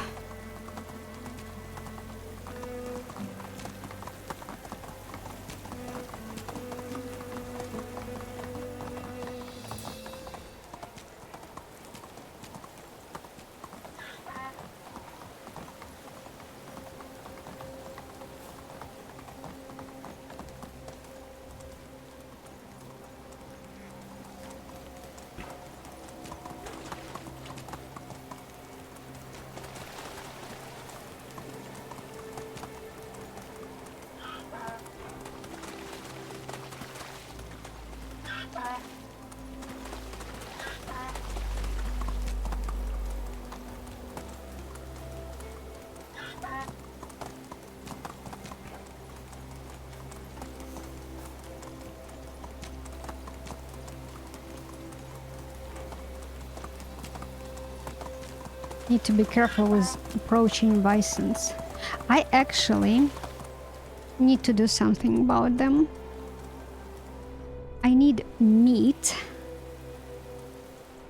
Need to be careful with approaching bisons. I actually need to do something about them. I need meat.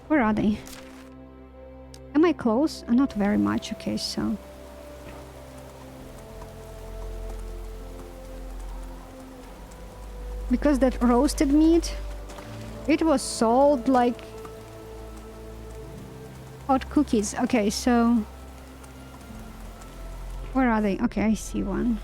Where are they? Am I close? Not very much. Okay, so Because that roasted meat, it was sold like hot cookies. Okay, so where are they? Okay, I see one.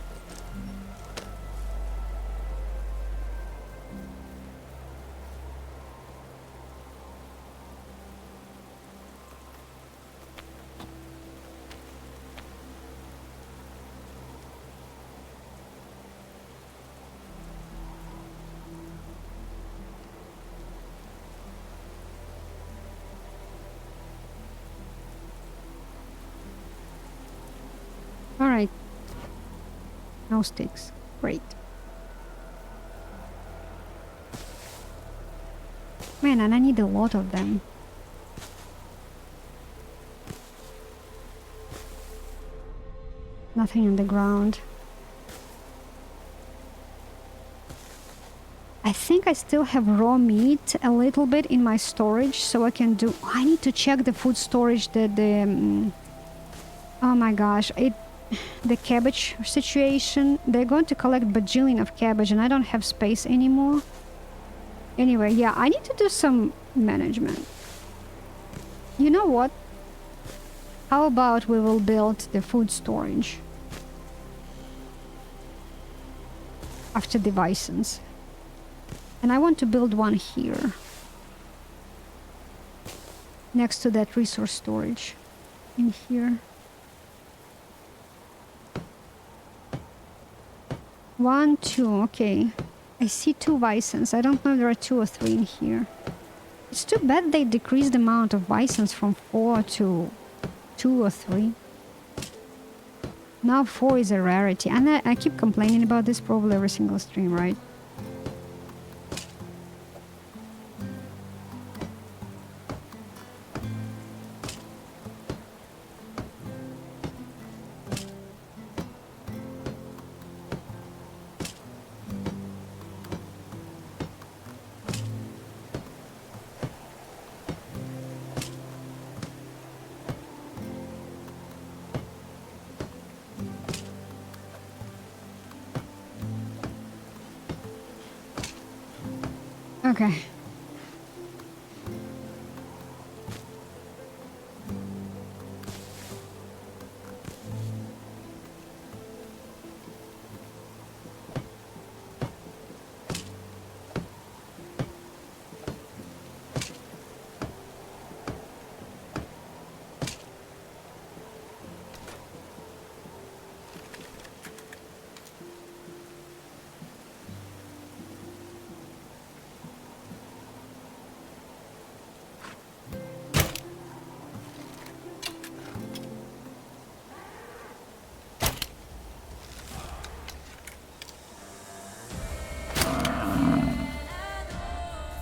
Alright. No sticks. Great. Man, and I need a lot of them. Nothing on the ground. I think I still have raw meat a little bit in my storage, so I can do... I need to check the food storage, oh my gosh, the cabbage situation. They're going to collect bajillion of cabbage and I don't have space anymore. Anyway, yeah, I need to do some management. You know what? How about we will build the food storage after the bisons? And I want to build one here next to that resource storage in here. 1, 2, okay. I see 2 bisons. I don't know if there are 2 or 3 in here. It's too bad they decreased the amount of bisons from 4 to 2 or 3. Now 4 is a rarity. And I keep complaining about this probably every single stream, right? Okay.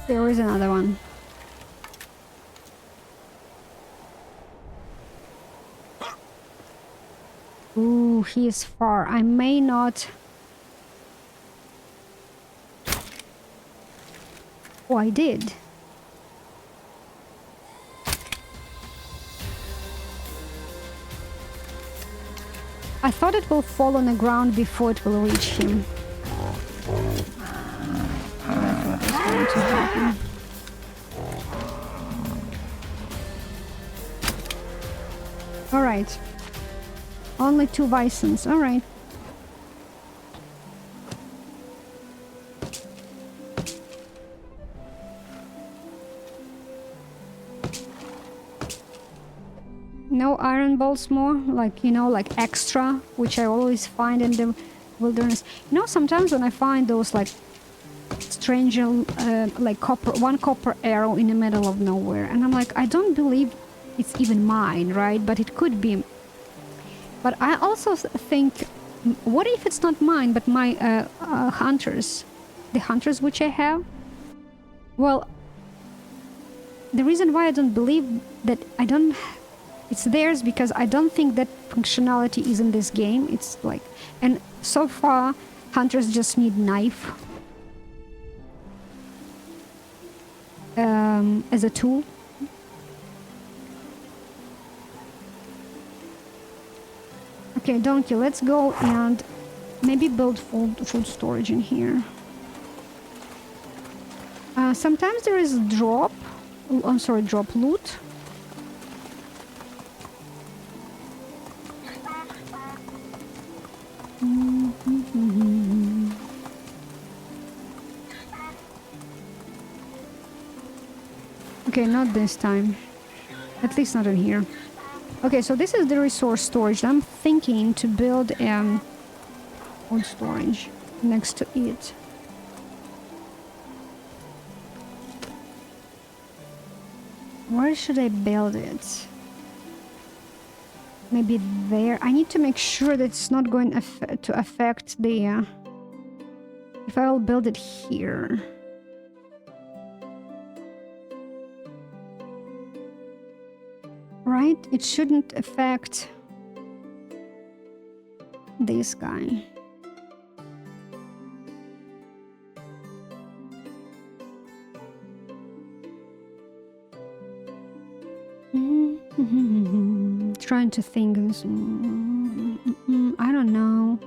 There is another one. Ooh, he is far. I may not... Oh, I did. I thought it will fall on the ground before it will reach him. To happen. All right. Only 2 bisons. All right. No iron balls more, like, you know, like extra, which I always find in the wilderness. You know, sometimes when I find those like strange, like one copper arrow in the middle of nowhere, and I'm like, I don't believe it's even mine, right? But it could be. But I also think, what if it's not mine, but my hunters, the hunters which I have? Well, the reason why I don't believe that it's theirs, because I don't think that functionality is in this game. It's like, and so far, hunters just need knife. As a tool. Okay, donkey, let's go and maybe build food storage in here. Sometimes there is drop. I'm sorry, drop loot. Okay, not this time. At least not in here. Okay, so this is the resource storage. I'm thinking to build wood storage next to it. Where should I build it? Maybe there. I need to make sure that it's not going to affect the... if I will build it here. Right? It shouldn't affect this guy. Trying to think. I don't know.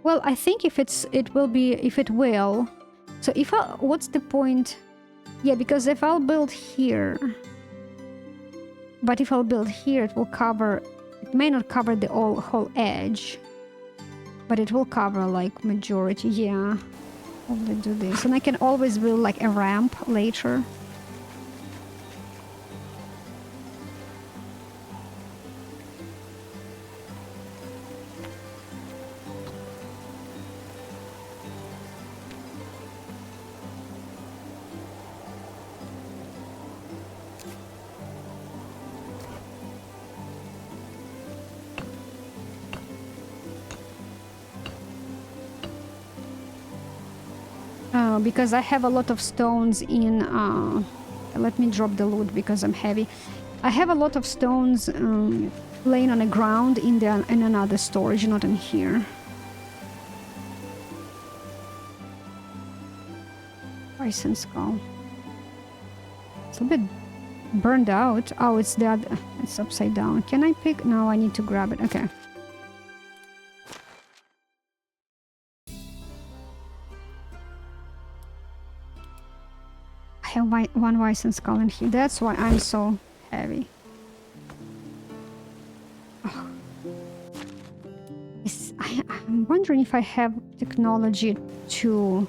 Well, I think if it will. So if what's the point? Yeah, because if I'll build here, but if I'll build here, it will cover. It may not cover the whole edge, but it will cover like majority. Yeah, probably do this, and I can always build like a ramp later. Because I have a lot of stones in... let me drop the loot because I'm heavy. I have a lot of stones laying on the ground in another storage, not in here. Bison skull. It's a bit burned out. Oh, it's the other... It's upside down. Can I pick? No, I need to grab it. Okay. I have one bison skull in here. That's why I'm so heavy. Oh. I'm wondering if I have technology to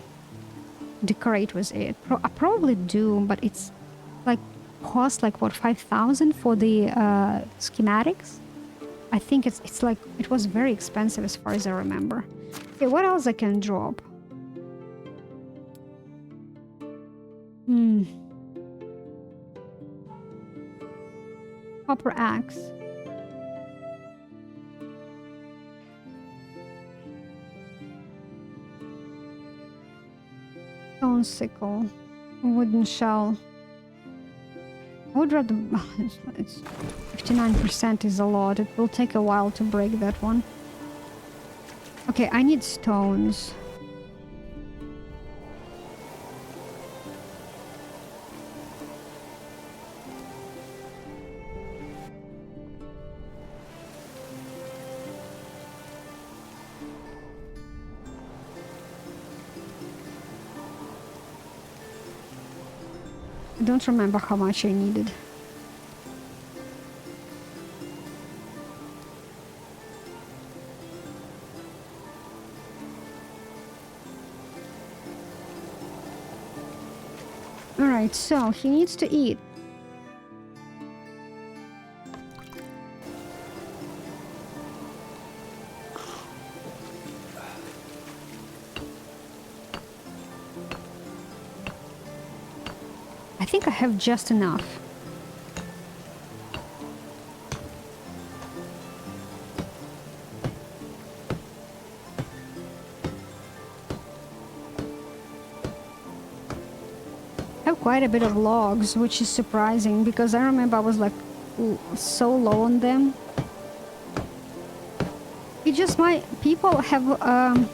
decorate with it. I probably do, but it's like cost like what, 5,000 for the schematics. I think it's like it was very expensive as far as I remember. Okay, what else I can drop? Copper axe. Stone sickle. Wooden shell. I would rather... It's 59% is a lot. It will take a while to break that one. Okay, I need stones. I don't remember how much I needed. Alright, so he needs to eat. I think I have just enough. I have quite a bit of logs, which is surprising because I remember I was like so low on them. It just my people have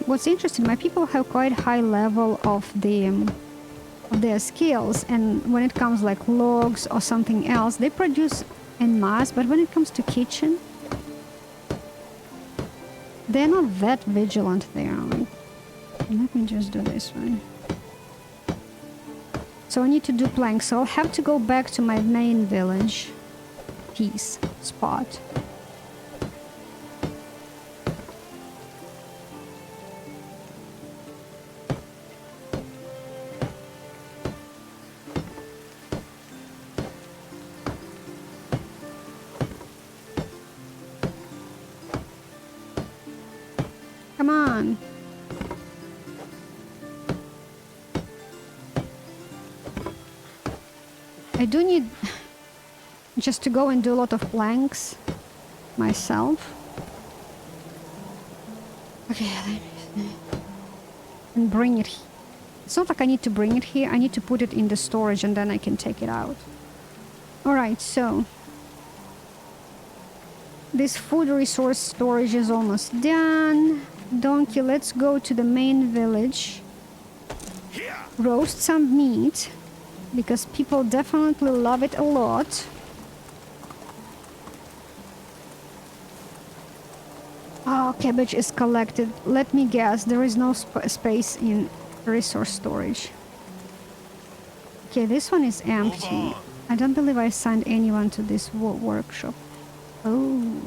what's interesting, my people have quite high level of their skills, and when it comes like logs or something else, they produce en masse, but when it comes to kitchen, they're not that vigilant there. Like, let me just do this one. So so I need to do planks. So I'll have to go back to my main village piece spot. Come on. I do need just to go and do a lot of planks myself. Okay, and bring it. It's not like I need to bring it here. I need to put it in the storage and then I can take it out. Alright, so this food resource storage is almost done. Donkey, let's go to the main village. Roast some meat, because people definitely love it a lot. Oh, cabbage is collected. Let me guess, there is no space in resource storage. Okay, this one is empty. I don't believe I assigned anyone to this workshop. Oh.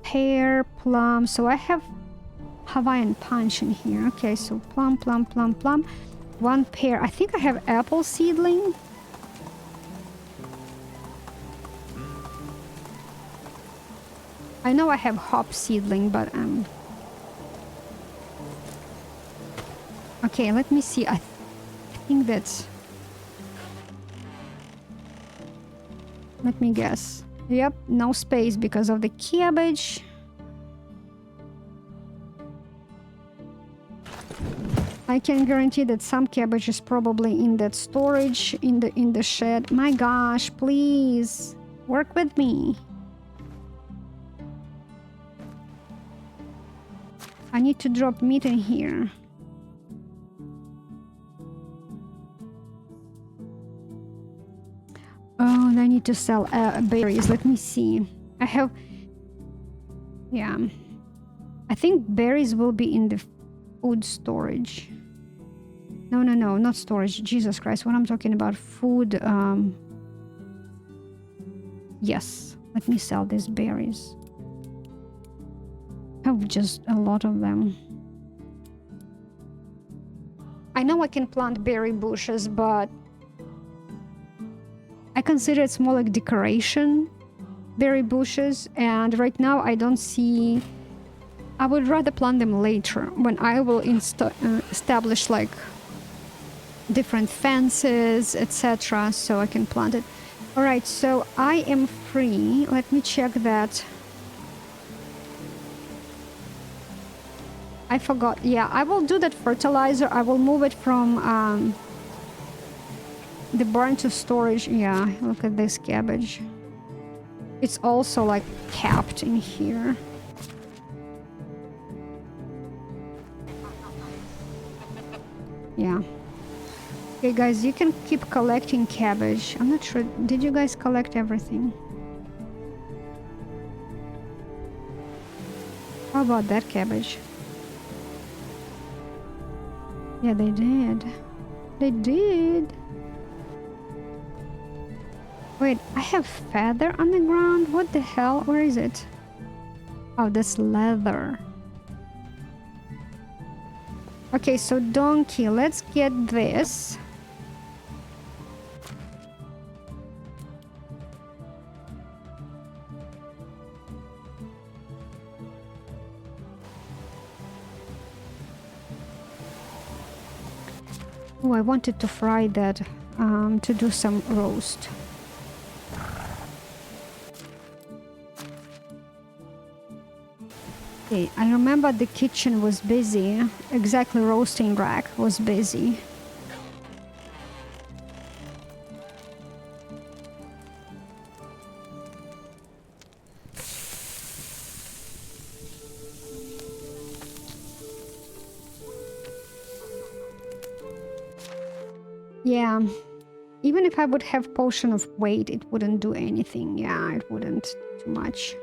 Pear, plum. So I have Hawaiian punch in here. Okay, so plum, plum, plum, plum. One pear. I think I have apple seedling. I know I have hop seedling, but okay, let me see. I think that's... Let me guess. Yep, no space because of the cabbage. I can guarantee that some cabbage is probably in that storage in the shed. My gosh, please work with me. I need to drop meat in here. Oh, and I need to sell berries. Let me see. I have... Yeah. I think berries will be in the food storage. No, no, no, not storage. Jesus Christ, what I'm talking about. Food... Yes. Let me sell these berries. I have just a lot of them. I know I can plant berry bushes, but I consider it's more like decoration, berry bushes, and right now I don't see... I would rather plant them later, when I will establish like different fences, etc., so I can plant it. Alright, so I am free. Let me check that. I forgot. Yeah, I will do that fertilizer. I will move it from the barn to storage. Yeah, look at this cabbage. It's also like capped in here. Yeah. Okay, guys, you can keep collecting cabbage. I'm not sure. Did you guys collect everything? How about that cabbage? Yeah, they did. They did. Wait, I have feather on the ground? What the hell? Where is it? Oh, that's leather. Okay, so donkey, let's get this. Oh, I wanted to fry that to do some roast. Okay, I remember the kitchen was busy. Exactly, roasting rack was busy. Yeah, even if I would have potion of weight, it wouldn't do anything. Yeah, it wouldn't too much.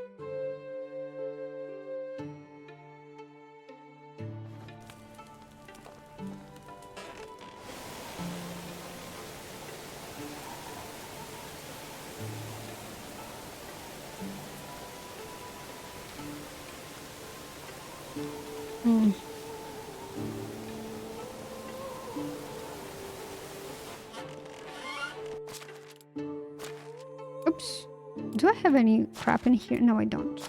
Hmm. Oops. Do I have any crap in here? No, I don't.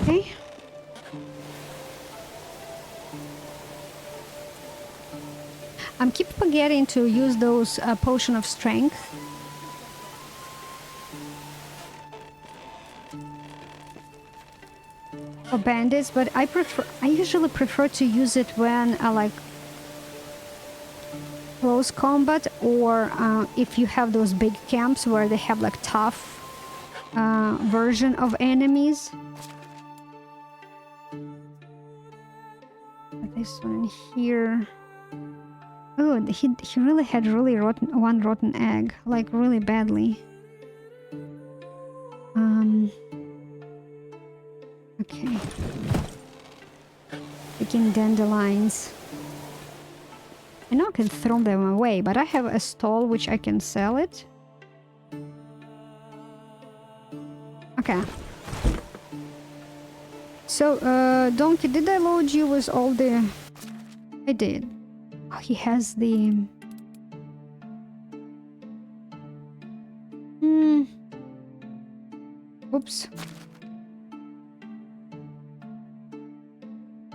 Okay. I'm keep forgetting to use those potion of strength. Or bandits, but I usually prefer to use it when I like close combat, or if you have those big camps where they have like tough version of enemies. This one here. Oh, he really had one rotten egg, like really badly. Okay. Picking dandelions. I know I can throw them away, but I have a stall which I can sell it. Okay. So, Donkey, did I load you with all the... I did. Oh, he has the... Oops.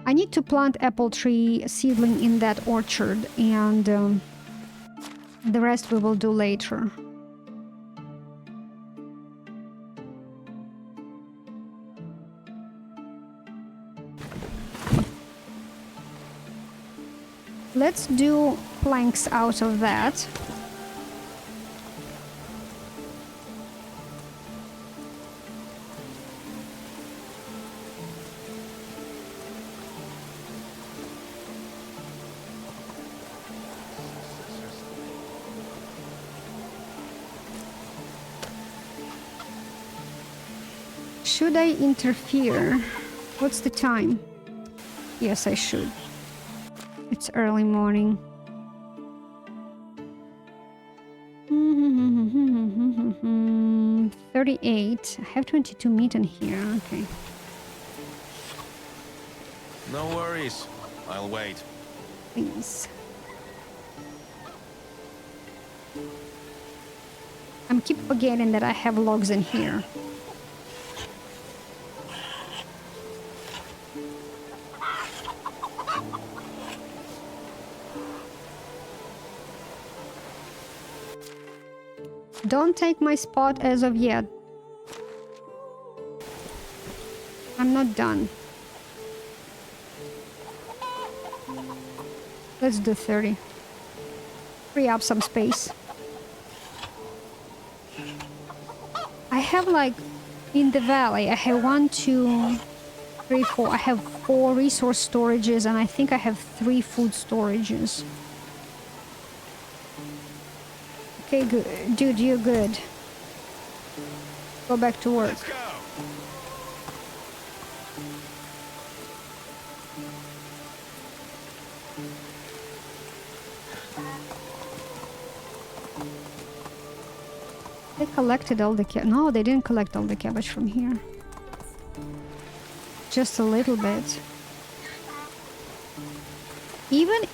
I need to plant apple tree seedling in that orchard, and the rest we will do later. Let's do planks out of that. Should I interfere? What's the time? Yes, I should. It's early morning. 38. I have 22 meat in here. Okay. No worries. I'll wait. Please. I'm keep forgetting that I have logs in here. Don't take my spot as of yet. I'm not done. Let's do 30. Free up some space. I have like in the valley, I have 1, 2, 3, 4. I have 4 resource storages, and I think I have 3 food storages. Okay, good. Dude, you're good. Go back to work. Let's go. They collected all the no, they didn't collect all the cabbage from here. Just a little bit.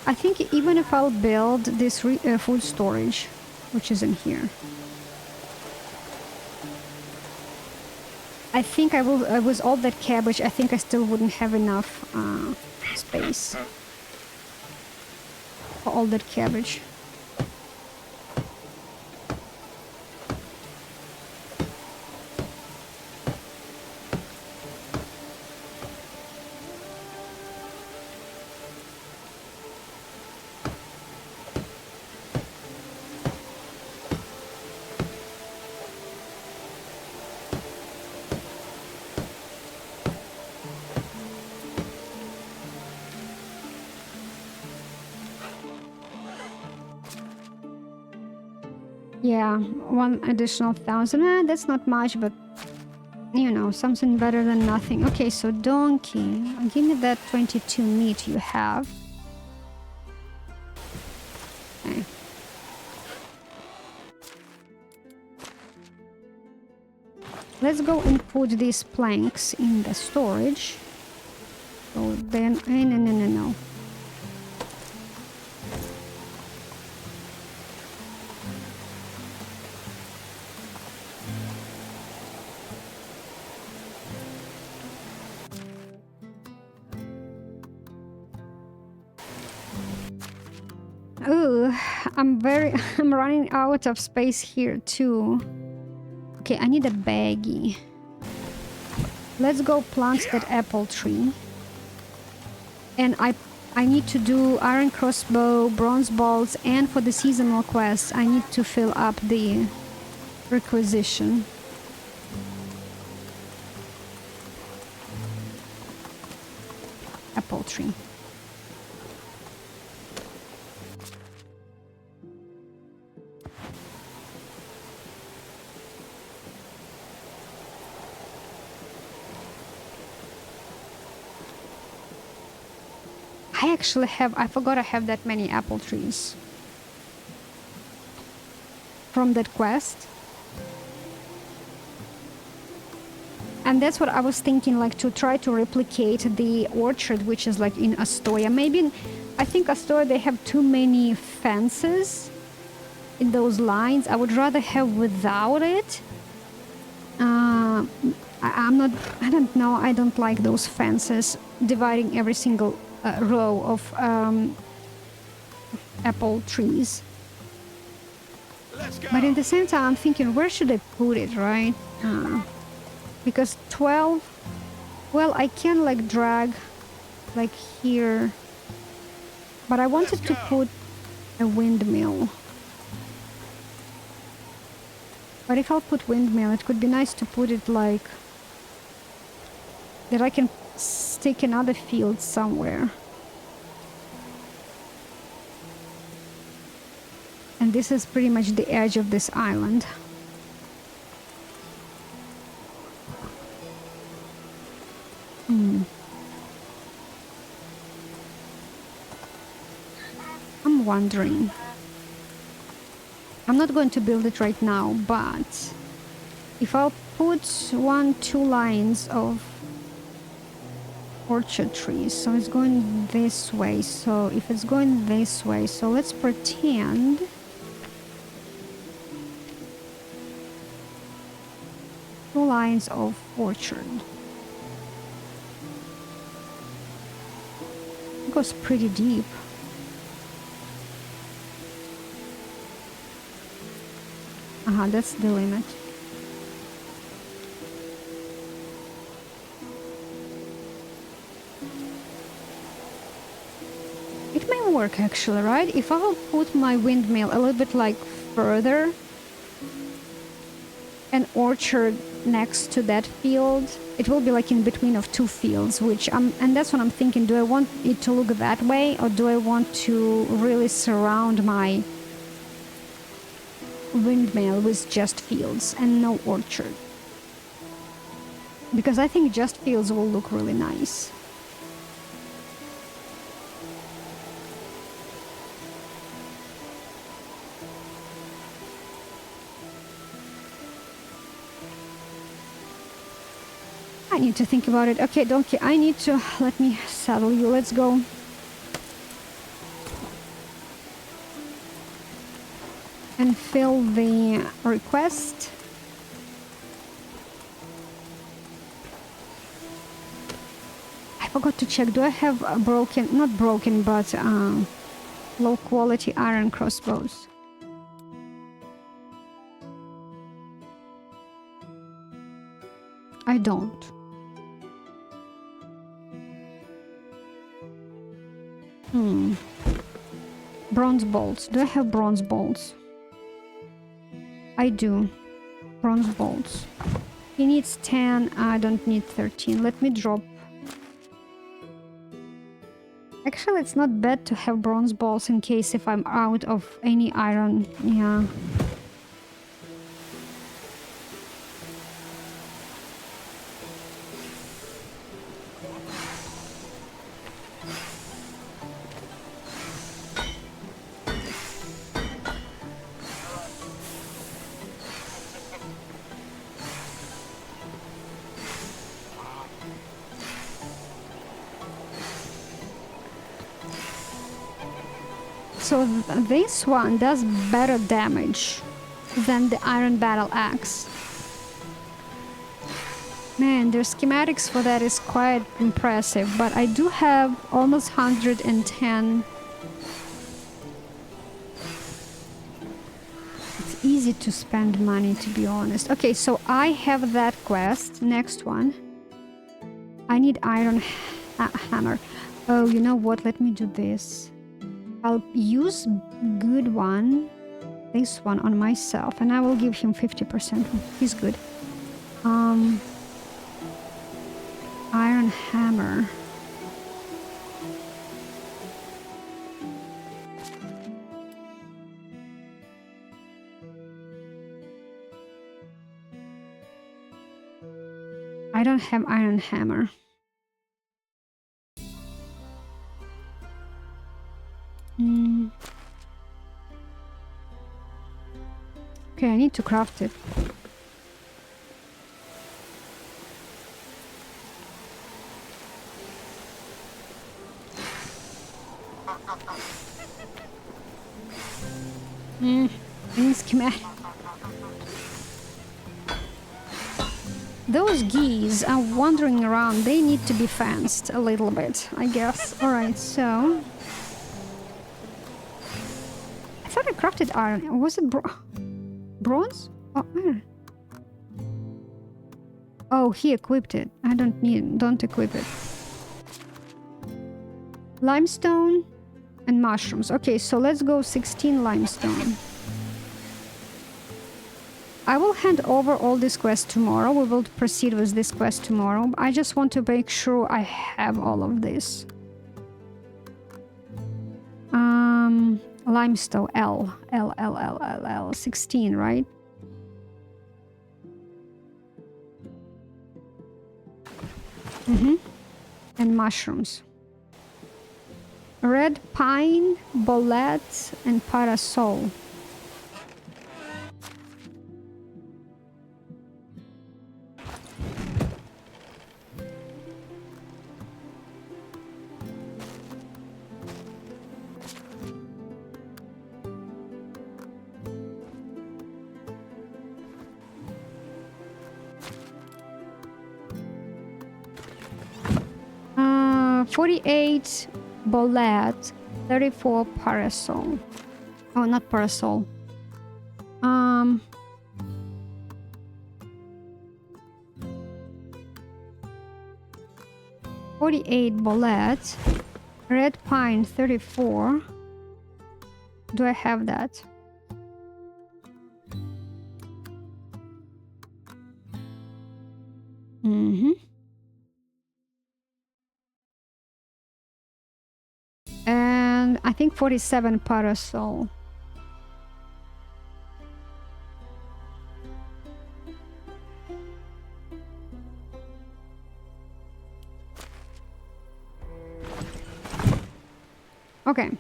I think even if I'll build this food storage, which is in here, I think I will, with all that cabbage, I think I still wouldn't have enough space for all that cabbage. Yeah, 1 additional 1,000. That's not much, but you know, something better than nothing. Okay, so donkey, give me that 22 meat you have. Okay. Let's go and put these planks in the storage. So then, no. Oh, I'm running out of space here too. Okay, I need a baggie. Let's go plant that apple tree. And I need to do iron crossbow, bronze bolts, and for the seasonal quests, I need to fill up the requisition. Apple tree. I forgot I have that many apple trees from that quest. And that's what I was thinking, like to try to replicate the orchard, which is like in Astoria. Maybe, I think Astoria, they have too many fences in those lines. I would rather have without it. I don't know, I don't like those fences dividing every single row of apple trees. But at the same time, I'm thinking, where should I put it, right? Because 12, well, I can like drag like here, but I wanted to put a windmill. But if I'll put windmill, it could be nice to put it like that I can stick another field somewhere. And this is pretty much the edge of this island. I'm wondering. I'm not going to build it right now, but if I'll put 1-2 lines of orchard trees, so it's going this way. So if it's going this way, so let's pretend two lines of orchard. It goes pretty deep. That's the limit. It may work actually, right? If I will put my windmill a little bit like further, an orchard next to that field, it will be like in between of two fields, and that's what I'm thinking. Do I want it to look that way, or do I want to really surround my windmill with just fields and no orchard? Because I think just fields will look really nice. I need to think about it. Okay, donkey, I need to... Let me saddle you. Let's go. And fill the request. I forgot to check. Do I have a broken... Not broken, but low quality iron crossbows? I don't. Bronze bolts. Do I have bronze bolts? I do. Bronze bolts. He needs 10. I don't need 13. Let me drop. Actually, it's not bad to have bronze bolts in case if I'm out of any iron. Yeah. So this one does better damage than the Iron Battle Axe. Man, their schematics for that is quite impressive, but I do have almost 110. It's easy to spend money, to be honest. Okay, so I have that quest. Next one. I need Iron Hammer. Oh, you know what? Let me do this. I'll use good one, this one, on myself, and I will give him 50%. He's good. Iron Hammer. I don't have Iron Hammer. Okay, I need to craft it. Schematic. Those geese are wandering around. They need to be fenced a little bit, I guess. Alright, so... I thought I crafted iron. Was it bronze? Oh, iron. Oh, he equipped it. I don't equip it. Limestone and mushrooms. Okay, so let's go 16 limestone. I will hand over all this quest tomorrow. We will proceed with this quest tomorrow. I just want to make sure I have all of this. Limestone, L, 16, right? And mushrooms. Red pine, bolete, and parasol. Uh, 48 bolete, 34 parasol. Oh, not parasol. 48 bolete, red pine 34. Do I have that? And I think 47 parasol. Okay,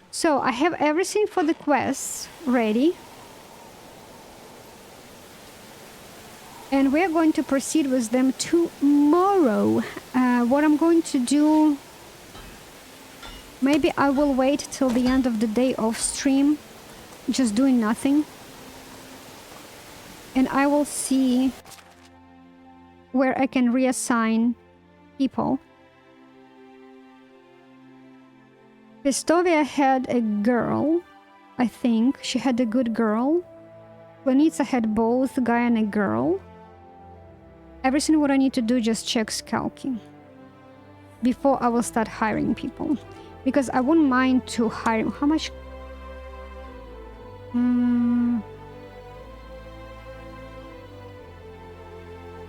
so I have everything for the quests ready. And we're going to proceed with them tomorrow. What I'm going to do... Maybe I will wait till the end of the day off stream, just doing nothing. And I will see where I can reassign people. Pestovia had a girl, I think. She had a good girl. Planitza had both a guy and a girl. Everything what I need to do just check scalking before I will start hiring people. Because I wouldn't mind to hire... How much?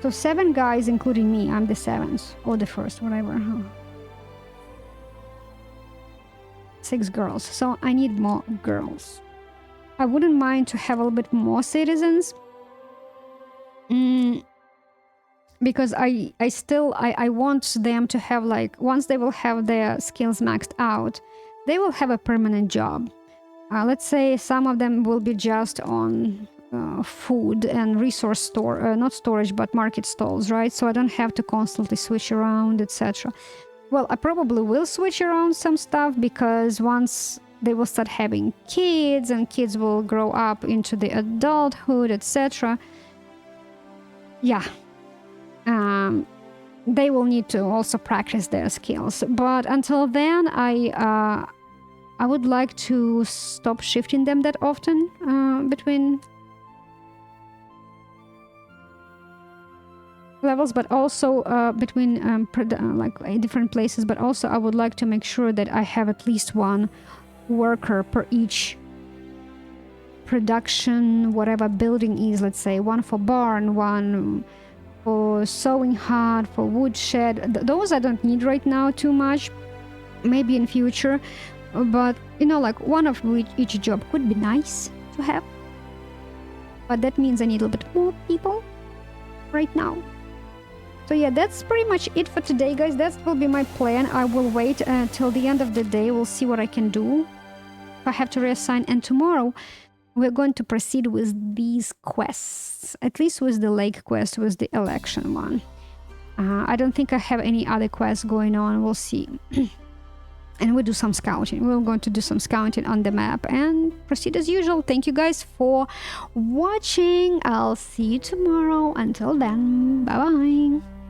So 7 guys, including me. I'm the 7th. Or the 1st, whatever. 6 girls. So I need more girls. I wouldn't mind to have a little bit more citizens. Because I want them to have, like, once they will have their skills maxed out, they will have a permanent job. Let's say some of them will be just on food and resource store, not storage, but market stalls, right? So I don't have to constantly switch around, etc. Well, I probably will switch around some stuff because once they will start having kids, and kids will grow up into the adulthood, etc. Yeah. They will need to also practice their skills. But until then, I would like to stop shifting them that often between levels, but also between different places. But also I would like to make sure that I have at least one worker per each production, whatever building is. Let's say one for barn, one for sewing hut, for woodshed. Those I don't need right now too much, maybe in future, but you know, like one of each job could be nice to have, but that means I need a little bit more people right now. So yeah, that's pretty much it for today, guys. That will be my plan. I will wait till the end of the day. We'll see what I can do if I have to reassign, and tomorrow we're going to proceed with these quests, at least with the lake quest, with the election one. I don't think I have any other quests going on. We'll see. And we'll do some scouting. We're going to do some scouting on the map and proceed as usual. Thank you guys for watching. I'll see you tomorrow. Until then, bye-bye.